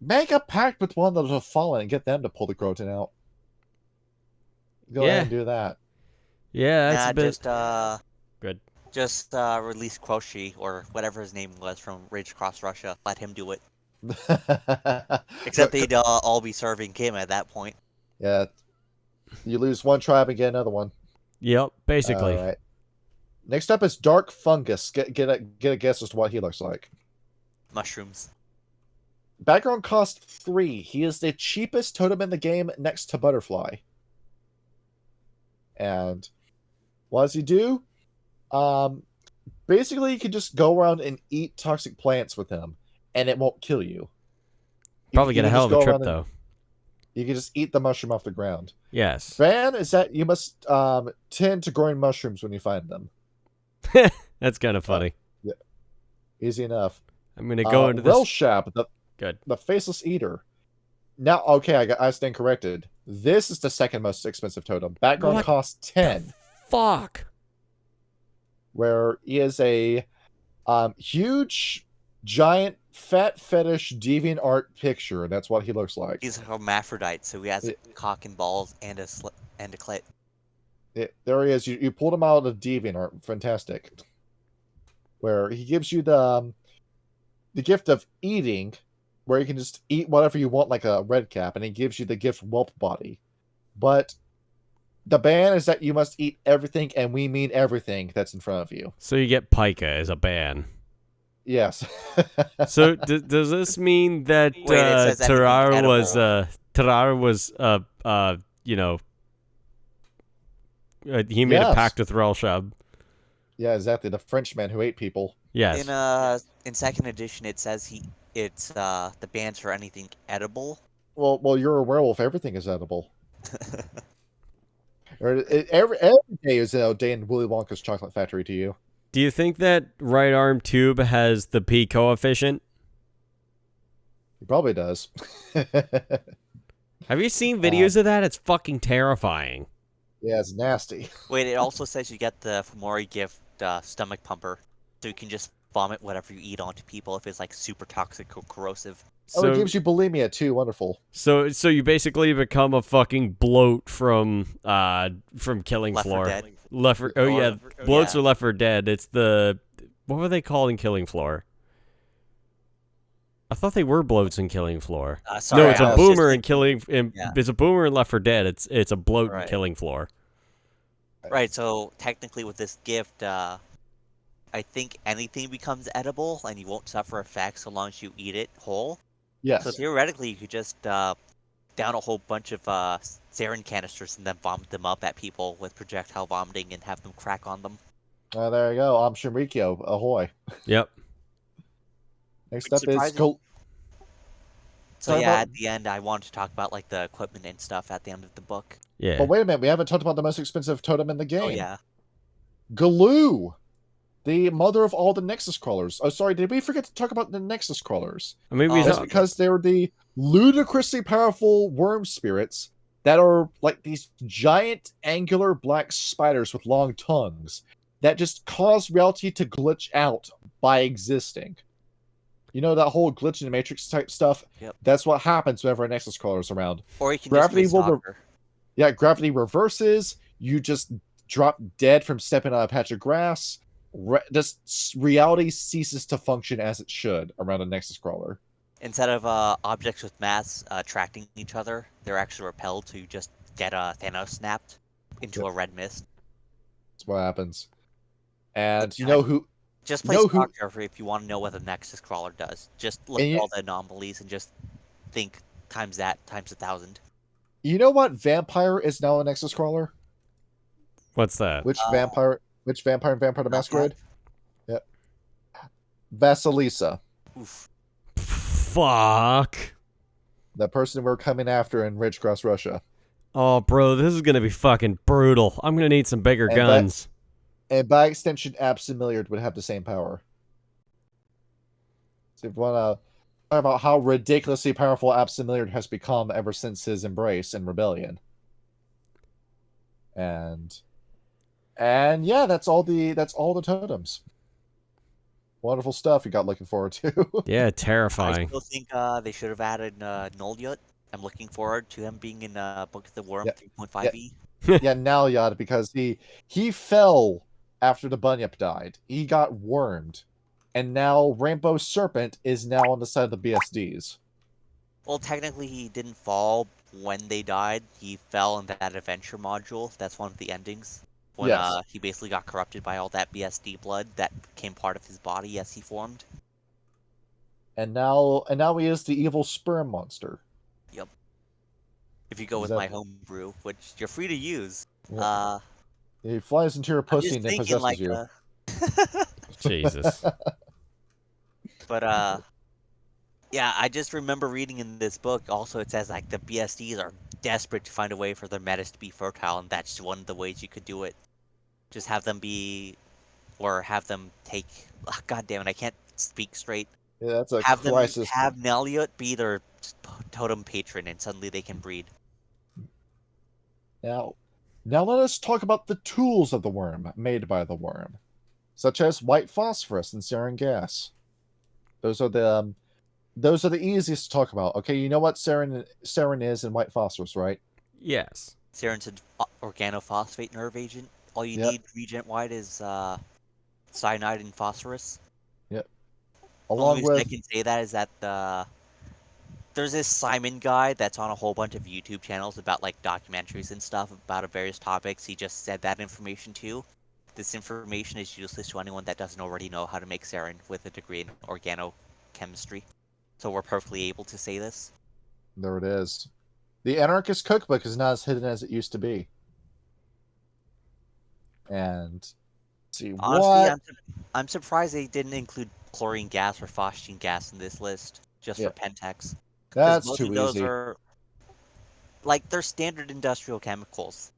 Speaker 1: make a pact with one that have fallen and get them to pull the Croton out. Go ahead and do that.
Speaker 3: Yeah, that's
Speaker 2: Nah,
Speaker 3: a bit
Speaker 2: good.
Speaker 3: good.
Speaker 2: Just release Kroshi, or whatever his name was, from Rage Across Russia. Let him do it. Except they'd all be serving Kim at that point.
Speaker 1: Yeah, you lose one tribe and get another one.
Speaker 3: Yep, basically.
Speaker 1: All right. Next up is Dark Fungus. Get a guess as to what he looks like.
Speaker 2: Mushrooms.
Speaker 1: Background cost 3. He is the cheapest totem in the game next to Butterfly. And what does he do? Basically, you can just go around and eat toxic plants with him, and it won't kill you.
Speaker 3: Probably get a hell of a trip, though.
Speaker 1: You can just eat the mushroom off the ground.
Speaker 3: Yes.
Speaker 1: Ban is that you must tend to growing mushrooms when you find them.
Speaker 3: That's kind of funny.
Speaker 1: Yeah. Easy enough.
Speaker 3: I'm going to go into this.
Speaker 1: Relshab, the Faceless Eater. Now, okay, I stand corrected. This is the second most expensive totem. Background costs 10.
Speaker 3: Fuck.
Speaker 1: Where he is a huge, giant, fat fetish deviant art picture, and that's what he looks like.
Speaker 2: He's a hermaphrodite, so he has a cock and balls and a clit.
Speaker 1: There he is. You pulled him out of deviant art. Fantastic. Where he gives you the gift of eating, where you can just eat whatever you want like a red cap, and he gives you the gift whelp body. But the ban is that you must eat everything, and we mean everything that's in front of you.
Speaker 3: So you get Pika as a ban.
Speaker 1: Yes.
Speaker 3: So does this mean that Terrar was you know, he made a pact with Relshab?
Speaker 1: Yeah, exactly. The Frenchman who ate people.
Speaker 3: Yes.
Speaker 2: In second edition, it says it's the bans for anything edible.
Speaker 1: Well, you're a werewolf. Everything is edible. Every day is a day in Willy Wonka's chocolate factory to you.
Speaker 3: Do you think that right arm tube has the P coefficient?
Speaker 1: He probably does.
Speaker 3: Have you seen videos of that? It's fucking terrifying.
Speaker 1: Yeah, it's nasty.
Speaker 2: Wait, it also says you get the Fomori gift stomach pumper, so you can just vomit whatever you eat onto people if it's like super toxic or corrosive.
Speaker 1: So, it gives you bulimia too. Wonderful.
Speaker 3: So you basically become a fucking bloat from Killing
Speaker 2: Left
Speaker 3: Floor.
Speaker 2: 4 Dead.
Speaker 3: Bloats are Left 4 Dead. It's the what were they called in Killing Floor? I thought they were bloats in Killing Floor.
Speaker 2: Sorry,
Speaker 3: no, it's a boomer in
Speaker 2: Killing.
Speaker 3: It's a boomer in Left 4 Dead. It's a bloat in Killing Floor.
Speaker 2: Right. So technically, with this gift, I think anything becomes edible, and you won't suffer effects so long as you eat it whole.
Speaker 1: Yes.
Speaker 2: So theoretically, you could just down a whole bunch of sarin canisters and then vomit them up at people with projectile vomiting and have them crack on them.
Speaker 1: There you go. I'm Shinrikyo. Ahoy.
Speaker 3: Yep.
Speaker 1: Next up is
Speaker 2: So yeah, at the end, I wanted to talk about like the equipment and stuff at the end of the book.
Speaker 3: Yeah.
Speaker 1: But wait a minute, we haven't talked about the most expensive totem in the game.
Speaker 2: Oh yeah.
Speaker 1: Galoo, the mother of all the Nexus crawlers. Oh, sorry, did we forget to talk about the Nexus crawlers?
Speaker 3: Maybe
Speaker 1: that's because they're the ludicrously powerful worm spirits that are like these giant angular black spiders with long tongues that just cause reality to glitch out by existing. You know that whole glitch in the Matrix type stuff?
Speaker 2: Yep.
Speaker 1: That's what happens whenever a Nexus crawler is around.
Speaker 2: Or you can gravity just play
Speaker 1: gravity reverses. You just drop dead from stepping on a patch of grass. Just reality ceases to function as it should around a Nexus crawler.
Speaker 2: Instead of objects with mass attracting each other, they're actually repelled, so you just get Thanos snapped into a red mist.
Speaker 1: That's what happens. And you know who...
Speaker 2: Just play Stalker if you want to know what the Nexus crawler does. Just look at all the anomalies and just think times 1,000.
Speaker 1: You know what vampire is now a Nexus crawler?
Speaker 3: What's that?
Speaker 1: Which vampire in Vampire the Masquerade? Yep. Vasilisa.
Speaker 2: Oof.
Speaker 3: Fuck.
Speaker 1: The person we're coming after in Ridge Cross, Russia.
Speaker 3: Oh, bro, this is gonna be fucking brutal. I'm gonna need some bigger
Speaker 1: And
Speaker 3: guns.
Speaker 1: And by extension, Absimilliard would have the same power. So if you want to talk about how ridiculously powerful Absimilliard has become ever since his embrace and rebellion. And yeah, that's all the totems. Wonderful stuff you got looking forward to.
Speaker 3: Yeah,
Speaker 2: I
Speaker 3: terrifying.
Speaker 2: still think they should have added Nolyut. I'm looking forward to him being in Book of the Worm
Speaker 1: Yeah.
Speaker 2: 3.5e.
Speaker 1: Yeah, Nalyad, because he fell after the Bunyip died. He got wormed. And now Rainbow Serpent is now on the side of the BSDs.
Speaker 2: Well, technically, he didn't fall when they died. He fell in that adventure module. That's one of the endings. When
Speaker 1: Yes.
Speaker 2: he basically got corrupted by all that BSD blood that became part of his body as he formed.
Speaker 1: And now he is the evil sperm monster.
Speaker 2: Yep. If you go with my homebrew, which you're free to use.
Speaker 1: Yeah. He flies into your
Speaker 2: I'm
Speaker 1: pussy
Speaker 2: just
Speaker 1: and then
Speaker 2: thinking,
Speaker 1: possesses you.
Speaker 3: Jesus.
Speaker 2: But yeah, I just remember reading in this book. Also, it says like the BSDs are desperate to find a way for their metas to be fertile, and that's one of the ways you could do it. Just have them be, or have them take. Oh, God damn it, I can't speak straight.
Speaker 1: Yeah, that's a
Speaker 2: Have them
Speaker 1: crisis.
Speaker 2: have Neliot be their totem patron, and suddenly they can breed.
Speaker 1: Now let us talk about the tools of the worm made by the worm, such as white phosphorus and sarin gas. Those are the easiest to talk about. Okay, you know what sarin is and white phosphorus, right?
Speaker 3: Yes.
Speaker 2: Sarin's an organophosphate nerve agent. All you
Speaker 1: Yep.
Speaker 2: need regent-wide is cyanide and phosphorus.
Speaker 1: Yep.
Speaker 2: The only
Speaker 1: Along
Speaker 2: reason I
Speaker 1: with
Speaker 2: can say that is that there's this Simon guy that's on a whole bunch of YouTube channels about like documentaries and stuff about various topics. He just said that information too. This information is useless to anyone that doesn't already know how to make sarin with a degree in organochemistry. So we're perfectly able to say this.
Speaker 1: there it is. The anarchist cookbook is not as hidden as it used to be. And let's see
Speaker 2: Honestly,
Speaker 1: what
Speaker 2: I'm surprised they didn't include chlorine gas or phosgene gas in this list just
Speaker 1: Yeah.
Speaker 2: for Pentax. Because
Speaker 1: That's
Speaker 2: both
Speaker 1: too
Speaker 2: of those
Speaker 1: easy.
Speaker 2: are like they're standard industrial chemicals.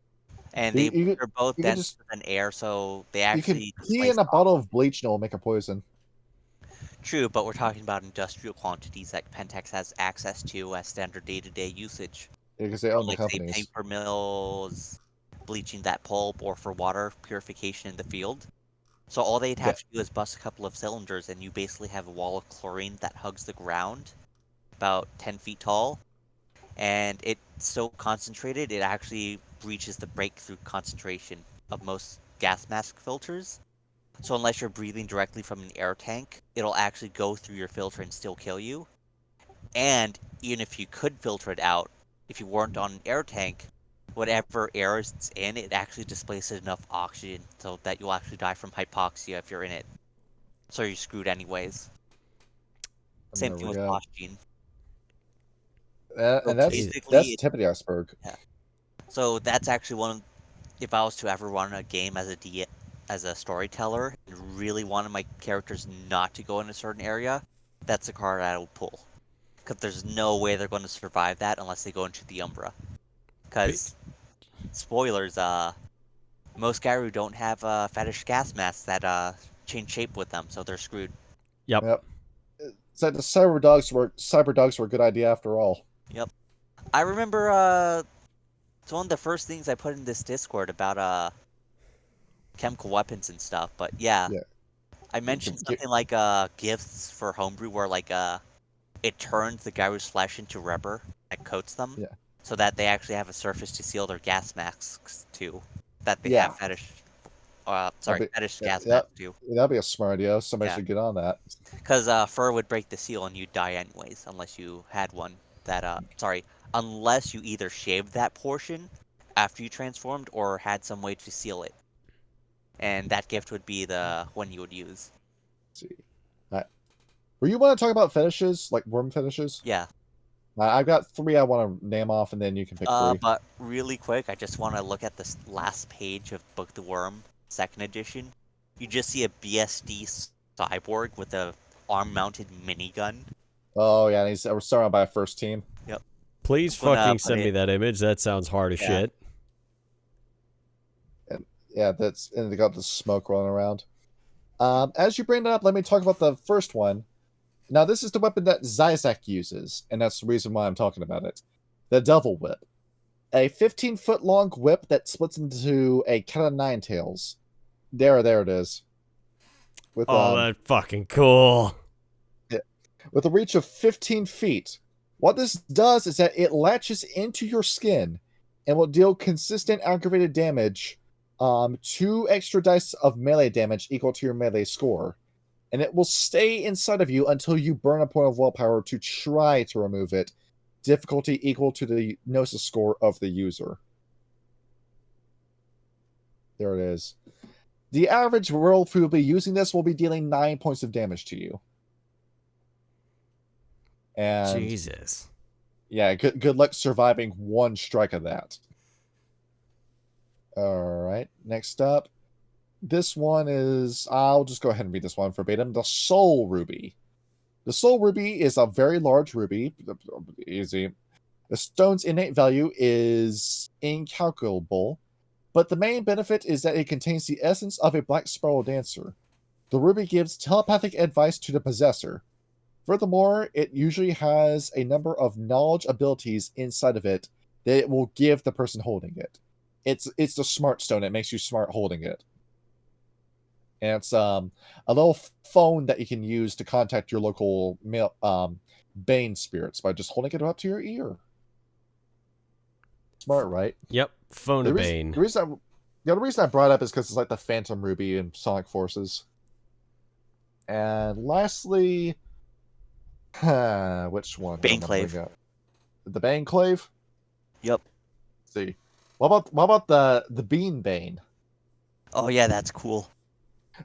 Speaker 2: And
Speaker 1: You could-
Speaker 2: they're both
Speaker 1: you could
Speaker 2: denser
Speaker 1: just-
Speaker 2: than air, so they
Speaker 1: You can
Speaker 2: actually
Speaker 1: pee
Speaker 2: displace
Speaker 1: in a bottle of bleach and it will make a poison.
Speaker 2: True, but we're talking about industrial quantities that Pentax has access to as standard day-to-day usage.
Speaker 1: Because they
Speaker 2: So,
Speaker 1: own the
Speaker 2: like, say,
Speaker 1: companies.
Speaker 2: paper mills, bleaching that pulp, or for water purification in the field. So all they'd have to do is bust a couple of cylinders, and you basically have a wall of chlorine that hugs the ground, about 10 feet tall, and it's so concentrated, it actually reaches the breakthrough concentration of most gas mask filters. So unless you're breathing directly from an air tank, it'll actually go through your filter and still kill you. And even if you could filter it out, if you weren't on an air tank, whatever air is in, it actually displaces enough oxygen so that you'll actually die from hypoxia if you're in it. So you're screwed anyways. Same
Speaker 1: There
Speaker 2: thing
Speaker 1: we
Speaker 2: with
Speaker 1: go.
Speaker 2: phosgene.
Speaker 1: And that's
Speaker 2: basically,
Speaker 1: the tip of the iceberg.
Speaker 2: So that's actually one of, if I was to ever run a game as a storyteller and really wanted my characters not to go in a certain area, that's the card I would pull. Because there's no way they're going to survive that unless they go into the Umbra. Because, spoilers, most Gyru don't have fetish gas masks that change shape with them, so they're screwed.
Speaker 3: Yep.
Speaker 1: So the cyber dogs were a good idea after all.
Speaker 2: Yep. I remember it's one of the first things I put in this Discord about chemical weapons and stuff, but yeah. I mentioned something like gifts for homebrew where like it turns the Gyru's flesh into rubber and coats them.
Speaker 1: Yeah.
Speaker 2: So that they actually have a surface to seal their gas masks to. That they
Speaker 1: Yeah.
Speaker 2: have fetish
Speaker 1: That'd
Speaker 2: gas masks too.
Speaker 1: That'd be a smart idea. Somebody
Speaker 2: Yeah.
Speaker 1: should get on that.
Speaker 2: Because fur would break the seal and you'd die anyways, unless you had one that unless you either shaved that portion after you transformed or had some way to seal it. And that gift would be the one you would use.
Speaker 1: Let's see. Were you want to talk about fetishes, like worm fetishes?
Speaker 2: Yeah.
Speaker 1: I've got 3 I want to name off, and then you can pick 3.
Speaker 2: But really quick, I just want to look at this last page of Book the Worm, 2nd edition. You just see a BSD cyborg with a arm-mounted minigun.
Speaker 1: Oh yeah, and we're surrounded by a first team.
Speaker 2: Yep.
Speaker 3: Please
Speaker 2: I'm gonna
Speaker 3: fucking
Speaker 2: put
Speaker 3: send me
Speaker 2: it-
Speaker 3: that image. That sounds hard as
Speaker 2: Yeah.
Speaker 3: shit.
Speaker 1: Yeah, and they got the smoke rolling around. As you bring it up, let me talk about the first one. Now, this is the weapon that Zizek uses, and that's the reason why I'm talking about it. The Devil Whip. A 15-foot long whip that splits into a cat of nine tails. There it is. With
Speaker 3: That's fucking cool.
Speaker 1: with a reach of 15 feet. What this does is that it latches into your skin and will deal consistent aggravated damage, 2 extra dice of melee damage equal to your melee score. And it will stay inside of you until you burn a point of willpower to try to remove it. Difficulty equal to the Gnosis score of the user. There it is. The average werewolf who will be using this will be dealing 9 points of damage to you. And
Speaker 3: Jesus.
Speaker 1: yeah, good luck surviving 1 strike of that. Alright, next up. This one is... I'll just go ahead and read this one verbatim. The Soul Ruby. The Soul Ruby is a very large ruby. Easy. The stone's innate value is incalculable, but the main benefit is that it contains the essence of a black spiral dancer. The ruby gives telepathic advice to the possessor. Furthermore, it usually has a number of knowledge abilities inside of it that it will give the person holding it. It's the smart stone. It makes you smart holding it. And it's a little phone that you can use to contact your local Bane spirits by just holding it up to your ear. Smart, right?
Speaker 3: Yep. Phone of Bane.
Speaker 1: The reason I brought it up is because it's like the Phantom Ruby in Sonic Forces. And lastly, which one?
Speaker 2: Bane Clave.
Speaker 1: The Bane Clave?
Speaker 2: Yep.
Speaker 1: Let's see. What about the Bean Bane?
Speaker 2: Oh yeah, that's cool.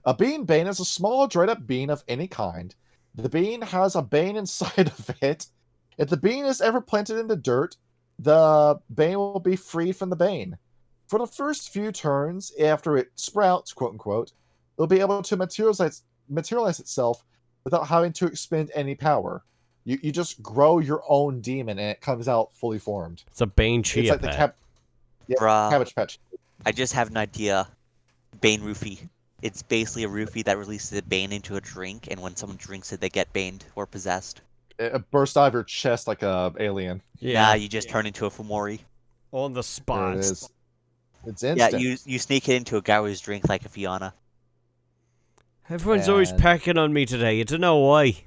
Speaker 1: A bean bane is a small, dried-up bean of any kind. The bean has a bane inside of it. If the bean is ever planted in the dirt, the bane will be freed from the bane. For the first few turns, after it sprouts, quote-unquote, it will be able to materialize itself without having to expend any power. You just grow your own demon, and it comes out fully formed.
Speaker 3: It's a Bane Chia
Speaker 1: It's like
Speaker 3: pet.
Speaker 2: Bruh.
Speaker 1: Cabbage Patch.
Speaker 2: I just have an idea. Bane roofie. It's basically a roofie that releases a bane into a drink, and when someone drinks it, they get baned or possessed.
Speaker 1: It bursts out of your chest like a alien.
Speaker 2: Nah, you just turn into a Fumori.
Speaker 3: On the
Speaker 1: There
Speaker 3: spot.
Speaker 1: it is. It's
Speaker 2: Yeah,
Speaker 1: instant.
Speaker 2: you sneak it into a guy who's drink like a Fiona.
Speaker 3: Everyone's always
Speaker 1: And-
Speaker 3: packing on me today. You don't know why.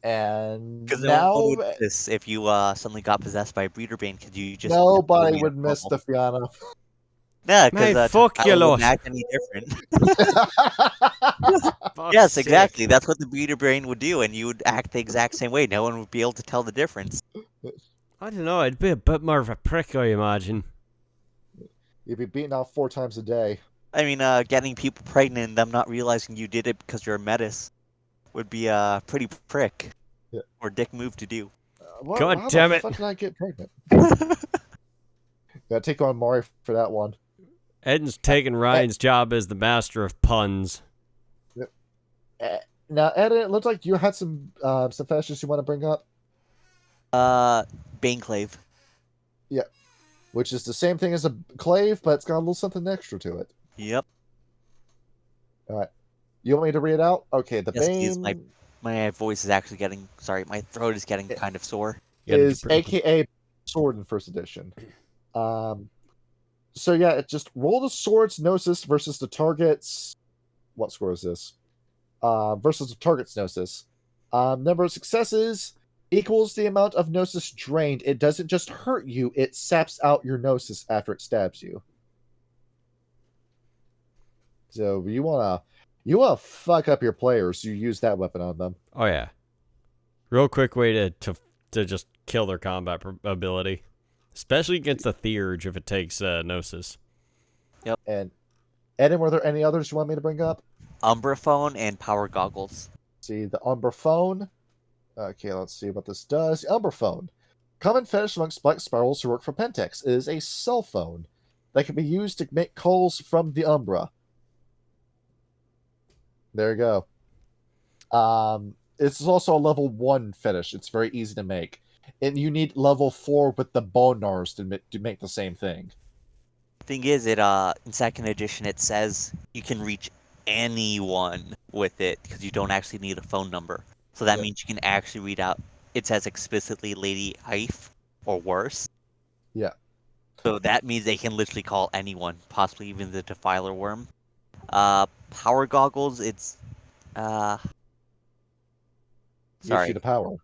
Speaker 1: And
Speaker 2: Because
Speaker 1: now
Speaker 2: this if you suddenly got possessed by a breeder bane, could you just
Speaker 1: nobody would miss the Fiona.
Speaker 2: Yeah,
Speaker 3: Mate,
Speaker 2: because
Speaker 3: fuck you lot.
Speaker 2: wouldn't act any different.
Speaker 3: Fuck's
Speaker 2: Yes,
Speaker 3: sake.
Speaker 2: exactly. That's what the breeder brain would do, and you would act the exact same way. No one would be able to tell the difference.
Speaker 3: I don't know. I'd be a bit more of a prick, I imagine.
Speaker 1: You'd be beaten out 4 times a day.
Speaker 2: I mean, getting people pregnant and them not realizing you did it because you're a metis would be a pretty prick
Speaker 1: Yeah.
Speaker 2: or dick move to do.
Speaker 3: God
Speaker 1: How
Speaker 3: damn
Speaker 1: the
Speaker 3: it.
Speaker 1: fuck did I get pregnant? Gotta take on Mari for that one.
Speaker 3: Eden's taking Ryan's job as the master of puns.
Speaker 1: Now, Ed, it looked like you had some fetishes you want to bring up,
Speaker 2: Baneclave.
Speaker 1: which is the same thing as a clave, but it's got a little something extra to it.
Speaker 2: Yep.
Speaker 1: You want me to read it out? Okay, the
Speaker 2: Yes, please.
Speaker 1: Bane
Speaker 2: My voice is actually getting... Sorry, my throat is getting kind of sore.
Speaker 3: You gotta
Speaker 1: is
Speaker 3: be pretty-
Speaker 1: AKA Sword in first edition. So yeah, it just roll the sword's gnosis versus the target's... What score is this? Versus the target's gnosis. Number of successes equals the amount of gnosis drained. It doesn't just hurt you, it saps out your gnosis after it stabs you. So you wanna fuck up your players, you use that weapon on them.
Speaker 3: Oh, yeah. Real quick way to just kill their combat ability. Especially against the Theurge if it takes Gnosis.
Speaker 1: And Eden, were there any others you want me to bring up?
Speaker 2: Umbraphone and power goggles.
Speaker 1: See, the Umbraphone. Okay, let's see what this does. The Umbraphone. Common fetish amongst black spirals who work for Pentex. It is a cell phone that can be used to make calls from the Umbra. There you go. It's also a level 1 fetish. It's very easy to make. And you need level 4 with the Bonars to make the same thing.
Speaker 2: Thing is, it in second edition it says you can reach anyone with it because you don't actually need a phone number. So that
Speaker 1: Yep.
Speaker 2: means you can actually read out. It says explicitly Lady Ife or worse.
Speaker 1: Yeah.
Speaker 2: So that means they can literally call anyone, possibly even the Defiler Worm. Power goggles. It's
Speaker 1: Gives you
Speaker 2: sorry.
Speaker 1: the power.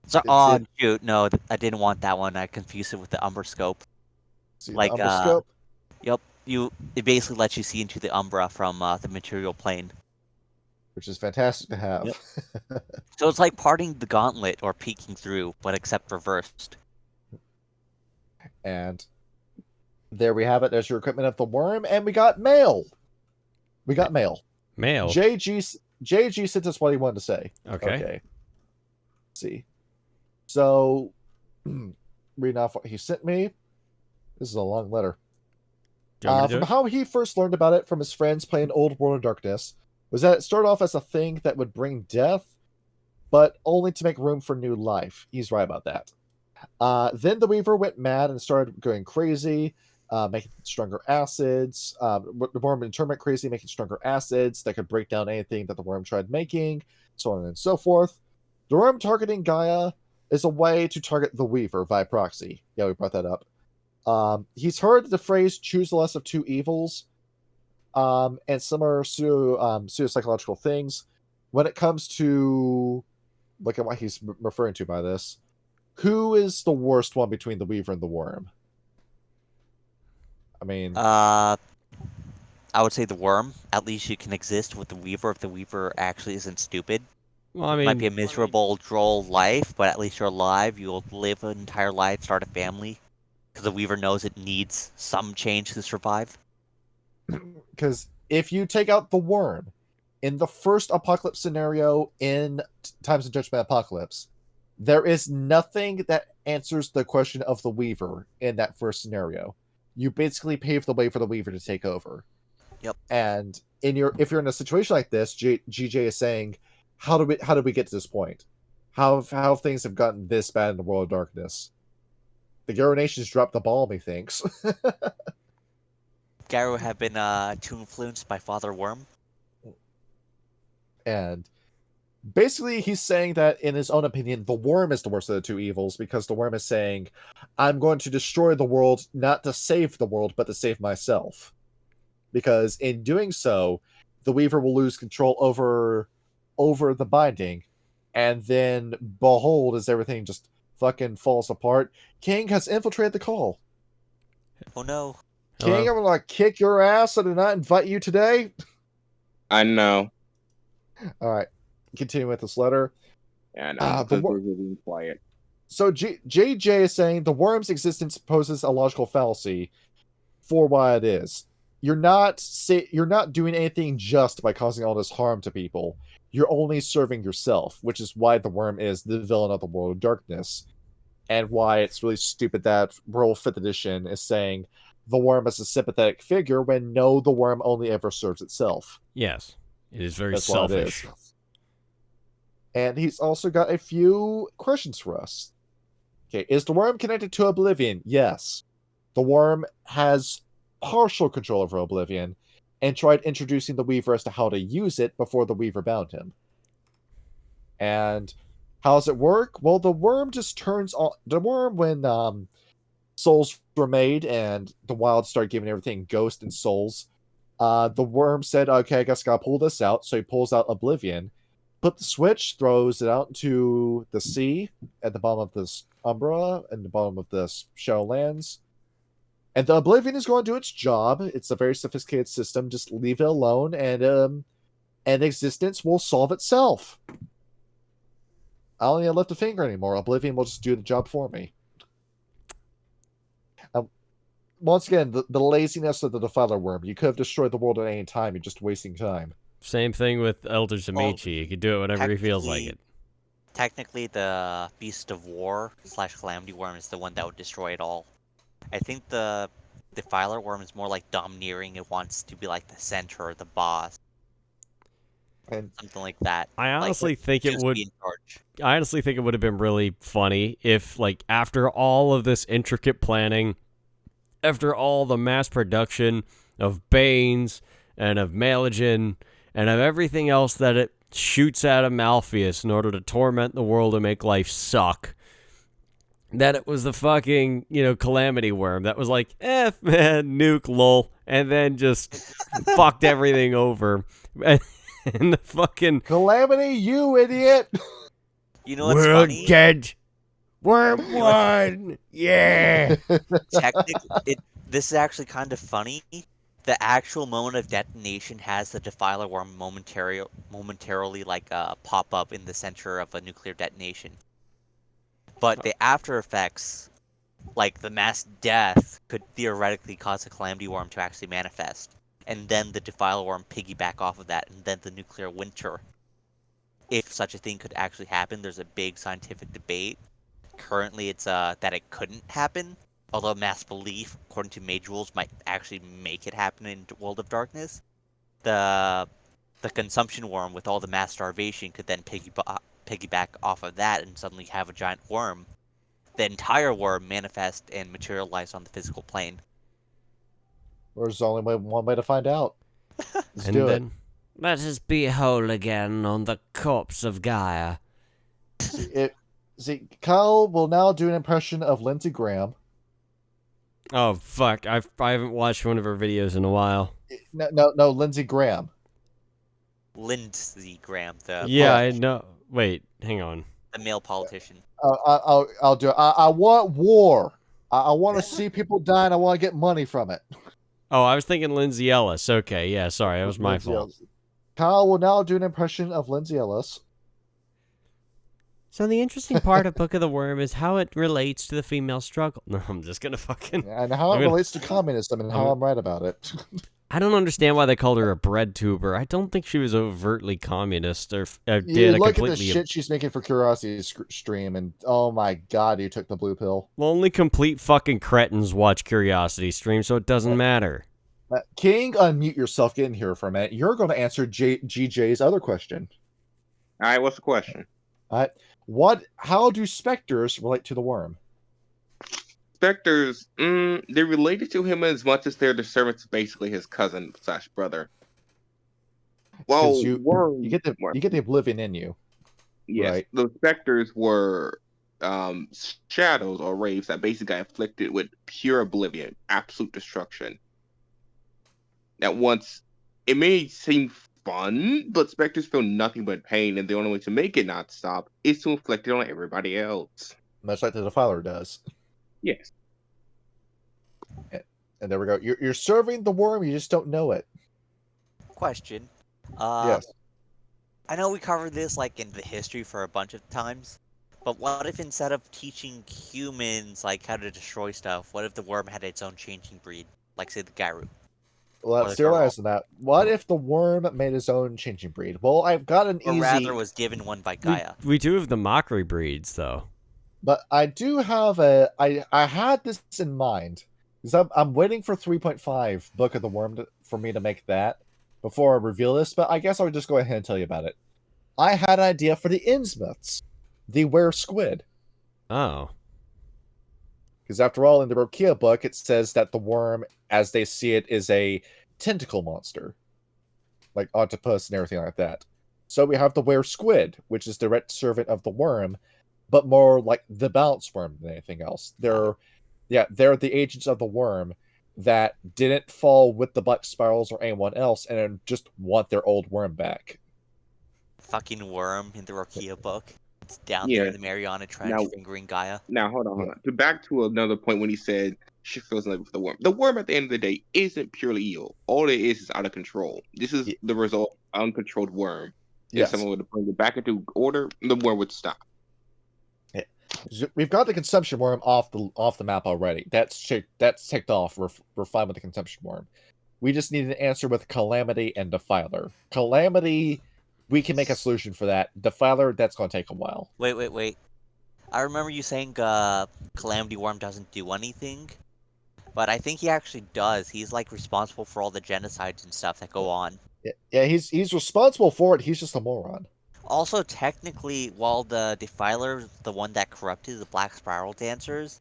Speaker 2: So,
Speaker 1: It's it.
Speaker 2: shoot, no, I didn't want that one. I confused it with the Umbra Scope.
Speaker 1: See the
Speaker 2: Like,
Speaker 1: Umbra Scope?
Speaker 2: Yep, it basically lets you see into the Umbra from the material plane.
Speaker 1: Which is fantastic to have.
Speaker 2: Yep. So it's like parting the gauntlet or peeking through, but except reversed.
Speaker 1: And there we have it. There's your equipment of the worm, and we got mail. Mail. JG sent us what he wanted to say.
Speaker 3: Okay.
Speaker 1: Let's see. So, reading off what he sent me. This is a long letter.
Speaker 3: Do you want me to do
Speaker 1: From
Speaker 3: it?
Speaker 1: how he first learned about it from his friends playing Old World of Darkness, was that it started off as a thing that would bring death, but only to make room for new life. He's right about that. Then the Weaver went mad and started going crazy, making stronger acids. The worm in turn went crazy, making stronger acids that could break down anything that the worm tried making, so on and so forth. The worm targeting Gaia is a way to target the Weaver via proxy. Yeah, we brought that up. He's heard the phrase "choose the less of two evils," and similar pseudo-psychological things. When it comes to look at what he's referring to by this, who is the worst one between the Weaver and the Worm? I mean,
Speaker 2: I would say the Worm. At least you can exist with the Weaver if the Weaver actually isn't stupid.
Speaker 3: Well, I
Speaker 2: It might be a
Speaker 3: mean,
Speaker 2: miserable, droll life, but at least you're alive. You'll live an entire life, start a family. Because the Weaver knows it needs some change to survive.
Speaker 1: because if you take out the Worm in the first apocalypse scenario in Times of Judgment Apocalypse, there is nothing that answers the question of the Weaver in that first scenario. You basically pave the way for the Weaver to take over.
Speaker 2: Yep.
Speaker 1: And if you're in a situation like this, GJ is saying, how did we get to this point? How things have gotten this bad in the World of Darkness? The Garo Nations dropped the ball, methinks.
Speaker 2: Garou have been too influenced by Father Worm.
Speaker 1: And basically, he's saying that, in his own opinion, the Worm is the worst of the two evils, because the Worm is saying, I'm going to destroy the world, not to save the world, but to save myself. Because in doing so, the Weaver will lose control over the binding, and then, behold, as everything just fucking falls apart, King has infiltrated the call.
Speaker 2: Oh no.
Speaker 3: Hello?
Speaker 1: King, I'm gonna kick your ass. I did not invite you today.
Speaker 5: I know.
Speaker 1: All right, continue with this letter.
Speaker 5: Yeah, I know.
Speaker 1: The
Speaker 5: Because
Speaker 1: wor-
Speaker 5: we're being quiet.
Speaker 1: So JJ is saying the worm's existence poses a logical fallacy for what it is. You're not doing anything just by causing all this harm to people. You're only serving yourself, which is why the worm is the villain of the World of Darkness, and why it's really stupid that Werewolf 5th Edition is saying the worm is a sympathetic figure when no, the worm only ever serves itself.
Speaker 3: Yes. It is very
Speaker 1: That's what it
Speaker 3: selfish.
Speaker 1: is. And he's also got a few questions for us. Okay, is the worm connected to Oblivion? Yes. The worm has partial control over Oblivion and tried introducing the Weaver as to how to use it before the Weaver bound him. And how does it work? Well, the worm just turns on... The worm, when souls were made and the wild started giving everything ghost and souls, the worm said, okay, I guess I gotta pull this out. So he pulls out Oblivion, put the switch, throws it out into the sea at the bottom of this Umbra and the bottom of this Shadowlands. And the Oblivion is going to do its job. It's a very sophisticated system. Just leave it alone, and existence will solve itself. I don't need to lift a finger anymore. Oblivion will just do the job for me. Once again, the laziness of the Defiler Worm. You could have destroyed the world at any time. You're just wasting time.
Speaker 3: Same thing with Elder Zamichi. He could do it whenever he feels like it.
Speaker 2: Technically, the Beast of War / Calamity Worm is the one that would destroy it all. I think the Defiler Worm is more like domineering. It wants to be like the center or the boss.
Speaker 1: And
Speaker 2: something like that.
Speaker 3: I
Speaker 2: Like,
Speaker 3: honestly think it
Speaker 2: just
Speaker 3: would.
Speaker 2: be in charge.
Speaker 3: I honestly think it would have been really funny if, like, after all of this intricate planning, after all the mass production of Banes and of Malogen and of everything else that it shoots out of Malfeas in order to torment the world and make life suck, that it was the fucking, Calamity Wyrm that was like, man, nuke, lol, and then just fucked everything over. And the fucking
Speaker 1: Calamity, you idiot!
Speaker 2: You know what's
Speaker 3: we're
Speaker 2: funny?
Speaker 3: dead. Worm won. Yeah.
Speaker 2: Technically, this is actually kind of funny. The actual moment of detonation has the Defiler Worm momentarily pop up in the center of a nuclear detonation. But the after effects, like the mass death, could theoretically cause a Calamity Worm to actually manifest. And then the Defiler Worm piggyback off of that, and then the nuclear winter. If such a thing could actually happen, there's a big scientific debate. Currently, it's that it couldn't happen, although mass belief, according to mage rules, might actually make it happen in World of Darkness. The consumption worm with all the mass starvation could then piggyback off of that and suddenly have a giant worm. The entire worm manifest and materialize on the physical plane.
Speaker 1: There's only one way to find out. Let's
Speaker 3: And
Speaker 1: do
Speaker 3: then
Speaker 4: Let us be whole again on the corpse of Gaia.
Speaker 1: it. See, Kyle will now do an impression of Lindsey Graham.
Speaker 3: oh fuck, I haven't watched one of her videos in a while.
Speaker 1: No, Lindsey Graham.
Speaker 2: Lindsey Graham,
Speaker 3: Yeah, I know. Wait, hang on.
Speaker 2: the male politician.
Speaker 1: I'll do it. I want war. I want to see people die, and I want to get money from it.
Speaker 3: Oh, I was thinking Lindsay Ellis. Okay, yeah, sorry, that was my
Speaker 1: Lindsay
Speaker 3: fault.
Speaker 1: Ellis. Kyle will now do an impression of Lindsay Ellis.
Speaker 4: So the interesting part of Book of the Worm is how it relates to the female struggle.
Speaker 3: No, I'm just gonna fucking.
Speaker 1: And how
Speaker 3: I'm
Speaker 1: it
Speaker 3: gonna-
Speaker 1: relates to communism and how I'm right about it.
Speaker 3: I don't understand why they called her a bread tuber. I don't think she was overtly communist or
Speaker 1: You
Speaker 3: did a
Speaker 1: look at the
Speaker 3: completely.
Speaker 1: shit she's making for Curiosity Stream, and oh my god, you took the blue pill.
Speaker 3: Well, only complete fucking cretins watch Curiosity Stream, so it doesn't matter.
Speaker 1: King, unmute yourself. Get in here for a minute. You're going to answer GJ's other question.
Speaker 5: All right, what's the question?
Speaker 1: How do specters relate to the worm?
Speaker 5: Spectres, they're related to him as much as they're the servants, basically his cousin / brother. Well,
Speaker 1: 'Cause you get the oblivion in you.
Speaker 5: yes,
Speaker 1: right.
Speaker 5: the specters were shadows or wraiths that basically got afflicted with pure oblivion, absolute destruction. That once it may seem fun, but specters feel nothing but pain, and the only way to make it not stop is to inflict it on everybody else.
Speaker 1: Much like the Defiler does.
Speaker 5: Yes.
Speaker 1: And there we go. You're serving the worm, you just don't know it.
Speaker 2: Question.
Speaker 1: Yes.
Speaker 2: I know we covered this in the history for a bunch of times, but what if instead of teaching humans how to destroy stuff, what if the worm had its own changing breed, like say the Gyru?
Speaker 1: Well,
Speaker 2: Or
Speaker 1: let's
Speaker 2: the
Speaker 1: theorize on that. What if the worm made his own changing breed? Well, I've got an
Speaker 2: Or
Speaker 1: easy...
Speaker 2: rather was given one by Gaia.
Speaker 3: We do have the mockery breeds, though.
Speaker 1: But I do have I had this in mind. Because I'm waiting for 3.5 Book of the Worm for me to make that before I reveal this, but I guess I'll just go ahead and tell you about it. I had an idea for the Innsmouths, the Were Squid.
Speaker 3: Oh.
Speaker 1: Because after all, in the Rokia book, it says that the worm, as they see it, is a tentacle monster. Like octopus and everything like that. So we have the Were Squid, which is direct servant of the worm, but more like the balance worm than anything else. They're the agents of the worm that didn't fall with the Black Spirals or anyone else and just want their old worm back.
Speaker 2: Fucking worm in the Rokia book. It's down
Speaker 5: Yeah.
Speaker 2: there in the Mariana Trench,
Speaker 5: Now-
Speaker 2: fingering Gaia.
Speaker 5: Now, hold on. To back to another point when he said she feels in love with the worm. The worm, at the end of the day, isn't purely evil. All it is out of control. This is the result of uncontrolled worm.
Speaker 1: Yes.
Speaker 5: If someone were to bring it back into order, the worm would stop.
Speaker 1: We've got the consumption worm off the map already. That's ticked off. We're fine with the consumption worm. We just need an answer with Calamity and Defiler. Calamity, we can make a solution for that. Defiler, that's going to take a while.
Speaker 2: Wait. I remember you saying Calamity Worm doesn't do anything, but I think he actually does. He's responsible for all the genocides and stuff that go on.
Speaker 1: Yeah, he's responsible for it. He's just a moron.
Speaker 2: Also, technically, while the Defiler, the one that corrupted the Black Spiral Dancers,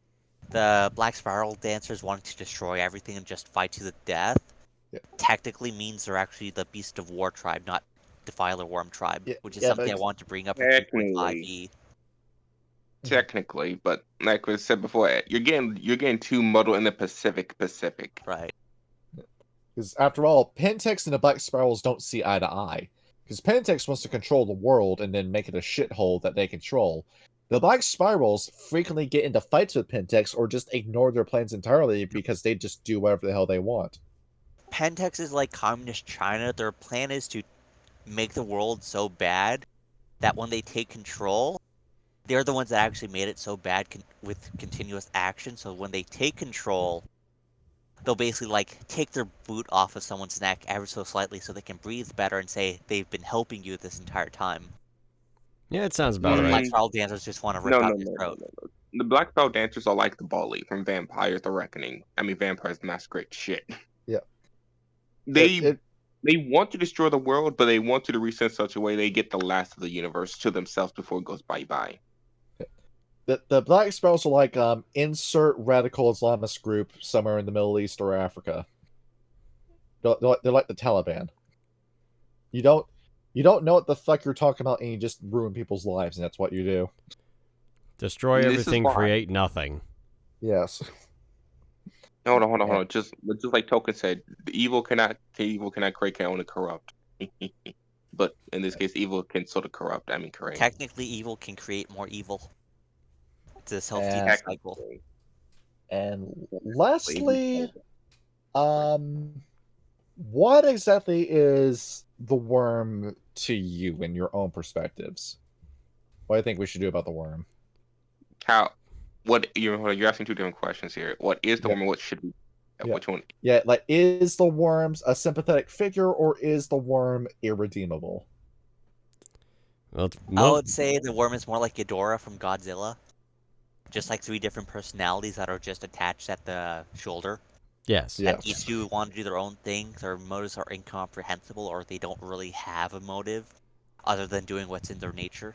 Speaker 2: the Black Spiral Dancers wanted to destroy everything and just fight to the death,
Speaker 1: Yeah.
Speaker 2: technically means they're actually the Beast of War tribe, not Defiler Worm tribe,
Speaker 1: Yeah,
Speaker 2: which is
Speaker 1: yeah,
Speaker 2: something I
Speaker 1: but
Speaker 2: want to bring up in 2.5e.
Speaker 5: Technically. Technically, but like we said before, you're getting too muddled in the Pacific.
Speaker 2: Right.
Speaker 1: because after all, Pentex and the Black Spirals don't see eye to eye. Because Pentex wants to control the world and then make it a shithole that they control. The Black Spirals frequently get into fights with Pentex or just ignore their plans entirely because they just do whatever the hell they want.
Speaker 2: Pentex is like communist China. Their plan is to make the world so bad that when they take control, they're the ones that actually made it so bad with continuous action. So when they take control, they'll basically like take their boot off of someone's neck ever so slightly so they can breathe better and say they've been helping you this entire time.
Speaker 3: Yeah, it sounds
Speaker 2: While
Speaker 3: about
Speaker 2: the
Speaker 3: right.
Speaker 2: Black Spiral Dancers just want to rip
Speaker 5: No,
Speaker 2: out
Speaker 5: no,
Speaker 2: your
Speaker 5: no, no,
Speaker 2: throat.
Speaker 5: no. The Black Belt Dancers are like the Bali from Vampires the Reckoning. I mean, Vampires the Masquerade. Shit.
Speaker 1: Yeah.
Speaker 5: They want to destroy the world, but they want to reset such a way they get the last of the universe to themselves before it goes bye-bye.
Speaker 1: The Black Spirals are like insert radical Islamist group somewhere in the Middle East or Africa. They're like the Taliban. You don't know what the fuck you're talking about, and you just ruin people's lives, and that's what you do.
Speaker 3: Destroy
Speaker 5: This is
Speaker 3: everything,
Speaker 5: why.
Speaker 3: create nothing.
Speaker 1: Yes.
Speaker 5: Hold on. Just like Token said, the evil cannot create, can only corrupt. But in this case, evil can sort of corrupt. I mean, create.
Speaker 2: Technically, evil can create more evil. It's a self-feeding
Speaker 1: And-
Speaker 2: cycle.
Speaker 1: And lastly, what exactly is the worm to you in your own perspectives? What do you think we should do about the worm?
Speaker 5: You're asking two different questions here. What is the
Speaker 1: Yeah.
Speaker 5: worm and what should be?
Speaker 1: Yeah.
Speaker 5: Which one?
Speaker 1: Yeah, like, is the worm a sympathetic figure, or is the worm irredeemable?
Speaker 3: Well, it's
Speaker 2: I would say the worm is more like Ghidorah from Godzilla. Just like 3 different personalities that are just attached at the shoulder.
Speaker 3: yes.
Speaker 1: Yeah.
Speaker 2: That each do want to do their own thing. Their motives are incomprehensible, or they don't really have a motive other than doing what's in their nature.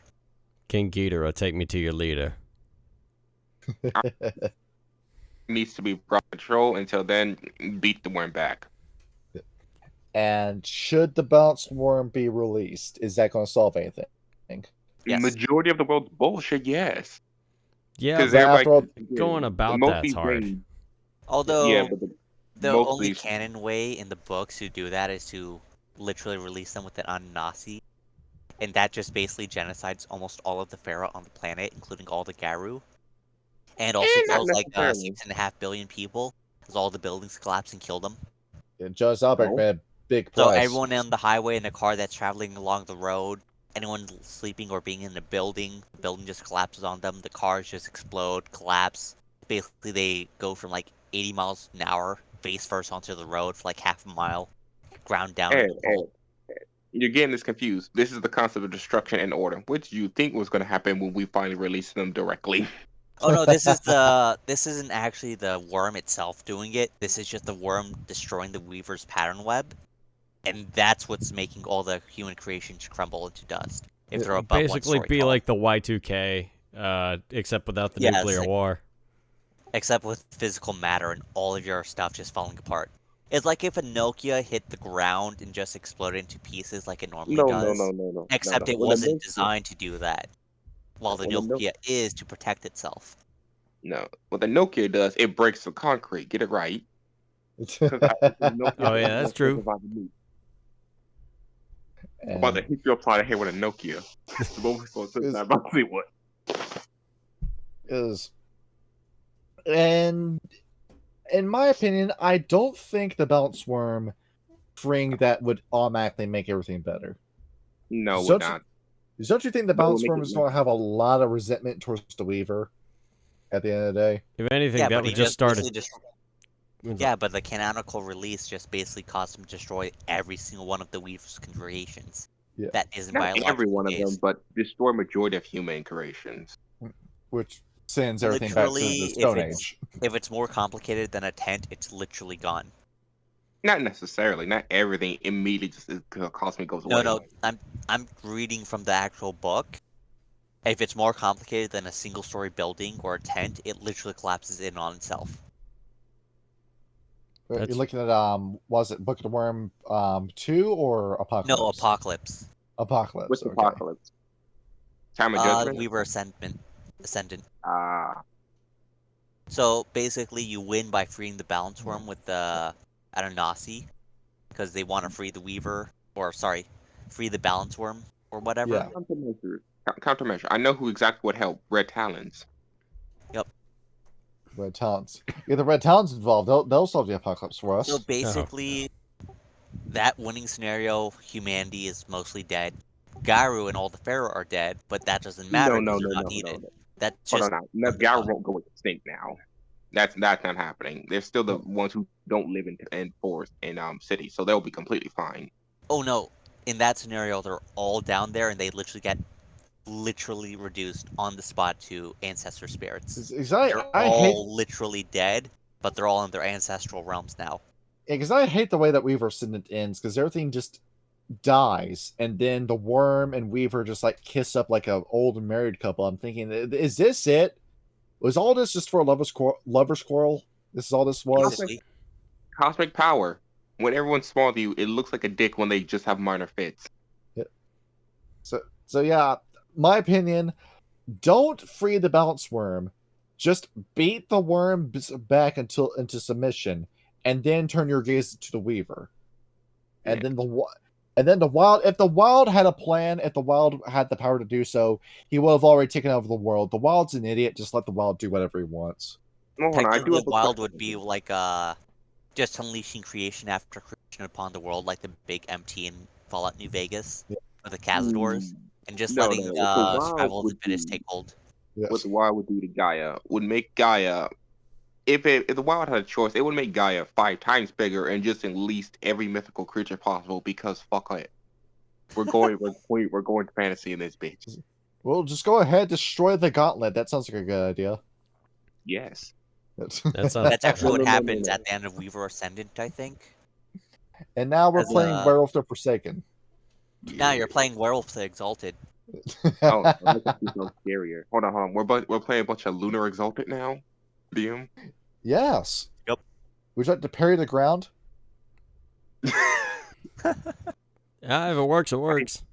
Speaker 3: King Ghidorah, take me to your leader.
Speaker 5: Needs to be brought to control. Until then, beat the worm back.
Speaker 1: And should the bounced worm be released? Is that going to solve anything?
Speaker 2: Yes.
Speaker 5: Majority of the world's bullshit, yes.
Speaker 3: Yeah,
Speaker 5: Because
Speaker 1: but
Speaker 5: everybody
Speaker 1: after all-
Speaker 3: going about
Speaker 5: most
Speaker 3: that's
Speaker 5: these
Speaker 3: hard.
Speaker 5: things-
Speaker 2: Although
Speaker 5: yeah, but
Speaker 2: the
Speaker 5: most of
Speaker 2: only
Speaker 5: these-
Speaker 2: canon way in the books to do that is to literally release them with an Anunnaki. And that just basically genocides almost all of the Pharaoh on the planet, including all the Garu. And also
Speaker 5: not
Speaker 2: kills like
Speaker 5: necessarily.
Speaker 2: 6.5 billion people, because all the buildings collapse and kill them.
Speaker 1: Joe Zalbeck
Speaker 5: No.
Speaker 1: made a big
Speaker 2: So
Speaker 1: price.
Speaker 2: everyone on the highway in a car that's traveling along the road, anyone sleeping or being in a building, the building just collapses on them, the cars just explode, collapse. Basically, they go from like 80 miles an hour face first onto the road for like half a mile, ground down.
Speaker 5: Ed, you're getting this confused. This is the concept of destruction and order. What do you think was going to happen when we finally release them directly?
Speaker 2: Oh no, this isn't actually the worm itself doing it. This is just the worm destroying the Weaver's pattern web. And that's what's making all the human creations crumble into dust. If they're above
Speaker 3: Basically,
Speaker 2: one story
Speaker 3: be
Speaker 2: tall.
Speaker 3: like the Y2K, except without the
Speaker 2: Yeah,
Speaker 3: nuclear
Speaker 2: it's like-
Speaker 3: war.
Speaker 2: Except with physical matter and all of your stuff just falling apart. It's like if a Nokia hit the ground and just exploded into pieces like it normally does.
Speaker 5: No.
Speaker 2: Except it
Speaker 5: When a
Speaker 2: wasn't
Speaker 5: Nokia-
Speaker 2: designed to do that. While the
Speaker 5: When a
Speaker 2: Nokia is to protect itself.
Speaker 5: No. What the Nokia does, it breaks the concrete. Get it right.
Speaker 3: Oh, yeah, that's true.
Speaker 5: I'm about to hit you upside the head with a Nokia. I'm about to see what.
Speaker 1: And in my opinion, I don't think the bounced worm freeing that would automatically make everything better.
Speaker 5: No,
Speaker 1: So
Speaker 5: we're not.
Speaker 1: Don't you think the
Speaker 5: That will
Speaker 1: bounced
Speaker 5: make
Speaker 1: worm
Speaker 5: it
Speaker 1: is going to have a lot of resentment towards the Weaver at the end of the day?
Speaker 3: If anything,
Speaker 2: Yeah,
Speaker 3: that
Speaker 2: but
Speaker 3: would
Speaker 2: he
Speaker 3: just start
Speaker 2: basically
Speaker 3: a...
Speaker 2: Yeah, but the canonical release just basically caused him to destroy every single one of the Weaver's creations.
Speaker 1: Yeah.
Speaker 2: That isn't
Speaker 5: Not
Speaker 2: biological.
Speaker 5: every one of them, but destroy majority of human creations.
Speaker 1: Which sends everything back to
Speaker 2: Literally,
Speaker 1: the Stone Age.
Speaker 2: If it's more complicated than a tent, it's literally gone.
Speaker 5: Not necessarily. Not everything immediately just cosmic goes away.
Speaker 2: No, I'm reading from the actual book. If it's more complicated than a single-story building or a tent, it literally collapses in on itself.
Speaker 1: You're
Speaker 3: That's-
Speaker 1: looking at was it Book of the Worm 2 or Apocalypse?
Speaker 2: No, Apocalypse.
Speaker 1: Apocalypse.
Speaker 5: What's
Speaker 1: Okay.
Speaker 5: Apocalypse? Time of Judgment?
Speaker 2: We were Ascendant.
Speaker 5: So
Speaker 2: So basically, you win by freeing the Balance Worm with the Adonasi, because they want to free the Weaver, or sorry, free the Balance Worm or whatever.
Speaker 1: Yeah.
Speaker 5: Countermeasure. I know who exactly would help. Red Talons.
Speaker 1: Red Talons. Yeah, the Red Talons involved. They'll solve the apocalypse for us.
Speaker 2: So basically, that winning scenario, humanity is mostly dead. Garu and all the Pharaoh are dead, but that doesn't matter because they're not needed. That's
Speaker 5: Hold
Speaker 2: just
Speaker 5: on now. Galliard won't go extinct now. That's not happening. They're still the ones who don't live in forest and cities, so they'll be completely fine.
Speaker 2: oh no. In that scenario, they're all down there, and they literally get reduced on the spot to ancestor spirits. They're all literally dead, but they're all in their ancestral realms now.
Speaker 1: Because I hate the way that Weaver Ascendant ends, because everything just dies, and then the Worm and Weaver just like kiss up like an old married couple. I'm thinking, is this it? Was all this just for a lover squirrel? This is all this was?
Speaker 2: Basically.
Speaker 5: Cosmic power. When everyone's small to you, it looks like a dick when they just have minor fits.
Speaker 1: Yeah. So yeah, my opinion, don't free the Balance Worm. Just beat the Worm back into submission, and then turn your gaze to the Weaver. And then the Wild, if the Wild had a plan, if the Wild had the power to do so, he would have already taken over the world. The Wild's an idiot. Just let the Wild do whatever he wants.
Speaker 2: Technically, the Wild would be like just unleashing creation after creation upon the world, like the big MT in Fallout New Vegas, or the Cazadors, and just letting survival of the fittest take hold.
Speaker 1: Yes.
Speaker 5: What the Wild would do to Gaia would make Gaia, if the Wild had a choice, it would make Gaia 5 times bigger and just unleash every mythical creature possible. Because fuck it, we're going to fantasy in this bitch.
Speaker 1: Well, just go ahead, destroy the gauntlet. That sounds like a good idea.
Speaker 5: Yes.
Speaker 3: That's
Speaker 2: That's actually what happens at the end of Weaver Ascendant, I think.
Speaker 1: And now we're playing Werewolf the Forsaken.
Speaker 2: Now you're playing Werewolf the Exalted.
Speaker 5: Oh, that makes me so scarier. Hold on. We're playing a bunch of Lunar Exalted now. DM.
Speaker 1: Yes.
Speaker 2: Yep.
Speaker 1: Would you like to parry the ground?
Speaker 3: If it works, it works.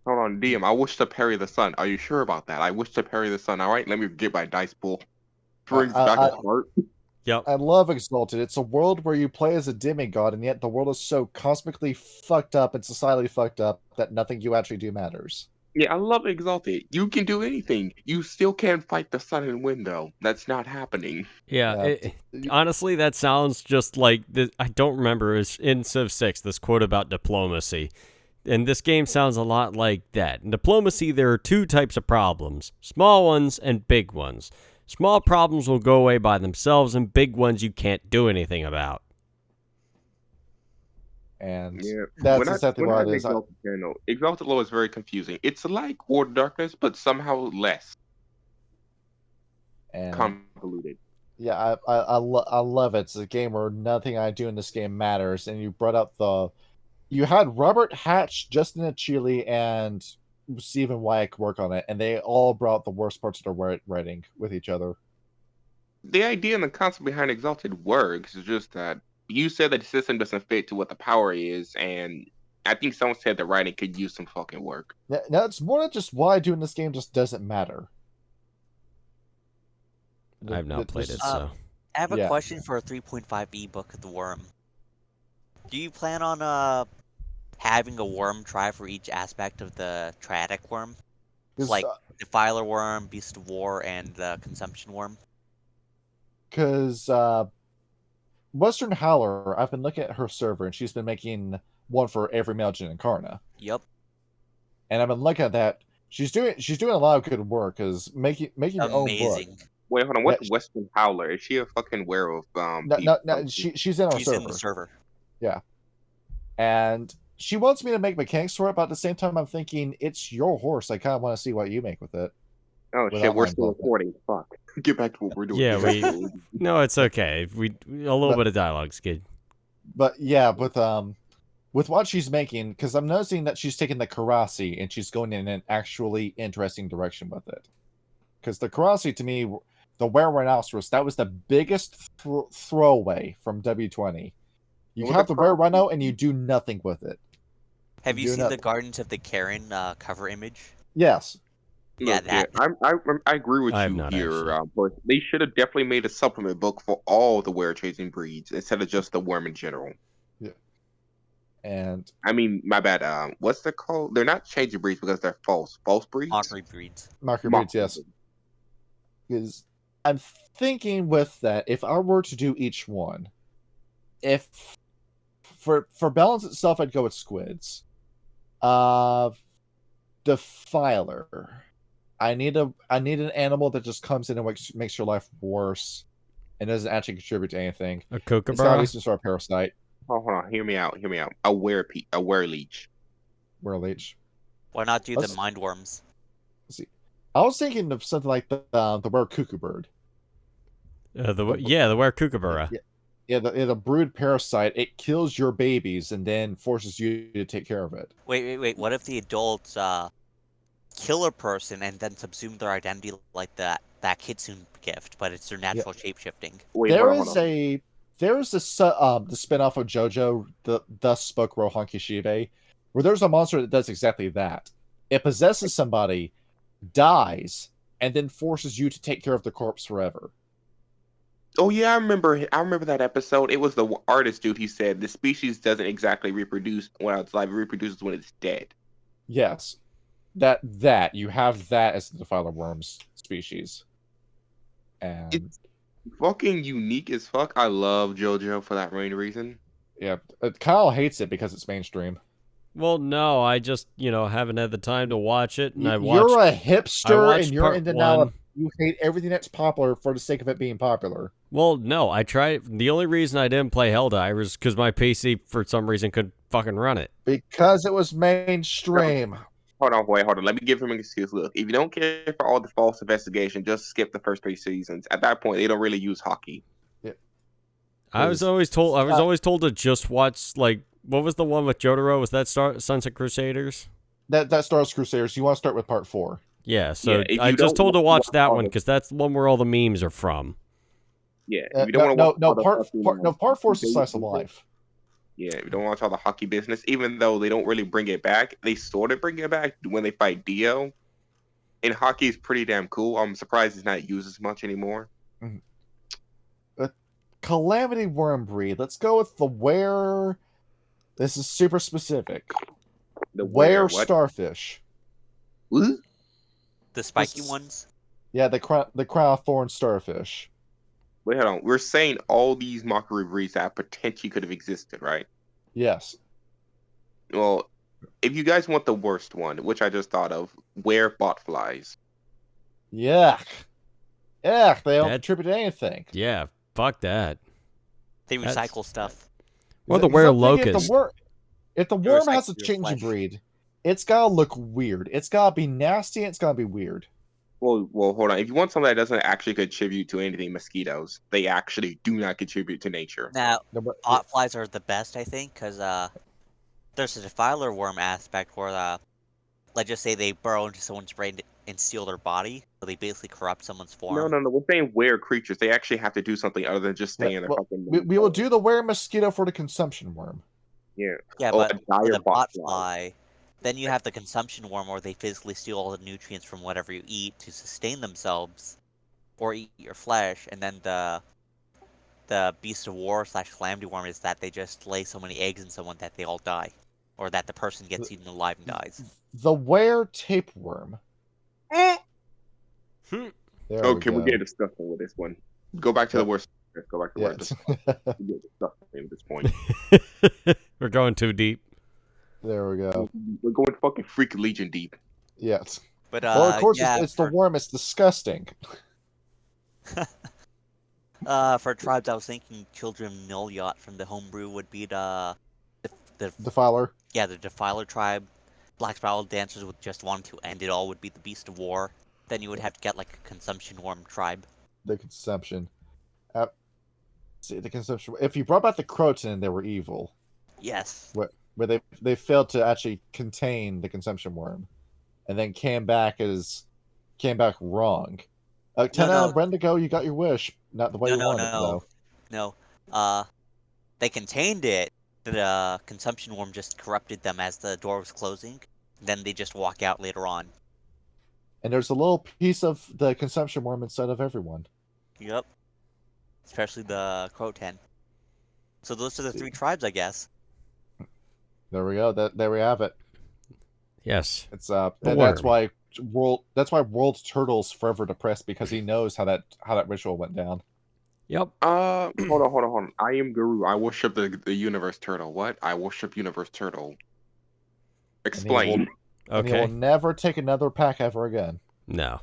Speaker 5: Hold on, DM. I wish to parry the sun. Are you sure about that? I wish to parry the sun. All right, let me get my dice pool. Brings back a heart.
Speaker 3: Yep.
Speaker 1: I love Exalted. It's a world where you play as a demigod, and yet the world is so cosmically fucked up and societally fucked up that nothing you actually do matters.
Speaker 5: Yeah, I love Exalted. You can do anything. You still can't fight the sun and wind, though. That's not happening.
Speaker 3: Yeah. Honestly, that sounds just like I don't remember. It was in Civ 6, this quote about diplomacy. And this game sounds a lot like that. In diplomacy, there are 2 types of problems: small ones and big ones. Small problems will go away by themselves, and big ones you can't do anything about.
Speaker 1: And
Speaker 5: Yeah,
Speaker 1: that's exactly what it is.
Speaker 5: Exalted Law is very confusing. It's like War of Darkness, but somehow less
Speaker 1: And
Speaker 5: convoluted.
Speaker 1: yeah, I love it. It's a game where nothing I do in this game matters. And you brought up you had Robert Hatch, Justin Achille, and Stephen Wyke work on it, and they all brought the worst parts of their writing with each other.
Speaker 5: The idea and the concept behind Exalted works. It's just that you said that the system doesn't fit to what the power is, and I think someone said the writing could use some fucking work.
Speaker 1: Now it's more than just why doing this game just doesn't matter.
Speaker 3: I've not played it, so.
Speaker 2: I have a question for a 3.5e Book of the Worm. Do you plan on having a worm try for each aspect of the Triadic Wyrm? Like Defiler Worm, Beast of War, and the Consumption Worm?
Speaker 1: Because Western Howler, I've been looking at her server, and she's been making one for every Malogen and Karna.
Speaker 2: Yep.
Speaker 1: And I've been looking at that. She's doing a lot of good work, because making your own book.
Speaker 5: Wait, hold on. What's Western Howler? Is she a fucking werewolf?
Speaker 1: No, she's in our server.
Speaker 2: She's in the server.
Speaker 1: Yeah. And she wants me to make mechanics for it, but at the same time, I'm thinking, it's your horse. I kind of want to see what you make with it.
Speaker 5: Oh, shit, we're still recording. Fuck. Get back to what we're doing.
Speaker 3: Yeah, no, it's okay. A little bit of dialogue's good.
Speaker 1: But yeah, with what she's making, because I'm noticing that she's taking the Karasi and she's going in an actually interesting direction with it. Because the Karasi, to me, the Were-Rhinoceros, that was the biggest throwaway from W20. You
Speaker 5: Well,
Speaker 1: have
Speaker 5: the
Speaker 1: the Were-Rhino and you do nothing with it.
Speaker 2: Have you
Speaker 1: Do
Speaker 2: seen the
Speaker 1: nothing.
Speaker 2: Gardens of the Karen cover image?
Speaker 1: Yes.
Speaker 2: Yeah,
Speaker 5: Look, yeah, I agree with
Speaker 3: I have
Speaker 5: you
Speaker 3: not
Speaker 5: here,
Speaker 3: actually.
Speaker 5: but they should have definitely made a supplement book for all the were chasing breeds instead of just the worm in general.
Speaker 1: Yeah. And
Speaker 5: I mean, my bad. What's they called? They're not changing breeds because they're false breeds.
Speaker 2: Mockery breeds.
Speaker 1: Marker
Speaker 5: Mock
Speaker 1: Breeds, yes.
Speaker 5: breeds.
Speaker 1: Because I'm thinking with that, if I were to do each one, if for balance itself, I'd go with squids. Defiler. I need an animal that just comes in and makes your life worse and doesn't actually contribute to anything.
Speaker 3: A
Speaker 1: It's gotta be
Speaker 3: kookaburra?
Speaker 1: some sort of parasite.
Speaker 5: Oh, hold on, hear me out. A were leech.
Speaker 1: Where leech.
Speaker 2: Why not do the
Speaker 1: Let's-
Speaker 2: mind worms?
Speaker 1: See, I was thinking of something like the were cuckoo bird.
Speaker 3: The were kookaburra.
Speaker 1: Yeah, the brood parasite. It kills your babies and then forces you to take care of it.
Speaker 2: Wait. What if the adults kill a person and then subsume their identity like that Kitsune gift, but it's their natural shapeshifting?
Speaker 5: Wait,
Speaker 1: There
Speaker 5: hold on,
Speaker 1: is
Speaker 5: hold on.
Speaker 1: the spinoff of JoJo, the Thus Spoke Rohan Kishibe, where there's a monster that does exactly that. It possesses somebody, dies, and then forces you to take care of the corpse forever.
Speaker 5: Oh yeah, I remember. I remember that episode. It was the artist dude. He said the species doesn't exactly reproduce when it's alive. It reproduces when it's dead.
Speaker 1: Yes, that you have that as the Defiler Worms species, and
Speaker 5: It's fucking unique as fuck. I love JoJo for that main reason.
Speaker 1: yeah, Kyle hates it because it's mainstream.
Speaker 3: Well, no, I just haven't had the time to watch it, and I
Speaker 1: You're
Speaker 3: watched.
Speaker 1: a hipster
Speaker 3: watched
Speaker 1: and you're
Speaker 3: part
Speaker 1: into now.
Speaker 3: one.
Speaker 1: You hate everything that's popular for the sake of it being popular.
Speaker 3: Well, no, I tried. The only reason I didn't play Helldivers is because my PC for some reason couldn't fucking run it.
Speaker 1: Because it was mainstream.
Speaker 5: Hold on. Let me give him an excuse. Look, if you don't care for all the false investigation, just skip the first 3 seasons. At that point, they don't really use hockey.
Speaker 3: I was always told to just watch what was the one with Jotaro? Was that Sunset Crusaders?
Speaker 1: That Star Wars Crusaders. You want to start with part 4.
Speaker 3: Yeah, so
Speaker 5: Yeah, if
Speaker 3: I
Speaker 5: you
Speaker 3: just
Speaker 5: don't
Speaker 3: told to
Speaker 5: watch
Speaker 3: watch that
Speaker 5: all
Speaker 3: one
Speaker 5: the-
Speaker 3: because that's the one where all the memes are from.
Speaker 5: Yeah, if you don't want to watch
Speaker 1: Part 4 is a
Speaker 5: hockey
Speaker 1: slice of
Speaker 5: business,
Speaker 1: life.
Speaker 5: Yeah, if you don't watch all the hockey business, even though they don't really bring it back, they sort of bring it back when they fight Dio. And hockey is pretty damn cool. I'm surprised it's not used as much anymore.
Speaker 1: Calamity Worm breed. Let's go with the were. This is super specific.
Speaker 5: The
Speaker 1: Were
Speaker 5: what?
Speaker 1: starfish.
Speaker 5: What?
Speaker 2: The spiky
Speaker 1: This-
Speaker 2: ones?
Speaker 1: Yeah, the crown of thorn starfish.
Speaker 5: Wait, hold on. We're saying all these mockery breeds that potentially could have existed, right?
Speaker 1: Yes.
Speaker 5: Well, if you guys want the worst one, which I just thought of, were botflies.
Speaker 1: Yuck. Yuck. They don't
Speaker 3: That-
Speaker 1: contribute to anything.
Speaker 3: Yeah, fuck that.
Speaker 2: They
Speaker 3: That's-
Speaker 2: recycle stuff.
Speaker 3: Or the
Speaker 1: Because
Speaker 3: were
Speaker 1: I'm thinking
Speaker 3: locust.
Speaker 1: If the
Speaker 2: They
Speaker 1: worm has
Speaker 2: recycle
Speaker 1: a
Speaker 2: your
Speaker 1: change
Speaker 2: flesh.
Speaker 1: breed, it's gotta look weird. It's gotta be nasty. And it's gotta be weird.
Speaker 5: Well, hold on. If you want something that doesn't actually contribute to anything, mosquitoes, they actually do not contribute to nature.
Speaker 2: Now,
Speaker 1: No, but-
Speaker 2: botflies are the best, I think, because there's a defiler worm aspect where, let's just say they burrow into someone's brain and steal their body, so they basically corrupt someone's form.
Speaker 5: No. We're saying were creatures. They actually have to do something other than just stay in their
Speaker 1: well,
Speaker 5: fucking.
Speaker 1: we will do the were mosquito for the consumption worm.
Speaker 5: Yeah.
Speaker 2: Yeah,
Speaker 5: Oh,
Speaker 2: but
Speaker 5: a
Speaker 2: for
Speaker 5: dire
Speaker 2: the
Speaker 5: botfly.
Speaker 2: botfly, then you have the consumption worm where they physically steal all the nutrients from whatever you eat to sustain themselves, or eat your flesh, and then the beast of war / calamity worm is that they just lay so many eggs in someone that they all die, or that the person gets eaten alive and dies.
Speaker 1: The were tapeworm. There
Speaker 5: Oh,
Speaker 1: we
Speaker 5: can
Speaker 1: go.
Speaker 5: we get disgusting with this one? Go back to the worst. Let's go back to the
Speaker 1: Yeah.
Speaker 5: worst. We get disgusting at this point.
Speaker 3: We're going too deep.
Speaker 1: There we go.
Speaker 5: We're going fucking freak legion deep.
Speaker 1: Yes.
Speaker 2: But
Speaker 1: Well, of course,
Speaker 2: yeah,
Speaker 1: it's the worm. It's disgusting.
Speaker 2: for tribes, I was thinking Children of Nilyot from the homebrew would be the
Speaker 1: Defiler.
Speaker 2: the Defiler tribe. Black Spiral Dancers would just want to end it all would be the Beast of War. Then you would have to get like a Consumption Worm tribe.
Speaker 1: The consumption. see the consumption. If you brought back the Croton, they were evil.
Speaker 2: Yes.
Speaker 1: Where they failed to actually contain the consumption worm, and then came back wrong. Tenna,
Speaker 2: no.
Speaker 1: Wendigo, you got your wish. Not the way you wanted it, though.
Speaker 2: No. They contained it. The consumption worm just corrupted them as the door was closing. Then they just walk out later on.
Speaker 1: And there's a little piece of the consumption worm inside of everyone.
Speaker 2: Yep. Especially the Croton. So those are the 3 tribes, I guess.
Speaker 1: There we go. There we have it.
Speaker 3: Yes.
Speaker 1: It's and that's why World Turtle's forever depressed, because he knows how that ritual went down.
Speaker 3: Yep.
Speaker 5: Hold on. I am Guru. I worship the Universe Turtle. What? I worship Universe Turtle. Explain.
Speaker 1: And he will never take another pack ever again.
Speaker 3: No.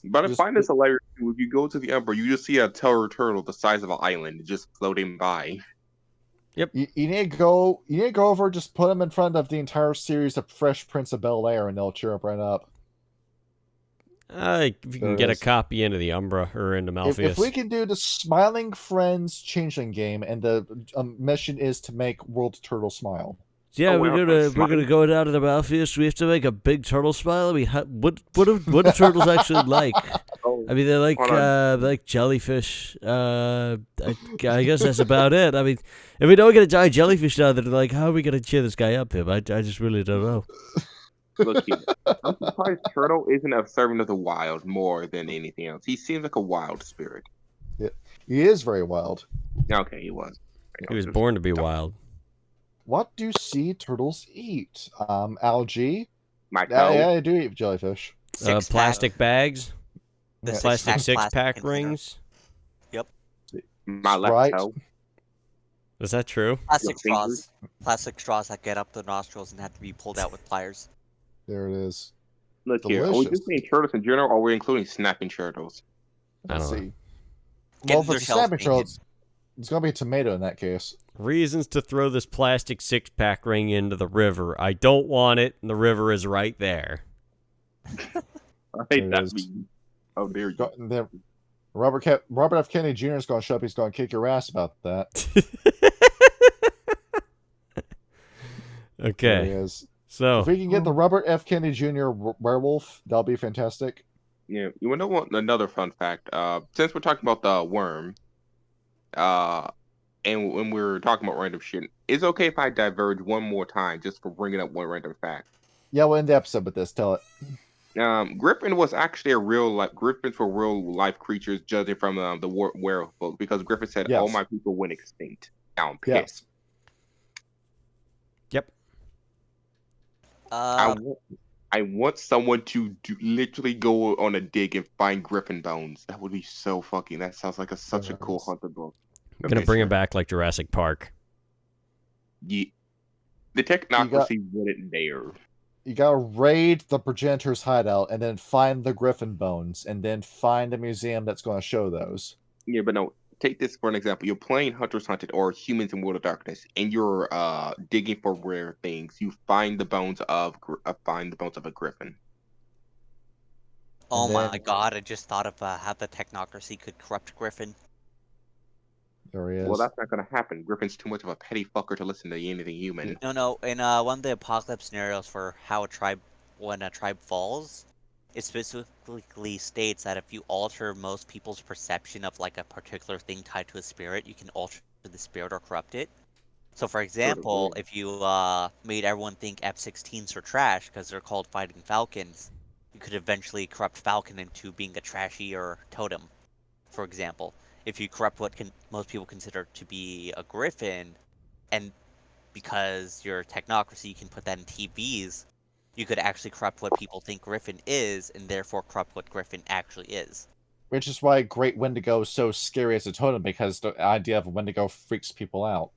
Speaker 5: But I find this hilarious too. If you go to the Emperor, you just see a terror turtle the size of an island just floating by.
Speaker 3: Yep.
Speaker 1: You need to go over, just put him in front of the entire series of Fresh Prince of Bel-Air, and they'll cheer up right up.
Speaker 3: If you can get a copy into the Umbra or into Malfeas.
Speaker 1: If we can do the Smiling Friends Changeling game, and the mission is to make World Turtle smile.
Speaker 3: Yeah, we're gonna go down to the Malfeas. We have to make a big turtle smile. What do turtles actually like? I mean, they like jellyfish. I guess that's about it. I mean, if we don't get a giant jellyfish down there, they're like, how are we gonna cheer this guy up, Pip? I just really don't know.
Speaker 5: Look here, I'm surprised Turtle isn't a servant of the wild more than anything else. He seems like a wild spirit.
Speaker 1: Yeah, he is very wild.
Speaker 5: Okay, he was.
Speaker 3: He was born to be wild.
Speaker 1: What do sea turtles eat? Algae.
Speaker 5: Yeah,
Speaker 1: I do eat jellyfish.
Speaker 3: Plastic bags.
Speaker 2: The
Speaker 3: Plastic
Speaker 2: six-pack
Speaker 3: six-pack rings.
Speaker 2: Yep.
Speaker 5: My left toe.
Speaker 3: Is that true?
Speaker 2: Plastic straws. Plastic straws that get up the nostrils and have to be pulled out with pliers.
Speaker 1: There it is.
Speaker 5: Look here. Are we just saying turtles in general, or are we including snapping turtles?
Speaker 1: Let's see.
Speaker 2: Getting
Speaker 1: Well, if
Speaker 2: their
Speaker 1: it's a
Speaker 2: shells
Speaker 1: snapping turtle,
Speaker 2: painted.
Speaker 1: it's going to be a tomato in that case.
Speaker 3: Reasons to throw this plastic six-pack ring into the river. I don't want it, and the river is right there.
Speaker 5: I hate that meme. Oh, dear you.
Speaker 1: Robert F. Kennedy Jr. is going to show up. He's going to kick your ass about that.
Speaker 3: Okay.
Speaker 1: There he is.
Speaker 3: So
Speaker 1: if we can get the Robert F. Kennedy Jr. werewolf, that'll be fantastic.
Speaker 5: Yeah, you want to know another fun fact? Since we're talking about the worm, and when we're talking about random shit, it's okay if I diverge one more time just for bringing up one random fact.
Speaker 1: Yeah, we'll end the episode with this. Tell it.
Speaker 5: Griffin was actually Griffins were real life creatures, judging from the Werewolf book, because Griffin said all my people went extinct. Now I'm pissed.
Speaker 3: Yep.
Speaker 5: I want someone to literally go on a dig and find Griffin bones. That would be so fucking. That sounds like such a cool hunter book.
Speaker 3: I'm gonna bring it back like Jurassic Park.
Speaker 5: Yeah, the technocracy wouldn't dare.
Speaker 1: You gotta raid the progenitor's hideout and then find the Griffin bones and then find a museum that's going to show those.
Speaker 5: Yeah, but no. Take this for an example. You're playing Hunters Hunted or Humans in World of Darkness, and you're digging for rare things. You find the bones of a griffin.
Speaker 2: Oh my god! I just thought of how the technocracy could corrupt Griffin.
Speaker 1: There he is.
Speaker 5: Well, that's not gonna happen. Griffin's too much of a petty fucker to listen to anything human.
Speaker 2: No. In one of the apocalypse scenarios for how when a tribe falls, it specifically states that if you alter most people's perception of like a particular thing tied to a spirit, you can alter the spirit or corrupt it. So, for example, if you made everyone think F-16s are trash because they're called fighting falcons, you could eventually corrupt Falcon into being a trashy or totem, for example. If you corrupt what most people consider to be a griffin, and because you're technocracy, you can put that in TVs, you could actually corrupt what people think Griffin is, and therefore corrupt what Griffin actually is.
Speaker 1: Which is why Great Wendigo is so scary as a totem, because the idea of a Wendigo freaks people out.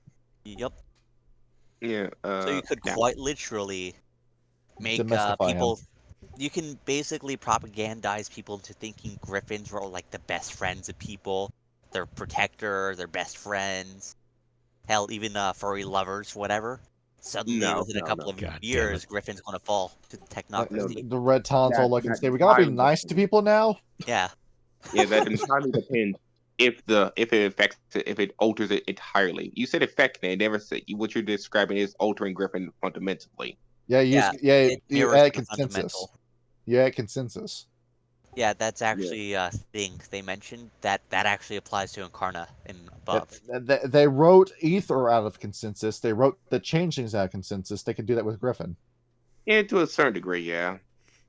Speaker 2: Yep.
Speaker 5: Yeah.
Speaker 2: So you could quite literally make people...
Speaker 1: him.
Speaker 2: You can basically propagandize people into thinking Griffins were like the best friends of people, their protector, their best friends, hell, even furry lovers, whatever. Suddenly, within a couple of years, Griffin's going to fall to the technocracy.
Speaker 1: The Red Talons all look and say, we gotta be nice to people now?
Speaker 2: Yeah.
Speaker 5: Yeah, that entirely depends. if it affects it, if it alters it entirely. You said affecting it. Never said what you're describing is altering Griffin fundamentally.
Speaker 1: Yeah,
Speaker 2: It
Speaker 1: you
Speaker 2: mirrors
Speaker 1: add
Speaker 2: the
Speaker 1: consensus.
Speaker 2: fundamental.
Speaker 1: You add consensus.
Speaker 2: Yeah, that's
Speaker 5: Yeah.
Speaker 2: actually a thing they mentioned that actually applies to Incarna and above.
Speaker 1: They wrote Ether out of consensus. They wrote the changelings out of consensus. They could do that with Griffin.
Speaker 5: Yeah, to a certain degree, yeah.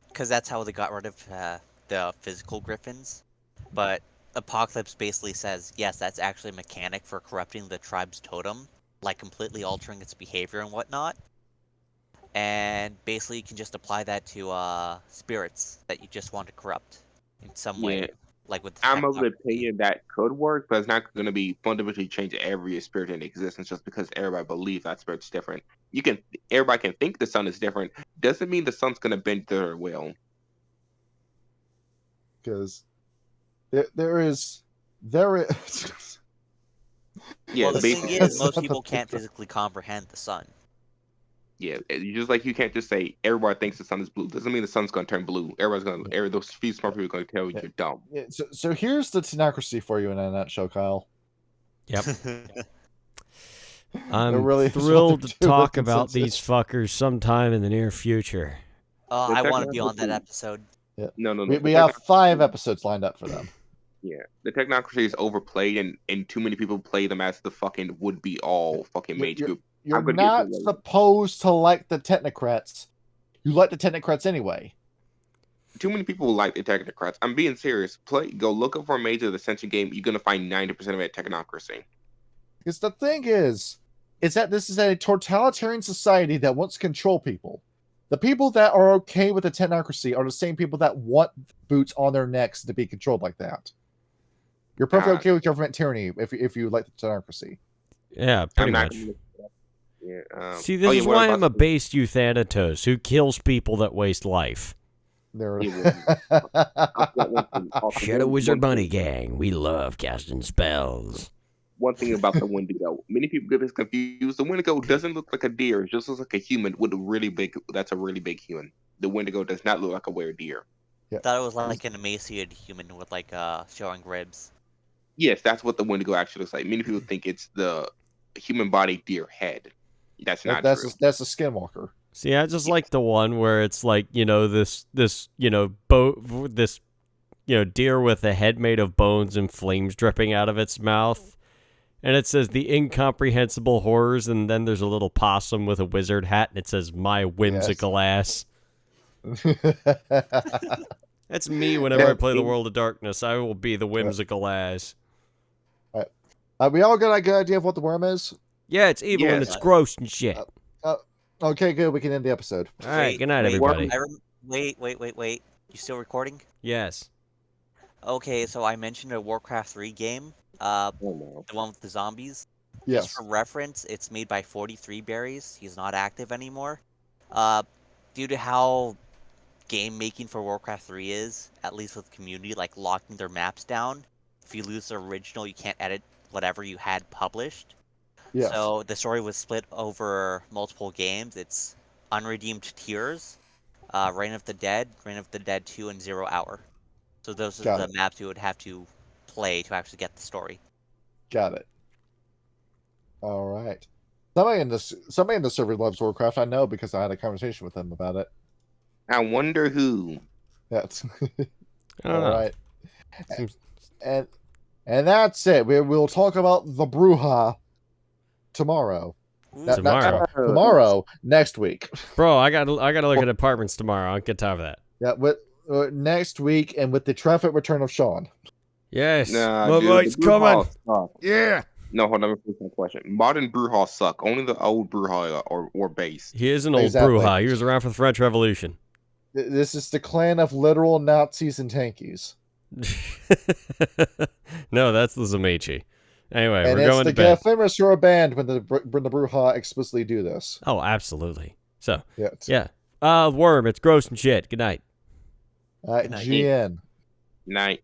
Speaker 2: Because that's how they got rid of the physical griffins. But Apocalypse basically says, yes, that's actually a mechanic for corrupting the tribe's totem, like completely altering its behavior and whatnot. And basically, you can just apply that to spirits that you just want to corrupt in some
Speaker 5: Yeah.
Speaker 2: way, like with the
Speaker 5: I'm of the
Speaker 2: technocracy.
Speaker 5: opinion that could work, but it's not going to be fundamentally change every spirit in existence just because everybody believes that spirit's different. Everybody can think the sun is different. Doesn't mean the sun's going to bend their will.
Speaker 1: Because there is.
Speaker 5: Yeah,
Speaker 2: Well, the thing
Speaker 5: basically,
Speaker 2: is, most people can't physically comprehend the sun.
Speaker 5: yeah. Just like you can't just say everybody thinks the sun is blue. Doesn't mean the sun's going to turn blue. Those few smart people are going to tell you you're dumb.
Speaker 1: Yeah, so here's the technocracy for you in a nutshell, Kyle.
Speaker 3: Yep.
Speaker 1: It
Speaker 3: I'm
Speaker 1: really is what
Speaker 3: thrilled
Speaker 1: they're
Speaker 3: to
Speaker 1: doing
Speaker 3: talk
Speaker 1: with
Speaker 3: about these
Speaker 1: consensus.
Speaker 3: fuckers sometime in the near future.
Speaker 2: Oh,
Speaker 5: The
Speaker 2: I want to be on that
Speaker 5: technocracy-
Speaker 2: episode.
Speaker 1: Yeah.
Speaker 5: No.
Speaker 1: We
Speaker 5: the
Speaker 1: have 5
Speaker 5: technocracy-
Speaker 1: episodes lined up for them.
Speaker 5: Yeah, the technocracy is overplayed, and too many people play them as the fucking would-be all fucking mage group.
Speaker 1: You're
Speaker 5: I'm gonna get
Speaker 1: not
Speaker 5: to it later.
Speaker 1: supposed to like the technocrats. You like the technocrats anyway.
Speaker 5: Too many people like the technocrats. I'm being serious. Go look up for a Mage of the Ascension game. You're gonna find 90% of it technocracy.
Speaker 1: Because the thing is that this is a totalitarian society that wants to control people. The people that are okay with the technocracy are the same people that want boots on their necks to be controlled like that. You're perfectly okay with government tyranny if you like the technocracy.
Speaker 3: Yeah, pretty
Speaker 5: I'm not
Speaker 3: much.
Speaker 5: gonna- Yeah.
Speaker 3: See, this is why I'm a base Euthanatos who kills people that waste life. Shadow Wizard Bunny Gang, we love casting spells.
Speaker 5: One thing about the Wendigo, many people get this confused. The Wendigo doesn't look like a deer; it just looks like a human with a really big. That's a really big human. The Wendigo does not look like a weredeer.
Speaker 2: I thought it was like an emaciated human with like showing ribs.
Speaker 5: Yes, that's what the Wendigo actually looks like. Many people think it's the human body deer head. That's not true.
Speaker 1: That's a skinwalker.
Speaker 3: See, I just like the one where it's like, this deer with a head made of bones and flames dripping out of its mouth. And it says the incomprehensible horrors, and then there's a little possum with a wizard hat, and it says my whimsical ass. That's me whenever I play the World of Darkness. I will be the whimsical ass.
Speaker 1: We all got a good idea of what the worm is?
Speaker 3: Yeah, it's evil and it's gross and shit.
Speaker 1: Okay, good. We can end the episode.
Speaker 3: All right, good night, everybody.
Speaker 2: Wait. You still recording?
Speaker 3: Yes.
Speaker 2: Okay, so I mentioned a Warcraft 3 game. The one with the zombies.
Speaker 1: Yes.
Speaker 2: Just for reference, it's made by 43 Berries. He's not active anymore. Due to how game making for Warcraft 3 is, at least with community, like locking their maps down. If you lose the original, you can't edit whatever you had published.
Speaker 1: Yes.
Speaker 2: So the story was split over multiple games. It's unredeemed tiers, Reign of the Dead, Reign of the Dead 2, and 0 Hour. So those are the maps you would have to play to actually get the story.
Speaker 1: Got it. All right. Somebody in the server loves Warcraft. I know because I had a conversation with them about it.
Speaker 5: I wonder who.
Speaker 1: That's
Speaker 3: I don't know.
Speaker 1: right. And that's it. We will talk about the Bruja tomorrow. Tomorrow, next week.
Speaker 3: Bro, I gotta look at apartments tomorrow. I'll get time for that.
Speaker 1: Yeah, with next week and with the triumphant return of Sean.
Speaker 3: Yes,
Speaker 5: Nah,
Speaker 3: my
Speaker 5: dude,
Speaker 3: might's
Speaker 5: the Brew
Speaker 3: coming.
Speaker 5: Halls suck.
Speaker 3: Yeah.
Speaker 5: No, hold on. Let me finish my question. Modern brew halls suck. Only the old brew hall or base.
Speaker 3: He is an old Bruja. He was around for the French Revolution.
Speaker 1: This is the clan of literal Nazis and tankies.
Speaker 3: No, that's the Zamichi. Anyway,
Speaker 1: and
Speaker 3: we're going to bed.
Speaker 1: it's the famous Euro band when the Bruja explicitly do this.
Speaker 3: Oh, absolutely. So,
Speaker 1: yeah.
Speaker 3: Worm, it's gross and shit. Good night.
Speaker 1: GN.
Speaker 5: Night.